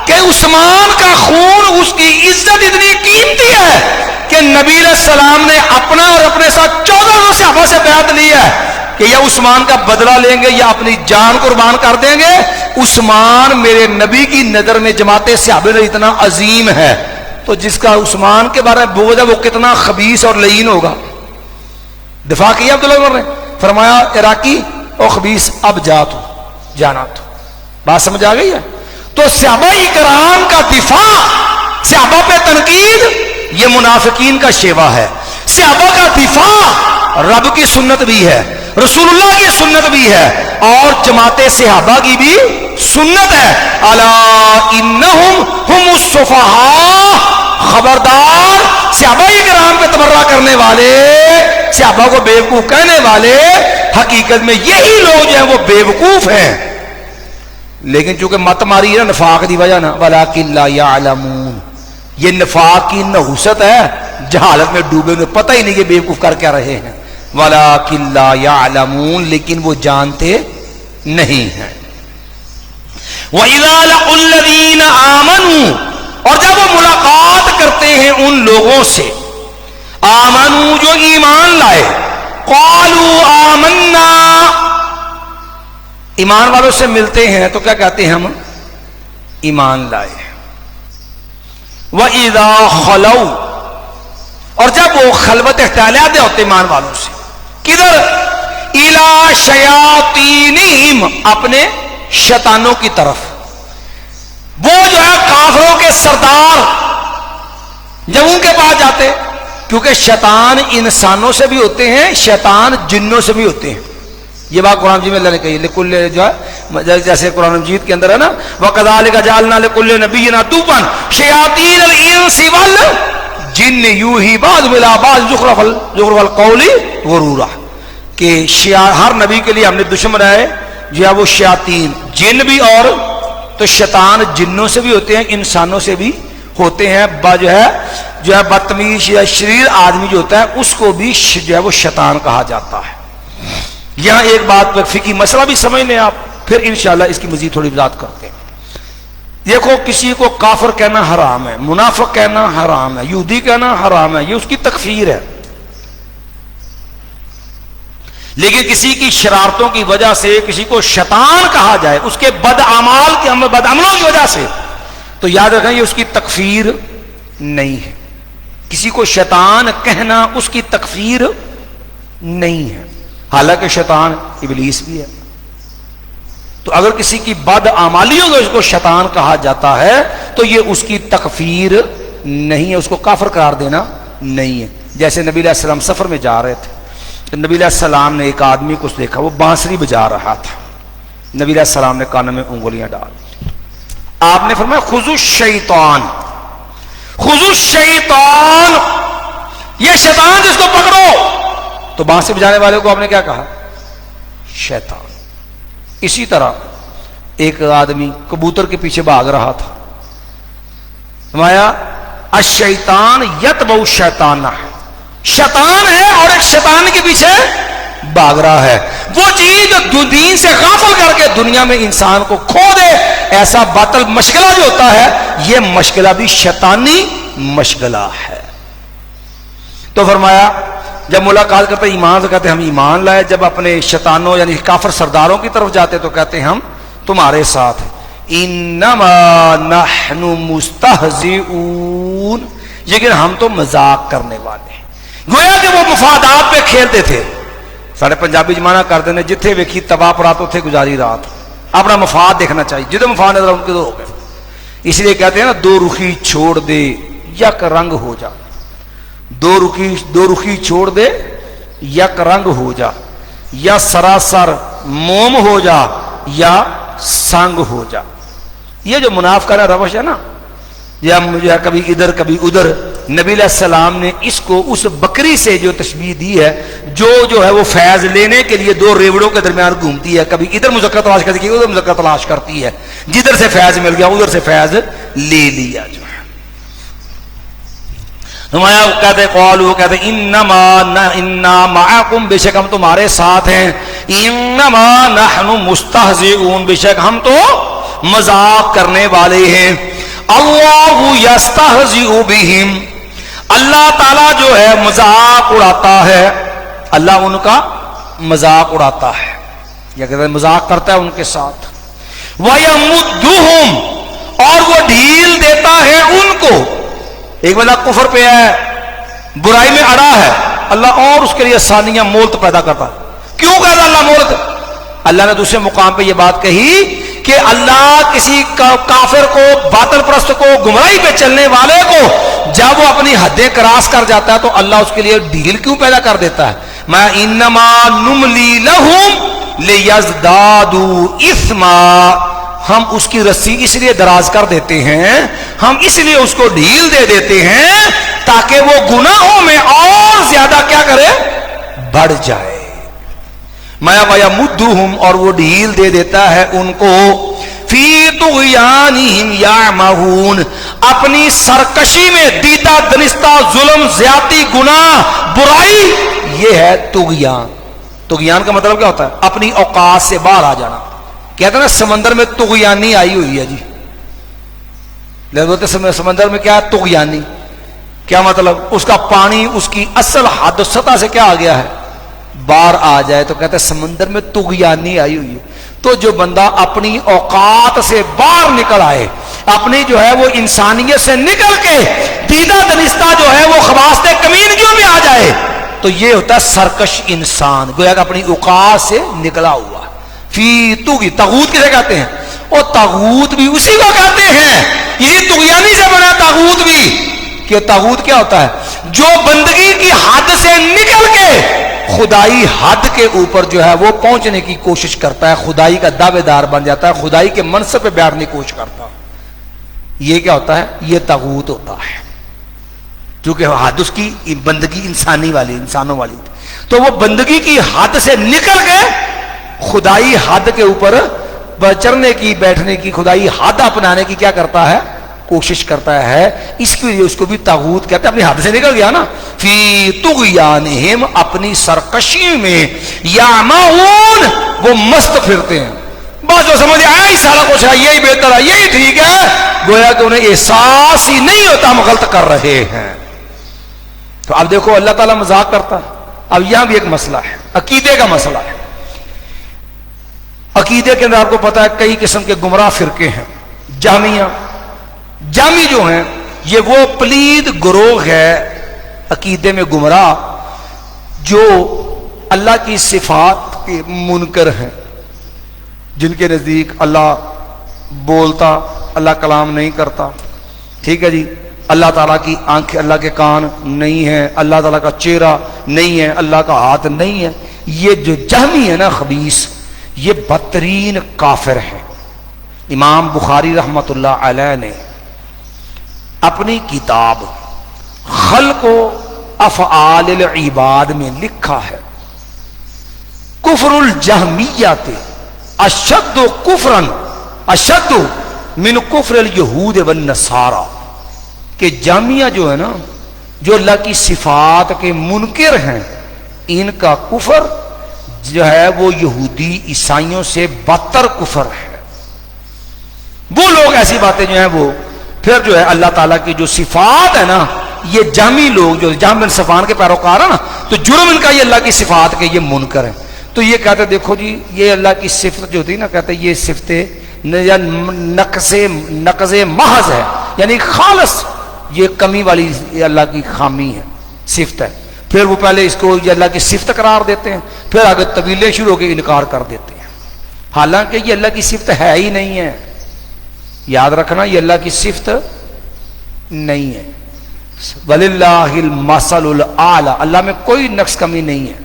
Speaker 1: کہ عثمان کا خون، اس کی عزت اتنی قیمتی ہے کہ نبی علیہ السلام نے اپنا اور اپنے ساتھ 14 صحابہ سے بیعت لی ہے کہ یا عثمان کا بدلہ لیں گے یا اپنی جان قربان کر دیں گے۔ عثمان میرے نبی کی نظر میں جماعت صحابہ میں اتنا عظیم ہے، تو جس کا عثمان کے بارے میں بغض ہے وہ کتنا خبیث اور لعین ہوگا۔ دفاع کیا عبداللہ عمر نے، فرمایا عراقی او خبیث اب جا تو، جانا تو۔ بات سمجھ آ گئی ہے؟ تو صحابہ کرام کا دفاع، صحابہ پہ تنقید، یہ منافقین کا شیوا ہے۔ صحابہ کا دفاع رب کی سنت بھی ہے، رسول اللہ کی سنت بھی ہے، اور جماعت صحابہ کی بھی سنت ہے۔ الا انہم ہم الصفہاء، خبردار صحابہ کرام پہ تبرہ کرنے والے، صحابہ کو بیوقوف کہنے والے، حقیقت میں یہی لوگ جو ہیں وہ بیوقوف ہیں، لیکن چونکہ مت ماری ہے نا نفاق دی وجہ نا، ولیکن لا یعلمون، یہ نفاق کی نحوست ہے، جہالت میں ڈوبے انہیں پتہ ہی نہیں کہ بیوقوف کر کیا رہے ہیں، ولیکن لا یعلمون، لیکن وہ جانتے نہیں ہیں۔ وَإِذَا لَقُوا الَّذِينَ آمَنُوا، اور جب وہ ملاقات کرتے ہیں ان لوگوں سے، آمنوا جو ایمان لائے، قالوا آمنا، ایمان والوں سے ملتے ہیں تو کیا کہتے ہیں؟ ہم ایمان لائے۔ وَإِذَا خَلَوْا، اور جب وہ خلوت اختیارات ہوتے ایمان والوں سے، کدھر؟ إِلَى شَيَاطِينِهِمْ، اپنے شیطانوں کی طرف۔ وہ جو ہے کافروں کے سردار جب ان کے پاس جاتے، کیونکہ شیطان انسانوں سے بھی ہوتے ہیں، شیطان جنوں سے بھی ہوتے ہیں، یہ بات قرآن مجید میں اللہ نے کہی، لکل جو ہے جیسے قرآن مجید کے اندر ہے نا، وَكَذَلِكَ جَعَلْنَا لِكُلِّ نَبِيٍّ عَدُوًّا شَيَاطِينَ الْإِنسِ وَالْجِنِّ يُوحِي بَعْضُهُمْ إِلَىٰ بَعْضٍ زُخْرُفَ الْقَوْلِ غُرُورًا، کہ ہر نبی کے لیے ہم نے دشمن رہے جو ہے وہ شیاطین، جن بھی، اور تو شیطان جنوں سے بھی ہوتے ہیں، انسانوں سے بھی ہوتے ہیں، جو ہے بدتمیز یا شریر آدمی جو ہوتا ہے اس کو بھی جو ہے وہ شیطان کہا جاتا ہے۔ یہاں ایک بات پر فقہی مسئلہ بھی سمجھ لیں آپ، پھر انشاءاللہ اس کی مزید تھوڑی وضاحت کرتے ہیں۔ دیکھو، کسی کو کافر کہنا حرام ہے، منافق کہنا حرام ہے، یہودی کہنا حرام ہے، یہ اس کی تکفیر ہے، لیکن کسی کی شرارتوں کی وجہ سے کسی کو شیطان کہا جائے، اس کے بد عملوں کی وجہ سے، تو یاد رکھیں یہ اس کی تکفیر نہیں ہے۔ کسی کو شیطان کہنا اس کی تکفیر نہیں ہے، حالانکہ شیطان ابلیس بھی ہے۔ تو اگر کسی کی بد اعمالیوں کو اس کو شیطان کہا جاتا ہے تو یہ اس کی تکفیر نہیں ہے، اس کو کافر قرار دینا نہیں ہے۔ جیسے نبی علیہ السلام سفر میں جا رہے تھے، نبی علیہ السلام نے ایک آدمی کو دیکھا، وہ بانسری بجا رہا تھا، نبی علیہ السلام نے کان میں انگلیاں ڈال دی، آپ نے فرمایا خذوا الشیطان، خذوا الشیطان، یہ شیطان جس کو پکڑو، تو بانسری بجانے والے کو آپ نے کیا کہا؟ شیطان۔ اسی طرح ایک آدمی کبوتر کے پیچھے بھاگ رہا تھا، فرمایا الشیطان یتبع الشیطان، شیطان ہے اور ایک شیطان کے پیچھے بھاگ رہا ہے، وہ چیز جو دین سے غافل کر کے دنیا میں انسان کو کھو دے، ایسا باطل مشغلہ جو ہوتا ہے یہ مشغلہ بھی شیطانی مشغلہ ہے۔ تو فرمایا جب ملاقات کرتے ایمان سے کہتے ہیں ہم ایمان لائے، جب اپنے شیطانوں یعنی کافر سرداروں کی طرف جاتے تو کہتے ہیں ہم تمہارے ساتھ ہیں، انما نحن مستہزئون، لیکن ہم تو مذاق کرنے والے ہیں۔ گویا کہ وہ مفادات پہ کھیلتے تھے، سارے پنجابی جمانہ کرتے ہیں جتھے ویکھی تباہ پرات اتھے گزاری رات، اپنا مفاد دیکھنا چاہیے، جدھے مفاد نظر ان کے دو ہو گئے، اس لیے کہتے ہیں نا دو رخی چھوڑ دے یک رنگ ہو جا، دو رخی چھوڑ دے یک رنگ ہو جا، یا سراسر موم ہو جا یا سنگ ہو جا۔ یہ جو منافقانہ روش ہے نا، یا مجھے کبھی ادھر کبھی ادھر. نبی علیہ السلام نے اس کو اس بکری سے جو تشبیہ دی ہے جو ہے وہ فیض لینے کے لیے دو ریوڑوں کے درمیان گھومتی ہے, کبھی ادھر مذکر تلاش کرتی ہے ادھر مذکر تلاش کرتی ہے, جدھر سے فیض مل گیا ادھر سے فیض لے لیا. جو ہے نمایا کہتے قالوا کہتے انما معکم, بے شک ہم تمہارے ساتھ ہیں, انما نحن مستہزئون, بے شک ہم تو مذاق کرنے والے ہیں. اللہ یستہزئ بہم, اللہ تعالیٰ جو ہے مذاق اڑاتا ہے, اللہ ان کا مذاق اڑاتا ہے یا کہتے ہیں مذاق کرتا ہے ان کے ساتھ. وَيَمُدُّهُمْ, اور وہ ڈھیل دیتا ہے ان کو. ایک بندہ کفر پہ ہے, برائی میں اڑا ہے, اللہ اور اس کے لیے ثانیہ مولت پیدا کرتا. کیوں کہتا اللہ مولت؟ اللہ نے دوسرے مقام پہ یہ بات کہی کہ اللہ کسی کافر کو, باطل پرست کو, گمراہی پہ چلنے والے کو جب وہ اپنی حدیں کراس کر جاتا ہے تو اللہ اس کے لیے ڈھیل کیوں پیدا کر دیتا ہے؟ میں انما نملی لہم لیزدادوا اثما, ہم اس کی رسی اس لیے دراز کر دیتے ہیں, ہم اس لیے اس کو ڈھیل دے دیتے ہیں تاکہ وہ گناہوں میں اور زیادہ کیا کرے, بڑھ جائے. میں وَيَمُدُّهُمْ, اور وہ ڈھیل دے دیتا ہے ان کو, فی طغیانہم یعمہون, اپنی سرکشی میں, دیدہ دنستہ, ظلم, زیادتی, گناہ, برائی, یہ ہے طغیان. طغیان کا مطلب کیا ہوتا ہے؟ اپنی اوقات سے باہر آ جانا. کہتے ہیں نا سمندر میں طغیانی آئی ہوئی ہے جی, لیکن سمندر میں کیا ہے طغیانی, کیا مطلب؟ اس کا پانی اس کی اصل حد سطح سے کیا آ گیا ہے, باہر آ جائے, تو کہتے ہیں سمندر میں طغیانی آئی ہوئی ہے. تو جو بندہ اپنی اوقات سے باہر نکل آئے, اپنی جو ہے وہ انسانیت سے نکل کے دیدہ دنستہ جو ہے وہ خواص کمینگیوں میں آ جائے, تو یہ ہوتا ہے سرکش انسان, گویا کہ اپنی اوقات سے نکلا ہوا. فی طغی, طاغوت کسے کہتے ہیں؟ اور طاغوت بھی اسی کو کہتے ہیں, یہ طغیانی سے بنا طاغوت بھی. کہ طاغوت کیا ہوتا ہے؟ جو بندگی کی حد سے نکل کے خدائی حد کے اوپر جو ہے وہ پہنچنے کی کوشش کرتا ہے, خدائی کا دعوے دار بن جاتا ہے, خدائی کے منصب پہ بیٹھنے کی کوشش کرتا ہے. یہ کیا ہوتا ہے؟ یہ طاغوت ہوتا ہے, کیونکہ حد اس کی بندگی انسانی والی, انسانوں والی, تو وہ بندگی کی حد سے نکل کے خدائی حد کے اوپر چڑھنے کی, بیٹھنے کی, خدائی حد اپنانے کی کیا کرتا ہے, کوشش کرتا ہے. اس کے لیے اس کو بھی طاغوت کہتے ہیں, اپنی حد سے نکل گیا نا. فی طغیانہم, اپنی سرکشی میں, یعمہون, وہ مست پھرتے ہیں. بس جو سمجھ آیا سارا کچھ ہے, یہی بہتر ہے, یہی ٹھیک ہے, گویا کہ انہیں احساس ہی نہیں ہوتا ہم غلط کر رہے ہیں. تو اب دیکھو اللہ تعالیٰ مذاق کرتا ہے. اب یہاں بھی ایک مسئلہ ہے, عقیدے کا مسئلہ ہے. عقیدے کے اندر آپ کو پتا ہے کئی قسم کے گمراہ فرقے ہیں. جامی جو ہیں یہ وہ پلید گروہ ہے عقیدے میں گمراہ جو اللہ کی صفات کے منکر ہیں, جن کے نزدیک اللہ بولتا, اللہ کلام نہیں کرتا, ٹھیک ہے جی, اللہ تعالیٰ کی آنکھیں, اللہ کے کان نہیں ہیں, اللہ تعالیٰ کا چہرہ نہیں ہے, اللہ کا ہاتھ نہیں ہے. یہ جو جہمی ہے نا خبیث, یہ بدترین کافر ہے. امام بخاری رحمت اللہ علیہ نے اپنی کتاب خلق و افعال العباد میں لکھا ہے, کفر الجہمیت اشد کفرا اشد من کفر الیہود والنصارى, کہ جہمیہ جو ہے نا, جو اللہ کی صفات کے منکر ہیں, ان کا کفر جو ہے وہ یہودی عیسائیوں سے بدتر کفر ہے. وہ لوگ ایسی باتیں جو ہیں وہ پھر جو ہے اللہ تعالیٰ کی جو صفات ہے نا, یہ جامی لوگ جو جہم بن صفوان کے پیروکار ہیں نا, تو جرم ان کا یہ اللہ کی صفات کے یہ منکر ہیں. تو یہ کہتے دیکھو جی یہ اللہ کی صفت جو ہوتی ہے نا, کہتے یہ صفتیں نقض محض ہے, یعنی خالص یہ کمی والی یہ اللہ کی خامی ہے, صفت ہے. پھر وہ پہلے اس کو یہ اللہ کی صفت قرار دیتے ہیں, پھر آگے طویلیں شروع ہو کے انکار کر دیتے ہیں, حالانکہ یہ اللہ کی صفت ہے ہی نہیں ہے. یاد رکھنا یہ اللہ کی صفت نہیں ہے. وَلِلَّهِ الْمَثَلُ الْأَعْلَى, اللہ میں کوئی نقص کمی نہیں ہے,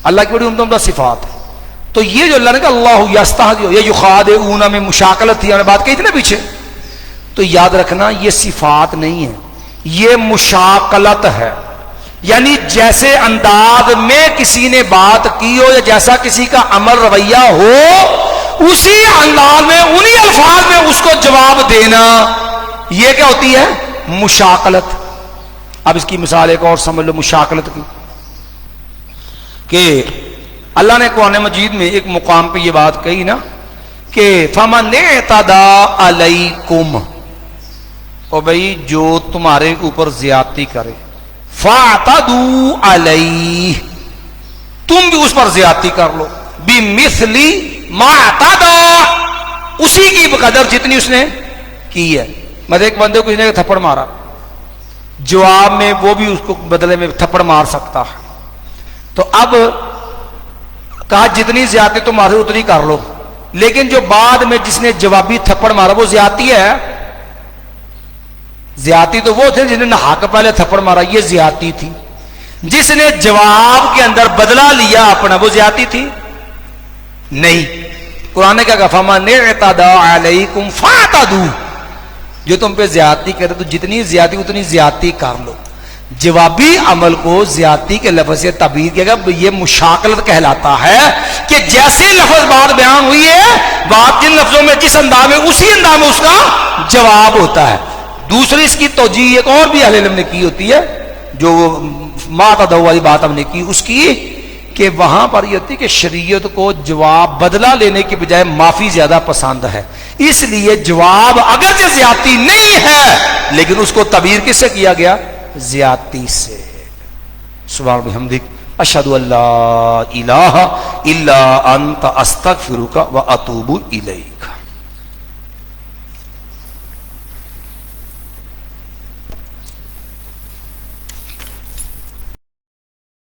Speaker 1: اللہ کی بڑی عمدہ صفات ہے. تو یہ جو اللہ نے کہا اللہ یستہزئ, یہ یخادعون میں مشاکلت تھی, ہم نے بات کہی تھی نا پیچھے, تو یاد رکھنا یہ صفات نہیں ہے، یہ مشاکلت ہے، یعنی جیسے انداز میں کسی نے بات کی ہو یا جیسا کسی کا عمل رویہ ہو اسی انداز میں انہی الفاظ میں اس کو جواب دینا، یہ کیا ہوتی ہے؟ مشاکلت۔ اب اس کی مثال ایک اور سمجھ لو مشاکلت کی، کہ اللہ نے قرآن مجید میں ایک مقام پہ یہ بات کہی نا کہ فَمَنِ اعْتَدَىٰ عَلَيْكُمْ، اور بھئی جو تمہارے اوپر زیادتی کرے، فَاعْتَدُوا عَلَيْهِ، تم بھی اس پر زیادتی کر لو، بِمِثْلِ مَا اعْتَدَىٰ، اسی کی بقدر جتنی اس نے کی ہے۔ مطلب ایک بندے کو کسی نے تھپڑ مارا، جواب میں وہ بھی اس کو بدلے میں تھپڑ مار سکتا ہے، تو اب کہا جتنی زیادتی تمہاری اتنی کر لو، لیکن جو بعد میں جس نے جوابی تھپڑ مارا وہ زیادتی ہے؟ زیادتی تو وہ تھے جس نے نہا کے پہلے تھپڑ مارا، یہ زیادتی تھی۔ جس نے جواب کے اندر بدلہ لیا اپنا، وہ زیادتی تھی؟ نہیں۔ قرآن نے کیا کہا؟ فَمَنِ اعْتَدَىٰ عَلَيْكُمْ فَاعْتَدُوا، جو تم پہ زیادتی کرے تو جتنی زیادتی اتنی زیادتی کر لو۔ جوابی عمل کو زیادتی کے لفظ سے تعبیر کیا گیا، یہ مشاکلت کہلاتا ہے کہ جیسے لفظ بات بیان ہوئی ہے، بات جن لفظوں میں جس انداز میں اسی انداز میں اس کا جواب ہوتا ہے۔ دوسری اس کی توجیہ ایک اور بھی اہل علم نے کی ہوتی ہے، جو ما تدعو والی بات ہم نے کی اس کی، کہ وہاں پر یہ ہوتی ہے کہ شریعت کو جواب بدلہ لینے کے بجائے معافی زیادہ پسند ہے، اس لیے جواب اگرچہ زیادتی نہیں ہے لیکن اس کو تعبیر کس سے کیا گیا؟ زیادتی سے۔ سبحان بحمدک، اشہد ان لا الہ الا انت، استغفرک و اتوب الیک۔